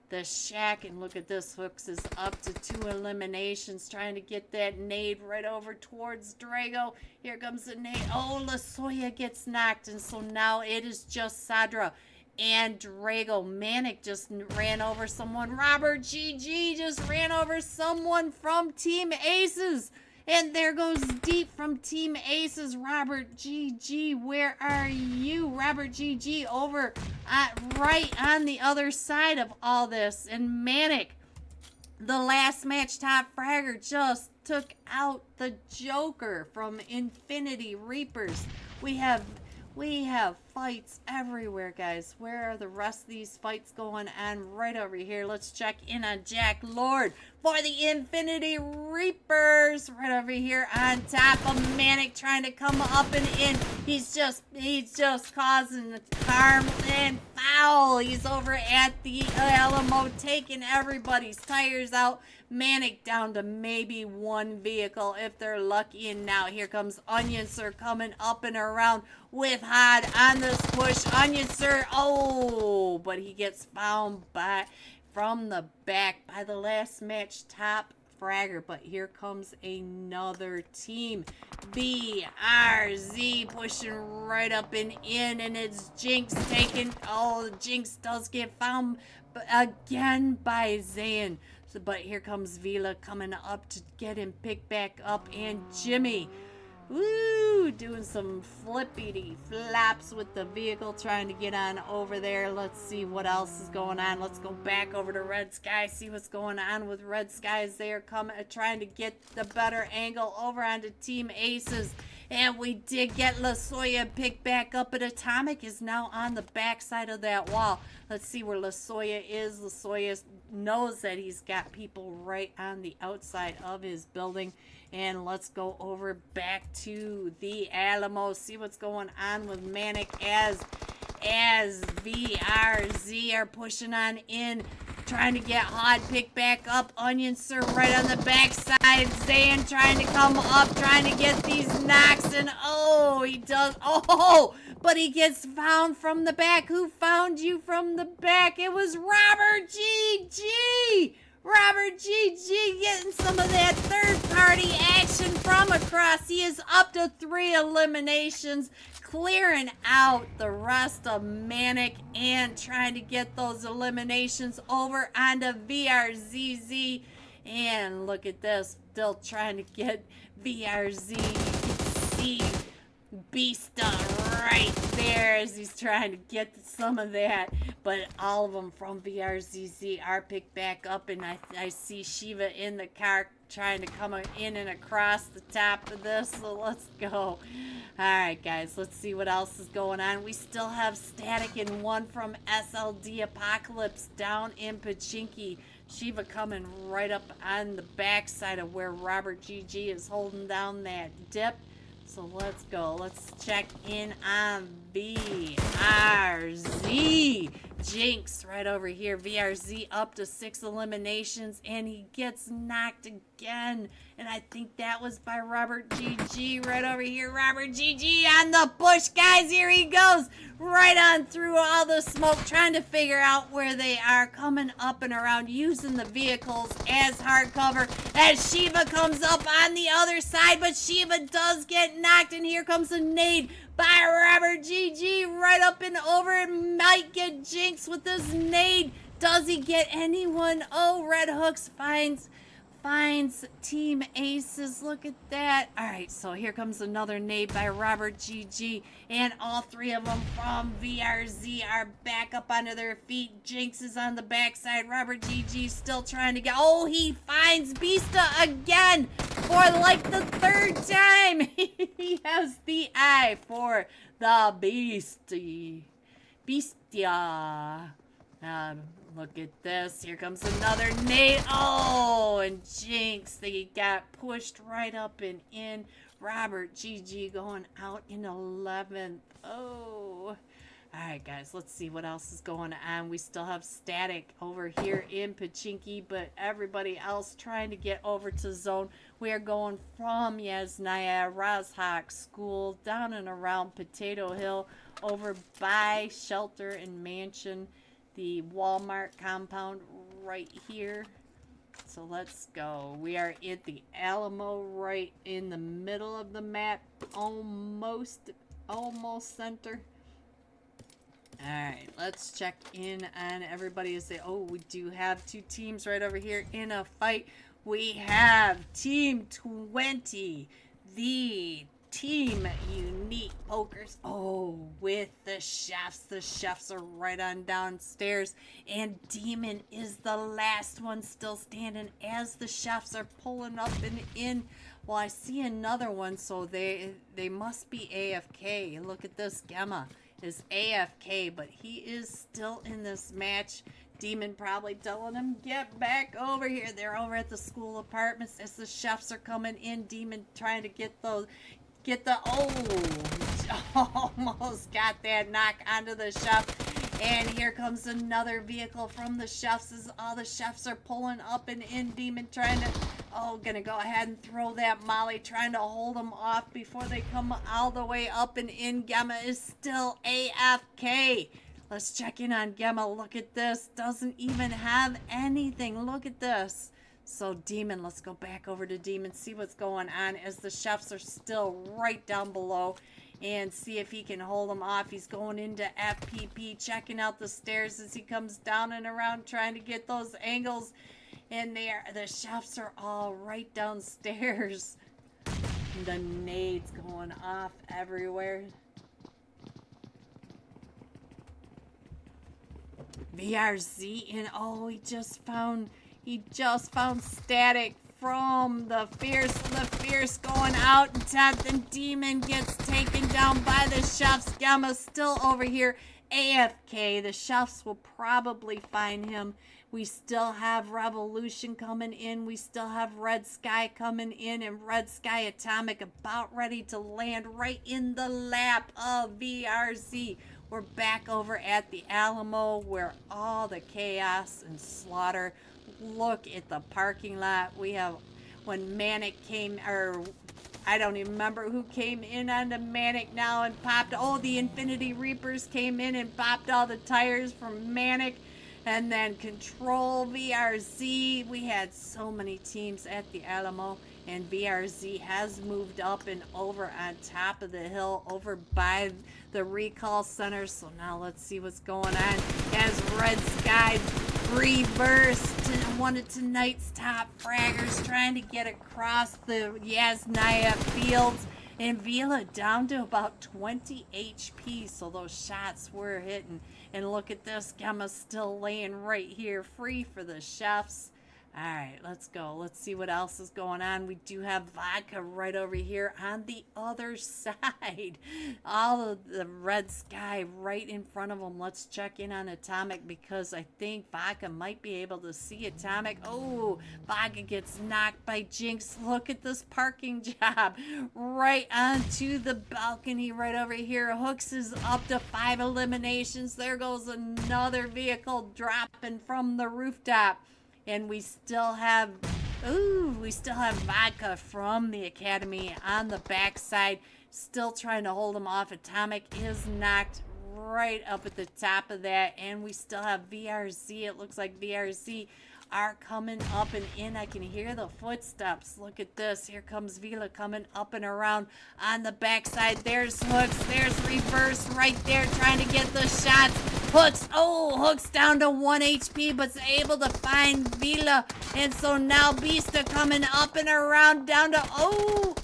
the shack, and look at this. Hooks is up to 2 eliminations, trying to get that nade right over towards Drago. Here comes the nade. Oh, Lasoya gets knocked, and so now it is just Sadra and Drago. Manic just ran over someone. Robert GG just ran over someone from Team Aces. And there goes Deep from Team Aces. Robert GG, where are you? Robert GG over right on the other side of all this. And Manic, the last match top fragger, just took out the Joker from Infinity Reapers. We have fights everywhere, guys. Where are the rest of these fights going on? Right over here. Let's check in on Jack Lord for the Infinity Reapers. Right over here on top of Manic, trying to come up and in. He's just causing harm and foul. He's over at the Alamo, taking everybody's tires out. Manic down to maybe 1 vehicle if they're lucky. And now here comes Onion Sir coming up and around with Hod on this push. Onion Sir, oh, but he gets found from the back by the last match top fragger. But here comes another team. BRZ pushing right up and in, and it's Jinx taking, oh, Jinx does get found again by Zayn. So, but here comes Vila coming up to get him picked back up, and Jimmy, woo, doing some flippity flaps with the vehicle, trying to get on over there. Let's see what else is going on. Let's go back over to Red Sky, see what's going on with Red Skies. They are coming, trying to get the better angle over onto Team Aces. And we did get LaSoya picked back up, but Atomic is now on the backside of that wall. Let's see where LaSoya is. LaSoya knows that he's got people right on the outside of his building. And let's go over back to the Alamo, see what's going on with Manic as VRZ are pushing on in, trying to get Hod picked back up. Onion Sir right on the backside. Zayn trying to come up, trying to get these knocks, and oh, he does. Oh, but he gets found from the back. Who found you from the back? It was Robert GG. Robert GG getting some of that third-party action from across. He is up to 3 eliminations, clearing out the rest of Manic and trying to get those eliminations over onto VRZZ. And look at this, still trying to get VRZ. You can see Beasta right there as he's trying to get some of that, but all of them from VRZZ are picked back up, and I see Shiva in the car trying to come in and across the top of this, so let's go. Alright guys, let's see what else is going on. We still have Static and one from SLD Apocalypse down in Pachinki. Shiva coming right up on the backside of where Robert GG is holding down that dip. So let's go. Let's check in on VRZ. Jinx right over here. VRZ up to 6 eliminations, and he gets knocked again. And I think that was by Robert GG right over here. Robert GG on the push, guys. Here he goes. Right on through all the smoke, trying to figure out where they are, coming up and around, using the vehicles as hard cover as Shiva comes up on the other side, but Shiva does get knocked, and here comes a nade by Robert GG right up and over, and might get Jinx with this nade. Does he get anyone? Oh, Red Hooks finds Team Aces. Look at that. All right, so here comes another nade by Robert GG, and all 3 of them from VRZ are back up onto their feet. Jinx is on the backside. Robert GG still trying to get. Oh, he finds Beasta again for like the 3rd time. He has the eye for the Beastia. Look at this. Here comes another nade. Oh, and Jinx, they got pushed right up and in. Robert GG going out in 11th. Oh. Alright, guys, let's see what else is going on. We still have Static over here in Pachinki, but everybody else trying to get over to Zone. We are going from Yasnaya Rozhok School down and around Potato Hill over by Shelter and Mansion. The Walmart compound right here. So let's go. We are at the Alamo right in the middle of the map, almost center. Alright, let's check in on everybody as they, oh, we do have 2 teams right over here in a fight. We have Team 20, the Team Unique Pokers. Oh, with the chefs. The chefs are right on downstairs. And Demon is the last one still standing as the chefs are pulling up and in. Well, I see another one, so they must be AFK. Look at this. Gemma is AFK, but he is still in this match. Demon probably telling him, get back over here. They're over at the school apartments as the chefs are coming in. Demon trying to get the, almost got that knock onto the chef. And here comes another vehicle from the chefs as all the chefs are pulling up and in. Demon trying to, gonna go ahead and throw that Molly, trying to hold them off before they come all the way up and in. Gemma is still AFK. Let's check in on Gemma. Look at this. Doesn't even have anything. Look at this. So Demon, let's go back over to Demon, see what's going on as the chefs are still right down below, and see if he can hold them off. He's going into FPP, checking out the stairs as he comes down and around, trying to get those angles. And the chefs are all right downstairs. The nades going off everywhere. VRZ and oh, he just found static from the fierce going out in 10th, and Demon gets taken down by the chefs. Gamma still over here AFK. The chefs will probably find him. We still have Revolution coming in. We still have Red Sky coming in, and Red Sky Atomic about ready to land right in the lap of VRZ. We're back over at the Alamo where all the chaos and slaughter. Look at the parking lot. We have when Manic came, or I don't even remember who came in on the Manic now and popped. Oh, the Infinity Reapers came in and popped all the tires from Manic. And then Control, VRZ. We had so many teams at the Alamo. And VRZ has moved up and over on top of the hill over by the recall center. So now let's see what's going on as Red Sky reversed to one of tonight's top fraggers trying to get across the Yasnaya fields. And Vila down to about 20 HP. So those shots were hitting. And look at this. Gemma's still laying right here free for the chefs. All right, let's go. Let's see what else is going on. We do have Vodka right over here on the other side. All of the Red Sky right in front of them. Let's check in on Atomic because I think Vodka might be able to see Atomic. Oh, Vodka gets knocked by Jinx. Look at this parking job right onto the balcony right over here. Hooks is up to 5 eliminations. There goes another vehicle dropping from the rooftop. And we still have Vodka from the Academy on the backside, still trying to hold him off. Atomic is knocked right up at the top of that, and we still have VRZ. It looks like VRZ are coming up and in. I can hear the footsteps. Look at this. Here comes Vila coming up and around on the backside. There's Hooks. There's Reverse right there trying to get the shots. Hooks. Oh, Hooks down to 1 HP, but's able to find Vila. And so now Beasta coming up and around down to, oh,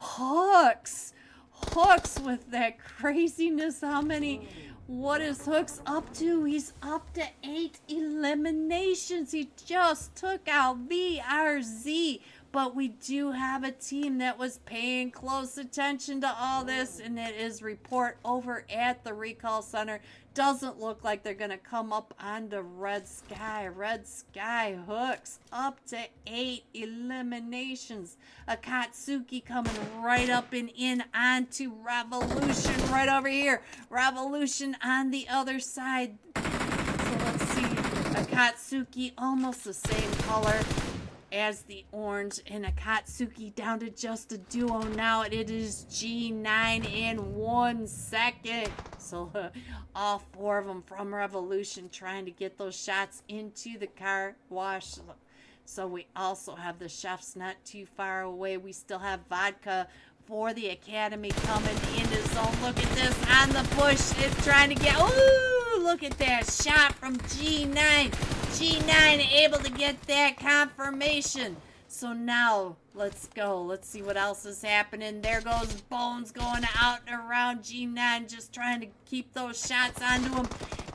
Hooks. Hooks with that craziness. How many? What is Hooks up to? He's up to 8 eliminations. He just took out VRZ. But we do have a team that was paying close attention to all this, and it is report over at the recall center. Doesn't look like they're going to come up onto Red Sky. Red Sky Hooks up to 8 eliminations. Akatsuki coming right up and in onto Revolution right over here. Revolution on the other side. So let's see. Akatsuki almost the same color as the orange, and Akatsuki down to just a duo now. It is G9 in 1 second. So all 4 of them from Revolution trying to get those shots into the car wash. So we also have the chefs not too far away. We still have Vodka for the Academy coming into zone. Look at this on the push. It's trying to get, ooh, look at that shot from G9. G9 able to get that confirmation. So now let's go. Let's see what else is happening. There goes Bones going out and around G9, just trying to keep those shots onto him.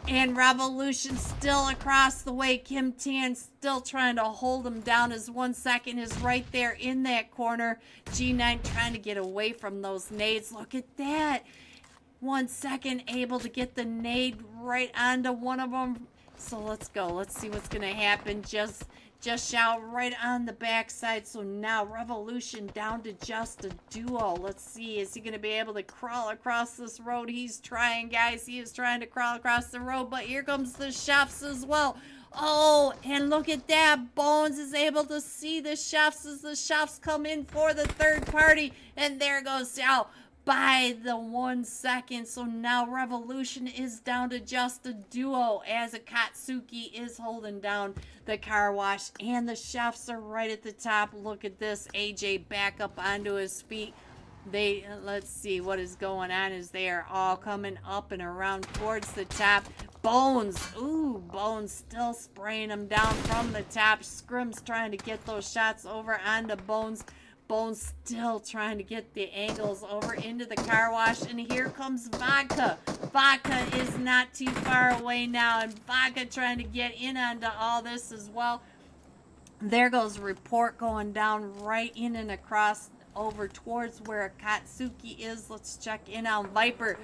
And Revolution still across the way. Kim Tan still trying to hold him down as 1 second is right there in that corner. G9 trying to get away from those nades. Look at that. 1 second able to get the nade right onto one of them. So let's go. Let's see what's going to happen. Just shout right on the backside. So now Revolution down to just a duo. Let's see. Is he going to be able to crawl across this road? He's trying, guys. He is trying to crawl across the road. But here comes the chefs as well. Oh, and look at that. Bones is able to see the chefs as the chefs come in for the third party. And there goes Xiao by the 1 second. So now Revolution is down to just a duo as Akatsuki is holding down the car wash, and the chefs are right at the top. Look at this. AJ back up onto his feet. Let's see what is going on as they are all coming up and around towards the top. Bones. Ooh, Bones still spraying them down from the top. Scrim's trying to get those shots over onto Bones. Bones still trying to get the angles over into the car wash. And here comes Vodka. Vodka is not too far away now. And Vodka trying to get in onto all this as well. There goes Report going down right in and across over towards where Akatsuki is. Let's check in on Viper.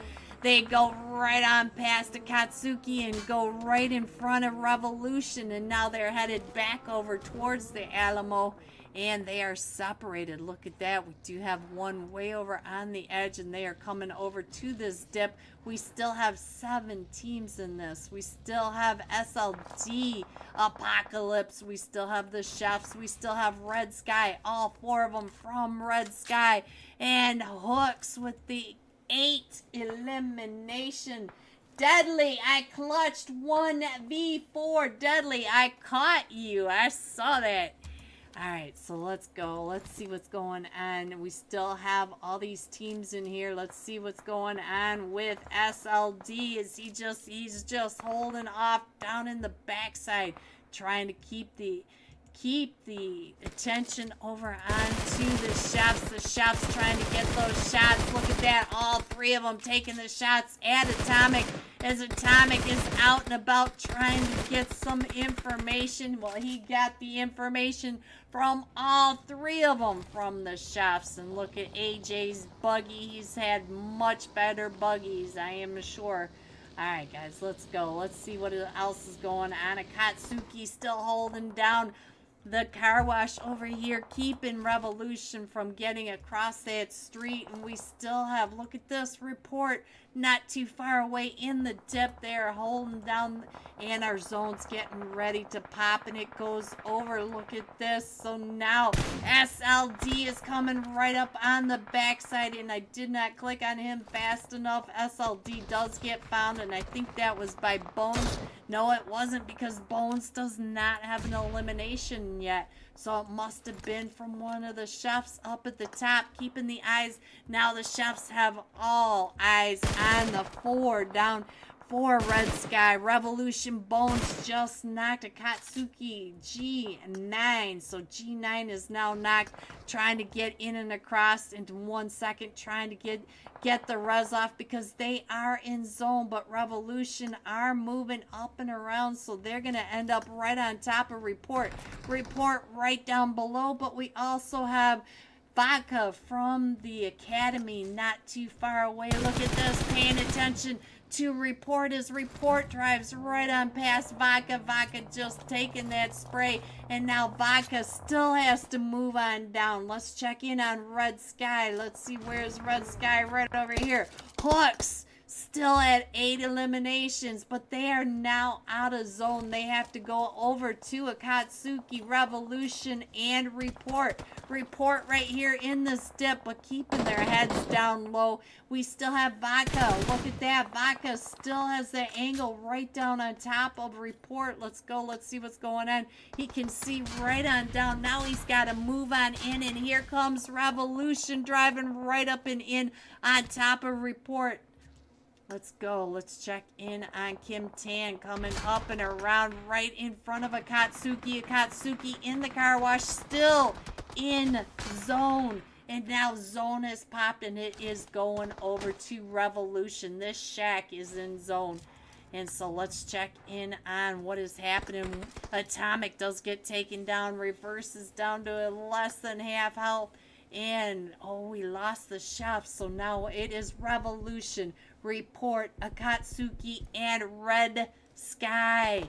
They go right on past Akatsuki and go right in front of Revolution. And now they're headed back over towards the Alamo. And they are separated. Look at that. We do have one way over on the edge, and they are coming over to this dip. We still have 7 teams in this. We still have SLD Apocalypse. We still have the Chefs. We still have Red Sky. All 4 of them from Red Sky. And Hooks with the 8 elimination. Deadly, I clutched 1v4. Deadly, I caught you. I saw that. Alright, so let's go. Let's see what's going on. We still have all these teams in here. Let's see what's going on with SLD. He's just holding off down in the backside, trying to keep the attention over onto the Chefs. The Chefs trying to get those shots. Look at that. All 3 of them taking the shots at Atomic, as Atomic is out and about trying to get some information. Well, he got the information from all 3 of them from the Chefs. And look at AJ's buggy. He's had much better buggies, I am sure. Alright, guys, let's go. Let's see what else is going on. Akatsuki still holding down the car wash over here, keeping Revolution from getting across that street. And we still have, look at this, Report not too far away in the dip. They are holding down, and our zone's getting ready to pop, and it goes over. Look at this. So now SLD is coming right up on the backside, and I did not click on him fast enough. SLD does get found, and I think that was by Bones. No, it wasn't, because Bones does not have an elimination yet. So it must have been from one of the Chefs up at the top, keeping the eyes. Now the Chefs have all eyes on the 4 down for Red Sky. Revolution. Bones just knocked Akatsuki G9. So G9 is now knocked, trying to get in and across into 1 second, trying to get the res off, because they are in zone, but Revolution are moving up and around, so they're going to end up right on top of Report. Report right down below, but we also have Vodka from the Academy not too far away. Look at this, paying attention to Report as Report drives right on past Vodka. Vodka just taking that spray, and now Vodka still has to move on down. Let's check in on Red Sky. Let's see, where's Red Sky? Right over here. Hooks still at 8 eliminations, but they are now out of zone. They have to go over to Akatsuki, Revolution, and Report. Report right here in this dip, but keeping their heads down low. We still have Vodka. Look at that. Vodka still has the angle right down on top of Report. Let's go. Let's see what's going on. He can see right on down. Now he's got to move on in, and here comes Revolution driving right up and in on top of Report. Let's go. Let's check in on Kim Tan, coming up and around right in front of Akatsuki. Akatsuki in the car wash, still in zone. And now zone has popped, and it is going over to Revolution. This shack is in zone. And so let's check in on what is happening. Atomic does get taken down. Reverses down to less than half health. And, oh, we lost the Chef. So now it is Revolution, Report, Akatsuki, and Red Sky.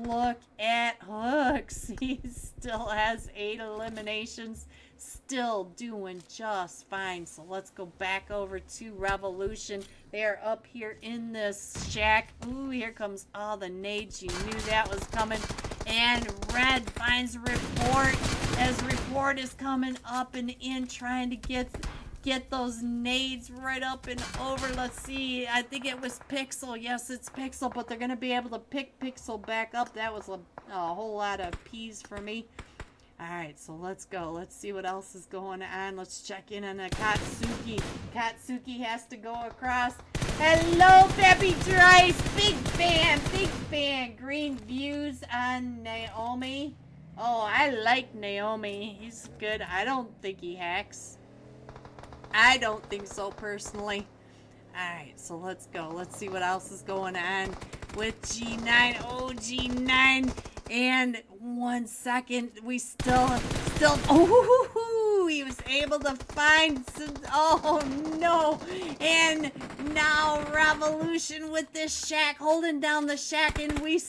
Look at Hooks. He still has 8 eliminations. Still doing just fine. So let's go back over to Revolution. They're up here in this shack. Ooh, here comes all the nades. You knew that was coming. And Red finds Report as Report is coming up and in, trying to get those nades right up and over. Let's see. I think it was Pixel. Yes, it's Pixel, but they're going to be able to pick Pixel back up. That was a whole lot of P's for me. Alright, so let's go. Let's see what else is going on. Let's check in on Akatsuki. Akatsuki has to go across. Hello, Peppy Trice. Big fan, big fan. Green views on Naomi. Oh, I like Naomi. He's good. I don't think he hacks. I don't think so, personally. Alright, so let's go. Let's see what else is going on with G9. Oh, G9. And 1 second. We still. Oh, he was able to find some. Oh, no. And now Revolution with this shack, holding down the shack. And we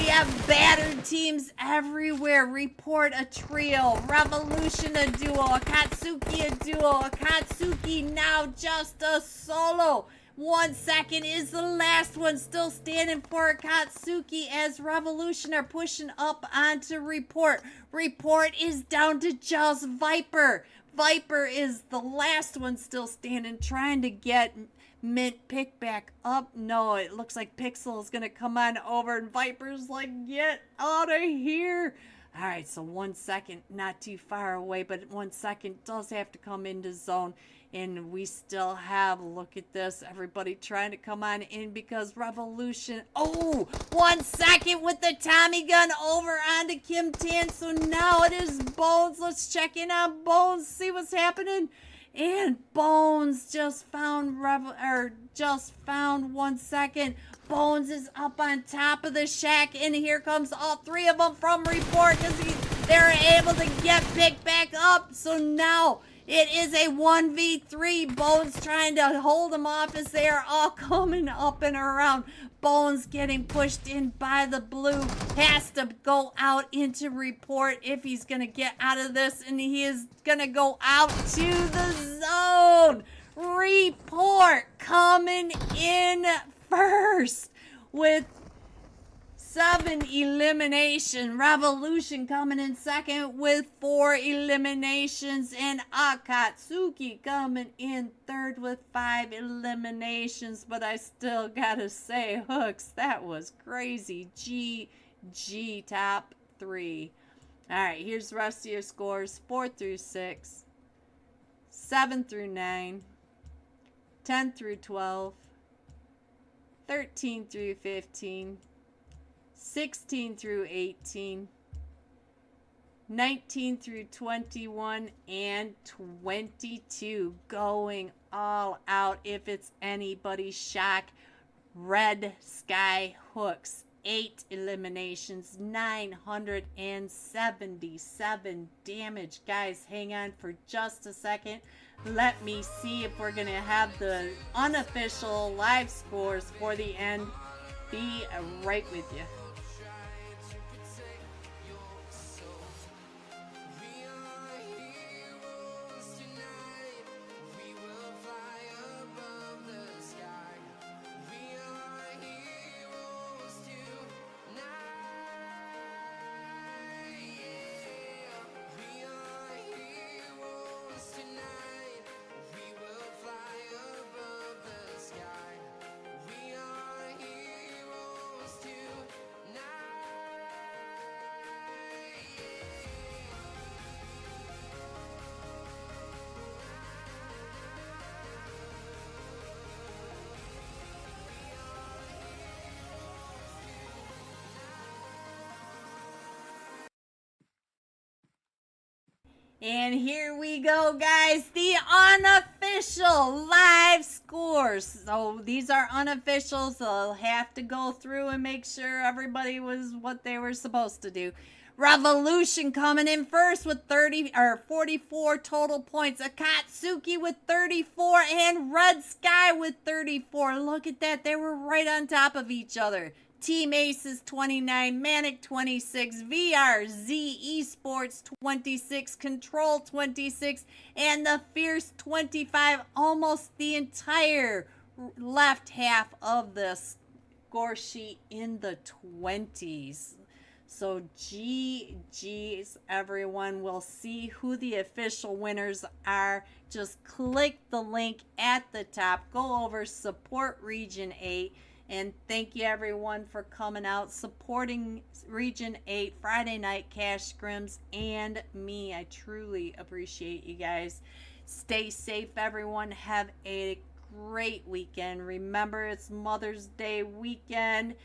have battered teams everywhere. Report a trio. Revolution a duo. Akatsuki a duo. Akatsuki now just a solo. 1 second is the last one. Still standing for Akatsuki as Revolution are pushing up onto Report. Report is down to just Viper. Viper is the last one still standing, trying to get Mint pick back up. No, it looks like Pixel is going to come on over, and Viper's like, get out of here. All right, so 1 second, not too far away, but 1 second does have to come into zone. And we still have, look at this, everybody trying to come on in because Revolution, oh, 1 second with the Tommy gun over onto Kim Tan. So now it is Bones. Let's check in on Bones, see what's happening. And Bones just found 1 second. Bones is up on top of the shack, and here comes all three of them from Report because they're able to get picked back up. So now it is a 1v3. Bones trying to hold them off as they are all coming up and around. Bones getting pushed in by the blue. Has to go out into Report if he's going to get out of this. And he is going to go out to the zone. Report coming in first with 7 elimination. Revolution coming in second with 4 eliminations. And Akatsuki coming in third with 5 eliminations. But I still gotta say, Hooks, that was crazy. GG top 3. Alright, here's the rest of your scores. 4 through 6. 7 through 9. 10 through 12. 13 through 15. 16 through 18, 19 through 21, and 22. Going all out. If it's anybody's shock, Red Sky Hooks. 8 eliminations, 977 damage. Guys, hang on for just a second. Let me see if we're going to have the unofficial live scores for the end. Be right with you. And here we go, guys. The unofficial live scores. So these are unofficial, so I'll have to go through and make sure everybody was what they were supposed to do. Revolution coming in first with 44 total points. Akatsuki with 34 and Red Sky with 34. Look at that. They were right on top of each other. Team Aces 29, Manic 26, VRZ Esports 26, Control 26, and the Fierce 25. Almost the entire left half of the score sheet in the 20s. So GG's, everyone. We'll see who the official winners are. Just click the link at the top. Go over, support Region 8. And thank you, everyone, for coming out, supporting Region 8, Friday Night Cash Scrims, and me. I truly appreciate you guys. Stay safe, everyone. Have a great weekend. Remember, it's Mother's Day weekend.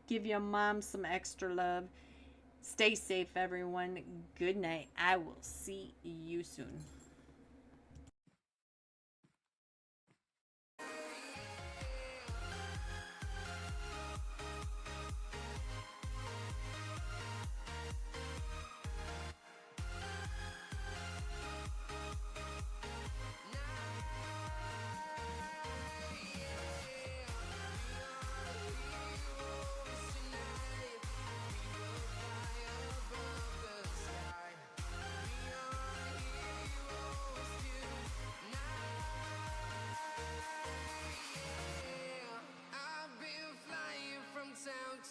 Give your mom some extra love. Stay safe, everyone. Good night. I will see you soon.